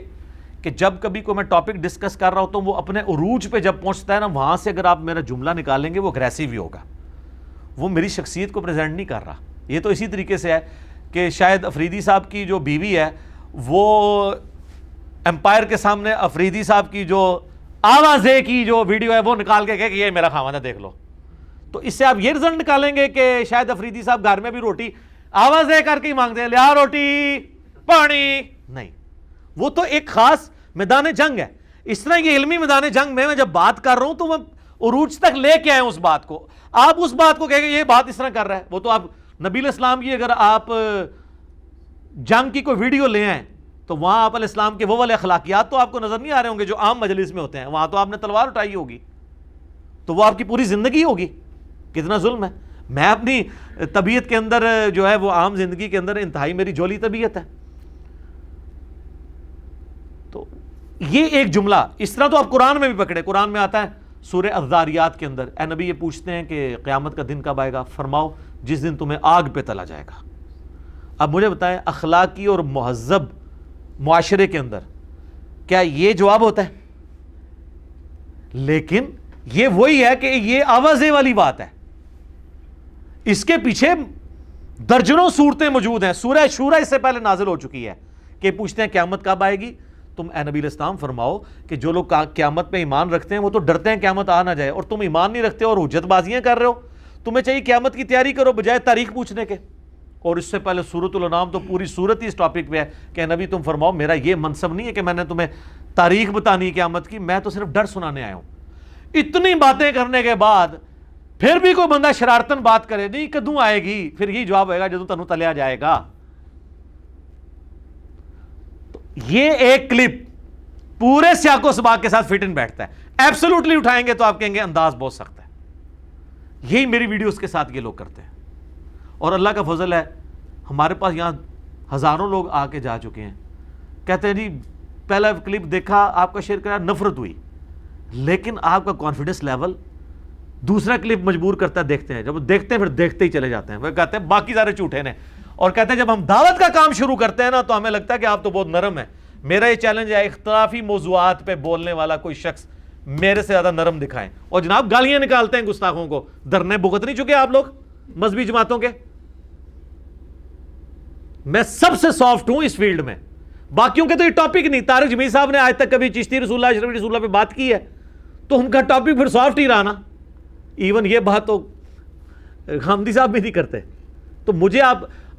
کہ جب کبھی کوئی میں ٹاپک ڈسکس کر رہا ہوں تو وہ اپنے عروج پہ جب پہنچتا ہے نا, وہاں سے اگر آپ میرا جملہ نکالیں گے وہ اگریسو ہی ہوگا, وہ میری شخصیت کو پریزنٹ نہیں کر رہا. یہ تو اسی طریقے سے ہے کہ شاید افریدی صاحب کی جو بیوی ہے وہ امپائر کے سامنے افریدی صاحب کی جو آوازے کی جو ویڈیو ہے وہ نکال کے کہے کہ یہ میرا خاوند ہے دیکھ لو. تو اس سے آپ یہ رزلٹ نکالیں گے کہ شاید افریدی صاحب گھر میں بھی روٹی آوازیں کر کے ہی مانگتے ہیں, لیا روٹی پانی نہیں. وہ تو ایک خاص میدان جنگ ہے. اس طرح یہ علمی میدان جنگ میں جب بات کر رہا ہوں تو میں عروج تک لے کے آئے اس بات کو. آپ اس بات کو کہیں گے یہ بات اس طرح کر رہا ہے, وہ تو آپ نبی الاسلام کی اگر آپ جنگ کی کوئی ویڈیو لے آئیں تو وہاں آپ علیہ السلام کے وہ والے اخلاقیات تو آپ کو نظر نہیں آ رہے ہوں گے جو عام مجلس میں ہوتے ہیں. وہاں تو آپ نے تلوار اٹھائی ہوگی, تو وہ آپ کی پوری زندگی ہوگی. کتنا ظلم ہے. میں اپنی طبیعت کے اندر جو ہے وہ عام زندگی کے اندر انتہائی میری جولی طبیعت ہے. تو یہ ایک جملہ اس طرح تو آپ قرآن میں بھی پکڑے. قرآن میں آتا ہے سورہ الذاریات کے اندر, اے نبی یہ پوچھتے ہیں کہ قیامت کا دن کب آئے گا, فرماؤ جس دن تمہیں آگ پہ تلا جائے گا. اب مجھے بتائیں اخلاقی اور مہذب معاشرے کے اندر کیا یہ جواب ہوتا ہے؟ لیکن یہ وہی ہے کہ یہ آوازیں والی بات ہے. اس کے پیچھے درجنوں صورتیں موجود ہیں. سورہ شورا اس سے پہلے نازل ہو چکی ہے کہ پوچھتے ہیں قیامت کب آئے گی. تم اے نبی علیہ السلام فرماؤ کہ جو لوگ قیامت پہ ایمان رکھتے ہیں وہ تو ڈرتے ہیں قیامت آ نہ جائے, اور تم ایمان نہیں رکھتے اور حجت بازیاں کر رہے ہو. تمہیں چاہیے قیامت کی تیاری کرو بجائے تاریخ پوچھنے کے. اور اس سے پہلے سورۃ الانعام تو پوری سورت ہی اس ٹاپک پہ ہے کہ نبی تم فرماؤ میرا یہ منصب نہیں ہے کہ میں نے تمہیں تاریخ بتانی قیامت کی، میں تو صرف ڈر سنانے آیا ہوں۔ اتنی باتیں کرنے کے بعد پھر بھی کوئی بندہ شرارتن بات کرے، نہیں کدوں آئے گی، پھر یہی جواب ہوئے گا جدوں تنوں تلیا جائے گا۔ تو یہ ایک کلپ پورے سیاق و سباق کے ساتھ فٹ ان بیٹھتا ہے، ایبسولوٹلی اٹھائیں گے تو آپ کہیں گے انداز بہت سخت ہے۔ یہی میری ویڈیوز کے ساتھ یہ لوگ کرتے ہیں، اور اللہ کا فضل ہے ہمارے پاس یہاں ہزاروں لوگ آ کے جا چکے ہیں، کہتے ہیں جی پہلا کلپ دیکھا آپ کا شیئر کرا نفرت ہوئی، لیکن آپ کا کانفیڈنس لیول دوسرا کلپ مجبور کرتا ہے، دیکھتے ہیں، جب دیکھتے ہیں پھر دیکھتے ہی چلے جاتے ہیں، وہ کہتے ہیں باقی سارے جھوٹے نے، اور کہتے ہیں جب ہم دعوت کا کام شروع کرتے ہیں نا تو ہمیں لگتا ہے کہ آپ تو بہت نرم ہیں۔ میرا یہ چیلنج ہے اختلافی موضوعات پہ بولنے والا کوئی شخص میرے سے زیادہ نرم دکھائیں، اور جناب گالیاں نکالتے ہیں گستاخوں کو، درنے بھگت نہیں چکے آپ لوگ مذہبی جماعتوں کے؟ میں سب سے سافٹ ہوں اس فیلڈ میں، باقیوں کے تو یہ ٹاپک نہیں۔ طارق جمیل صاحب نے آج تک کبھی چشتی رسول اللہ اشرفی رسول اللہ پہ بات کی ہے تو ان کا ٹاپک پھر سافٹ ہی رہا نا۔ ایون یہ بات تو حامدی صاحب بھی نہیں کرتے۔ تو مجھے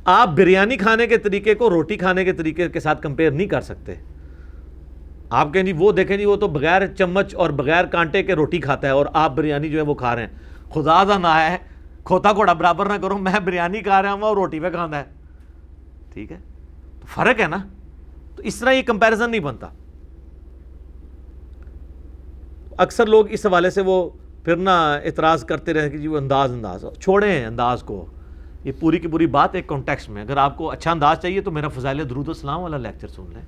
آپ بریانی کھانے کے طریقے کو روٹی کھانے کے طریقے کے ساتھ کمپیئر نہیں کر سکتے۔ آپ کہیں جی وہ دیکھیں جی وہ تو بغیر چمچ اور بغیر کانٹے کے روٹی کھاتا ہے اور آپ بریانی جو ہے وہ کھا رہے ہیں، خدا دا نہ ہے کھوتا گھوڑا برابر نہ کرو، میں بریانی کھا رہا ہوں اور روٹی پہ کھانا ہے، ٹھیک ہے، تو فرق ہے نا۔ تو اس طرح یہ کمپیریزن نہیں بنتا۔ اکثر لوگ اس حوالے سے وہ پھر نہ اعتراض کرتے رہے کہ جی وہ انداز چھوڑیں انداز کو، یہ پوری کی پوری بات ایک کانٹیکسٹ میں۔ اگر آپ کو اچھا انداز چاہیے تو میرا فضائل درود و سلام والا لیکچر سن لیں،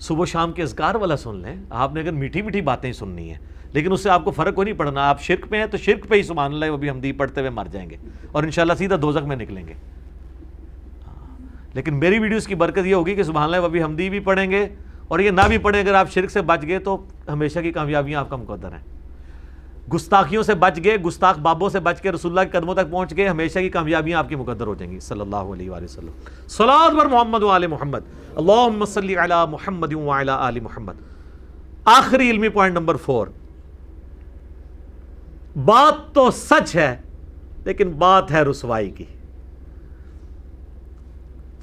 صبح و شام کے اذکار والا سن لیں۔ آپ نے اگر میٹھی میٹھی باتیں ہی سننی ہیں، لیکن اس سے آپ کو فرق کو نہیں پڑنا۔ آپ شرک پہ ہیں تو شرک پہ ہی سبحان اللہ وہ بھی حمدی پڑھتے ہوئے مر جائیں گے اور انشاءاللہ سیدھا دوزخ میں نکلیں گے۔ لیکن میری ویڈیوز کی برکت یہ ہوگی کہ سبحان اللہ وہ بھی حمدی بھی پڑھیں گے، اور یہ نہ بھی پڑھیں، اگر آپ شرک سے بچ گئے تو ہمیشہ کی کامیابیاں آپ کا مقدر ہیں۔ گستاخیوں سے بچ گئے، گستاخ بابوں سے بچ کے رسول اللہ کے قدموں تک پہنچ گئے، ہمیشہ کی کامیابیاں آپ کی مقدر ہو جائیں گی۔ صلی اللہ علیہ وآلہ وسلم، صلوات بر محمد و آل محمد، اللہم صلی علی محمد و علی آل محمد۔ آخری علمی پوائنٹ نمبر 4، بات تو سچ ہے لیکن بات ہے رسوائی کی۔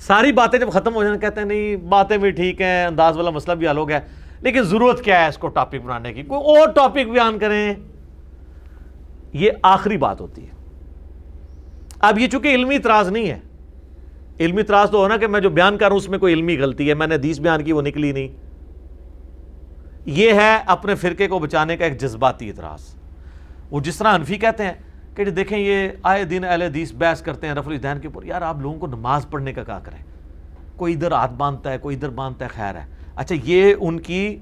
ساری باتیں جب ختم ہو جائیں کہتے ہیں نہیں باتیں بھی ٹھیک ہیں، انداز والا مسئلہ بھی حل ہو گیا، لیکن ضرورت کیا ہے اس کو ٹاپک بنانے کی، کوئی اور ٹاپک بیان کریں۔ یہ آخری بات ہوتی ہے۔ اب یہ چونکہ علمی اعتراض نہیں ہے، علمی اعتراض تو ہونا کہ میں جو بیان کر رہا ہوں اس میں کوئی علمی غلطی ہے، میں نے حدیث بیان کی وہ نکلی نہیں، یہ ہے اپنے فرقے کو بچانے کا ایک جذباتی اعتراض۔ وہ جس طرح حنفی کہتے ہیں کہ دیکھیں یہ آئے دن اہل حدیث بحث کرتے ہیں رفع الیدین کے اوپر، یار آپ لوگوں کو نماز پڑھنے کا کیا کریں، کوئی ادھر ہاتھ باندھتا ہے کوئی ادھر باندھتا ہے، خیر ہے۔ اچھا یہ ان کی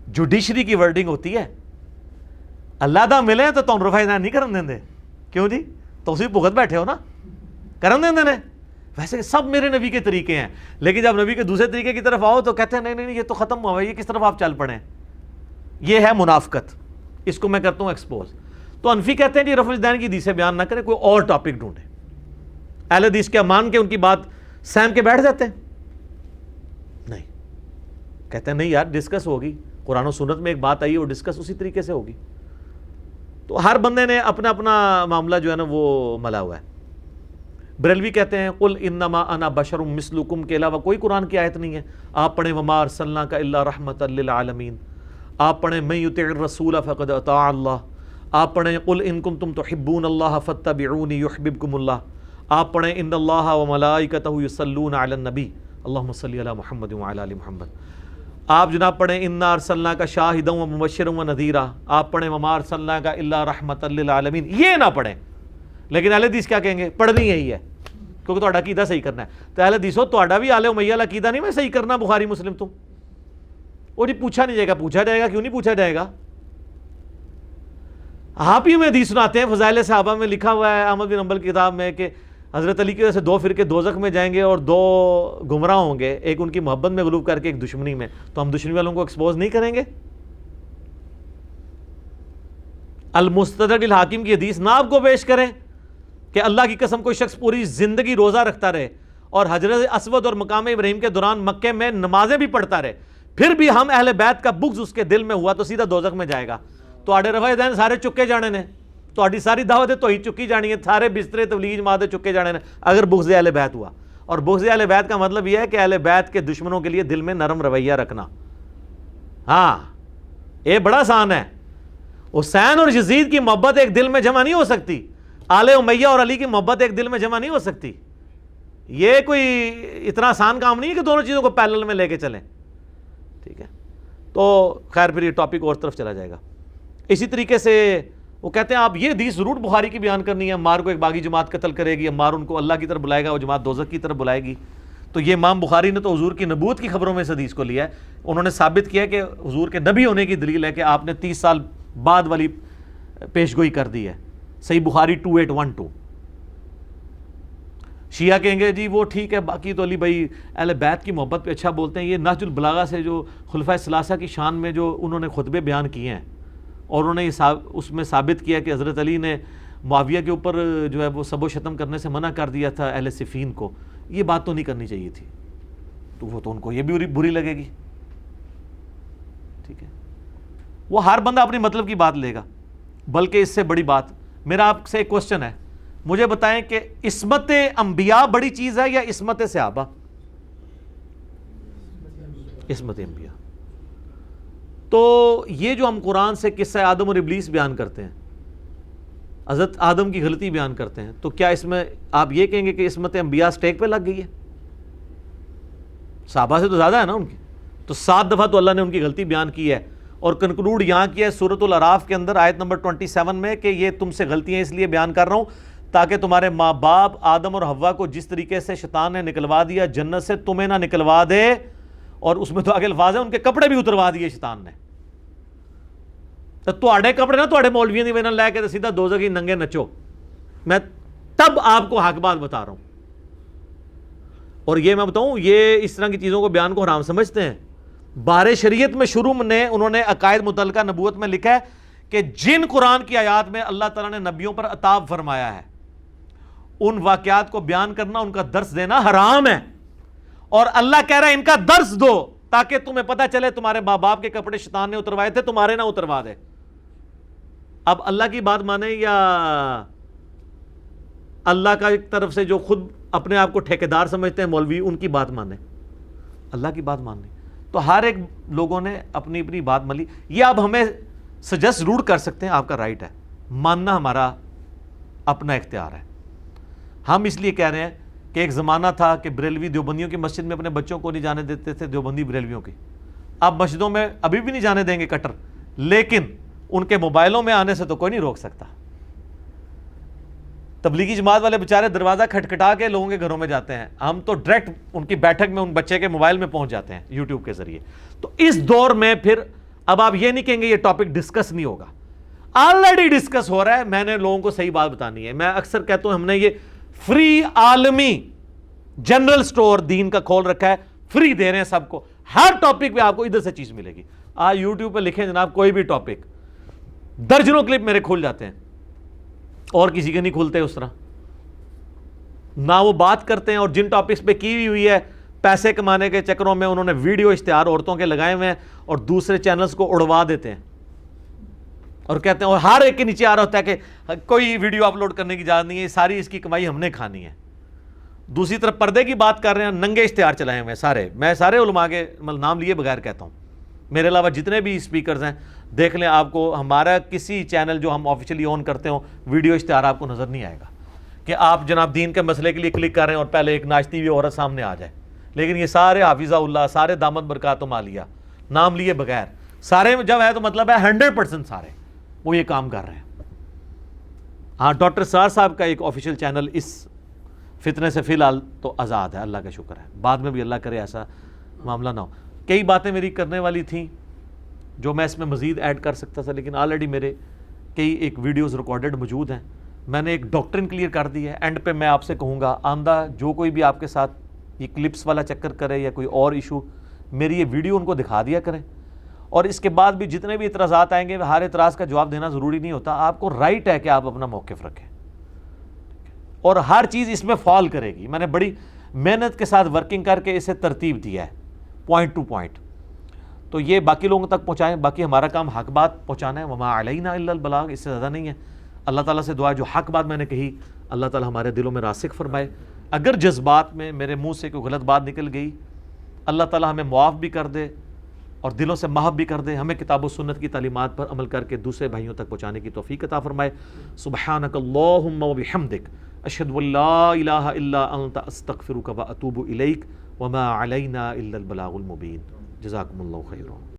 جوڈیشری کی ورڈنگ ہوتی ہے، اللہ دا ملے تو تم رفع الیدین نہیں کرن دیں دے، کیوں جی تو اسی بھگت بیٹھے ہو نا، کرن دیں دے نے۔ ویسے سب میرے نبی کے طریقے ہیں، لیکن جب نبی کے دوسرے طریقے کی طرف آؤ تو کہتے ہیں نہیں نہیں یہ تو ختم ہوا ہے، یہ کس طرف آپ چل پڑیں، یہ ہے منافقت، اس کو میں کرتا ہوں ایکسپوز۔ تو حنفی کہتے ہیں جی رفع الیدین کی حدیثیں بیان نہ کریں، کوئی اور ٹاپک ڈھونڈیں۔ اہل حدیث کیا مان کے ان کی بات سہم کے بیٹھ جاتے ہیں؟ نہیں، کہتے ہیں نہیں یار ڈسکس ہوگی، قرآن و سنت میں ایک بات آئی ہے وہ ڈسکس اسی طریقے سے ہوگی۔ تو ہر بندے نے اپنا اپنا معاملہ جو ہے نا وہ ملا ہوا ہے۔ بریلوی کہتے ہیں قل انما انا بشر مثلکم کے علاوہ کوئی قرآن کی آیت نہیں ہے۔ آپ پڑھیں وما ارسلناک الا رحمۃ للعالمین، آپ پڑھیں من یطع الرسول فقد اطاع اللہ، آپ پڑھیں قل ان کنتم تحبون اللہ فاتبعونی یحببکم اللہ، آپ پڑھیں ان اللہ وملائکتہ یصلون علی النبی اللہم صلی علی محمد وعلی آل محمد، آپ جناب پڑھیں انا ارسلناک شاہدا ومبشرا ونذیرا، آپ پڑھیں وما ارسلناک الا رحمۃ للعالمین، یہ نہ پڑھیں۔ لیکن اہل حدیث کیا کہیں گے؟ پڑھنی یہی ہے کیونکہ تہاڈا عقیدہ صحیح کرنا ہے۔ تو اہل حدیثو تہاڈا بھی آل امیہ والا عقیدہ نہیں میں صحیح کرنا بخاری مسلم تو، وہ جی پوچھا نہیں جائے گا، پوچھا جائے گا کیوں نہیں پوچھا جائے گا؟ آپ ہی میں حدیث سناتے ہیں، فضائل صحابہ میں لکھا ہوا ہے احمد بن حنبل کی کتاب میں کہ حضرت علی کی وجہ سے 2 فرقے دوزخ میں جائیں گے اور 2 گمراہ ہوں گے، ایک ان کی محبت میں غلوب کر کے ایک دشمنی میں، تو ہم دشمنی والوں کو ایکسپوز نہیں کریں گے؟ المستدرک الحاکم کی حدیث نہ آپ کو پیش کریں کہ اللہ کی قسم کوئی شخص پوری زندگی روزہ رکھتا رہے اور حجرت اسود اور مقام ابراہیم کے دوران مکے میں نمازیں بھی پڑھتا رہے، پھر بھی ہم اہل بیت کا بغض اس کے دل میں ہوا تو سیدھا دوزخ میں جائے گا۔ تو آڑے رفع الیدین سارے چکے جانے نے، تہاڈی ساری دعوتیں تو ہی چکی جانی ہے, سارے بسترے تبلیغ جماعت دے چکے جانے اگر بغض اہل بیت ہوا. اور بغض اہل بیت کا مطلب یہ ہے کہ اہل بیت کے دشمنوں کے لیے دل میں نرم رویہ رکھنا. ہاں یہ بڑا آسان ہے. حسین اور یزید کی محبت ایک دل میں جمع نہیں ہو سکتی, آل امیہ اور علی کی محبت ایک دل میں جمع نہیں ہو سکتی. یہ کوئی اتنا آسان کام نہیں ہے کہ دونوں چیزوں کو پیرلل میں لے کے چلیں. ٹھیک ہے, تو خیر پھر یہ ٹاپک اور طرف چلا جائے گا. اسی طریقے سے وہ کہتے ہیں آپ یہ حدیث ضرور بخاری کی بیان کرنی ہے, عمار کو ایک باغی جماعت قتل کرے گی, عمار ان کو اللہ کی طرف بلائے گا, وہ جماعت دوزخ کی طرف بلائے گی. تو یہ امام بخاری نے تو حضور کی نبوت کی خبروں میں اس حدیث کو لیا ہے. انہوں نے ثابت کیا کہ حضور کے نبی ہونے کی دلیل ہے کہ آپ نے 30 سال بعد والی پیشگوئی کر دی ہے. صحیح بخاری 2812. شیعہ کہیں گے جی وہ ٹھیک ہے, باقی تو علی بھائی اہل بیت کی محبت پہ اچھا بولتے ہیں. یہ نہج البلاغہ سے جو خلفائے ثلاثہ کی شان میں جو انہوں نے خطبے بیان کیے ہیں, اور انہوں نے اس میں ثابت کیا کہ حضرت علی نے معاویہ کے اوپر جو ہے وہ سب و شتم کرنے سے منع کر دیا تھا اہل صفین کو, یہ بات تو نہیں کرنی چاہیے تھی. تو وہ تو ان کو یہ بھی بری لگے گی. ٹھیک ہے, وہ ہر بندہ اپنی مطلب کی بات لے گا. بلکہ اس سے بڑی بات, میرا آپ سے ایک کوسچن ہے, مجھے بتائیں کہ عصمت انبیاء بڑی چیز ہے یا عصمت صحابہ؟ عصمت انبیاء. تو یہ جو ہم قرآن سے قصہ آدم اور ابلیس بیان کرتے ہیں, حضرت آدم کی غلطی بیان کرتے ہیں, تو کیا اس میں آپ یہ کہیں گے کہ عصمت انبیاء سٹیک پہ لگ گئی ہے؟ صحابہ سے تو زیادہ ہے نا ان کی. تو 7 دفعہ تو اللہ نے ان کی غلطی بیان کی ہے, اور کنکلوڈ یہاں کیا ہے سورۃ الاعراف کے اندر آیت نمبر 27 میں کہ یہ تم سے غلطیاں اس لیے بیان کر رہا ہوں تاکہ تمہارے ماں باپ آدم اور حوا کو جس طریقے سے شیطان نے نکلوا دیا جنت سے, تمہیں نہ نکلوا دے. اور اس میں تو آگے الفاظ ہیں ان کے کپڑے بھی اتروا دیے شیطان نے. تو تواڈے کپڑے نہ تواڈے مولویوں دی وجہ لے کے سیدھا دوزخ ہی ننگے نچو. میں تب آپ کو حق بات بتا رہا ہوں. اور یہ میں بتاؤں, یہ اس طرح کی چیزوں کو بیان کو حرام سمجھتے ہیں. بار شریعت میں شروع میں انہوں نے عقائد متعلقہ نبوت میں لکھا ہے کہ جن قرآن کی آیات میں اللہ تعالیٰ نے نبیوں پر عتاب فرمایا ہے ان واقعات کو بیان کرنا, ان کا درس دینا حرام ہے. اور اللہ کہہ رہا ہے ان کا درس دو تاکہ تمہیں پتہ چلے تمہارے ماں باپ کے کپڑے شیطان نے اتروائے تھے, تمہارے نہ اتروا دے. اب اللہ کی بات مانیں یا اللہ کا ایک طرف سے جو خود اپنے آپ کو ٹھیکیدار سمجھتے ہیں مولوی, ان کی بات مانیں, اللہ کی بات مانیں. تو ہر ایک لوگوں نے اپنی اپنی بات مان لی. یہ آپ ہمیں سجیسٹ ضرور کر سکتے ہیں, آپ کا رائٹ ہے, ماننا ہمارا اپنا اختیار ہے. ہم اس لیے کہہ رہے ہیں کہ ایک زمانہ تھا کہ بریلوی دیوبندیوں کی مسجد میں اپنے بچوں کو نہیں جانے دیتے تھے, دیوبندی بریلویوں کی. اب مسجدوں میں ابھی بھی نہیں جانے دیں گے کٹر, لیکن ان کے موبائلوں میں آنے سے تو کوئی نہیں روک سکتا. تبلیغی جماعت والے بیچارے دروازہ کھٹکھٹا کے لوگوں کے گھروں میں جاتے ہیں, ہم تو ڈائریکٹ ان کی بیٹھک میں ان بچے کے موبائل میں پہنچ جاتے ہیں یوٹیوب کے ذریعے. تو اس دور میں پھر اب آپ یہ نہیں کہیں گے یہ ٹاپک ڈسکس نہیں ہوگا, آلریڈی ڈسکس ہو رہا ہے. میں نے لوگوں کو صحیح بات بتانی ہے. میں اکثر کہتا ہوں ہم نے یہ فری عالمی جنرل سٹور دین کا کھول رکھا ہے, فری دے رہے ہیں سب کو, ہر ٹاپک پہ آپ کو ادھر سے چیز ملے گی. آج یوٹیوب پہ لکھیں جناب کوئی بھی ٹاپک, درجنوں کلپ میرے کھل جاتے ہیں, اور کسی کے نہیں کھلتے اس طرح. نہ وہ بات کرتے ہیں, اور جن ٹاپکس پہ کی ہوئی ہے پیسے کمانے کے چکروں میں انہوں نے ویڈیو اشتہار عورتوں کے لگائے ہوئے ہیں اور دوسرے چینلز کو اڑوا دیتے ہیں, اور کہتے ہیں, اور ہر ایک کے نیچے آ رہا ہوتا ہے کہ کوئی ویڈیو اپلوڈ کرنے کی اجازت نہیں ہے, ساری اس کی کمائی ہم نے کھانی ہے. دوسری طرف پردے کی بات کر رہے ہیں, ننگے اشتہار چلائے ہوئے سارے. میں سارے علماء کے نام لیے بغیر کہتا ہوں, میرے علاوہ جتنے بھی اسپیکرز ہیں دیکھ لیں, آپ کو ہمارا کسی چینل جو ہم آفیشلی آن کرتے ہوں ویڈیو اشتہار آپ کو نظر نہیں آئے گا کہ آپ جناب دین کے مسئلے کے لیے کلک کر رہے ہیں اور پہلے ایک ناچتی ہوئی عورت سامنے آ جائے. لیکن یہ سارے حافظہ اللہ, سارے دامت برکاتہم عالیہ نام لیے بغیر, سارے جب ہے تو مطلب ہے 100% سارے وہ یہ کام کر رہے ہیں. ہاں ڈاکٹر سار صاحب کا ایک آفیشیل چینل اس فتنے سے فی الحال تو آزاد ہے, اللہ کا شکر ہے. بعد میں بھی اللہ کرے ایسا معاملہ نہ ہو. کئی باتیں میری کرنے والی تھیں جو میں اس میں مزید ایڈ کر سکتا تھا, لیکن آلریڈی میرے کئی ایک ویڈیوز ریکارڈڈ موجود ہیں. میں نے ایک ڈاکٹرن کلیئر کر دی ہے. اینڈ پہ میں آپ سے کہوں گا آندہ جو کوئی بھی آپ کے ساتھ یہ کلپس والا چکر کرے یا کوئی اور ایشو, میری یہ ویڈیو ان کو دکھا دیا کریں. اور اس کے بعد بھی جتنے بھی اعتراضات آئیں گے ہر اعتراض کا جواب دینا ضروری نہیں ہوتا. آپ کو رائٹ ہے کہ آپ اپنا موقف رکھیں, اور ہر چیز اس میں فال کرے گی. میں نے بڑی محنت کے ساتھ ورکنگ کر کے اسے ترتیب دیا ہے پوائنٹ ٹو پوائنٹ. تو یہ باقی لوگوں تک پہنچائیں. باقی ہمارا کام حق بات پہنچانا ہے. وما علینا الا البلاغ, اس سے زیادہ نہیں ہے. اللہ تعالیٰ سے دعا جو حق بات میں نے کہی اللہ تعالیٰ ہمارے دلوں میں راسخ فرمائے. اگر جذبات میں میرے منہ سے کوئی غلط بات نکل گئی اللہ تعالیٰ ہمیں معاف بھی کر دے اور دلوں سے محب بھی کر دے, ہمیں کتاب و سنت کی تعلیمات پر عمل کر کے دوسرے بھائیوں تک پہنچانے کی توفیق عطا فرمائے. سبحانک اللہم و بحمدک اشہد ان لا الہ الا انت استغفرک و اتوب الیک وما علینا الا البلاغ المبین. جزاکم اللہ خیرا.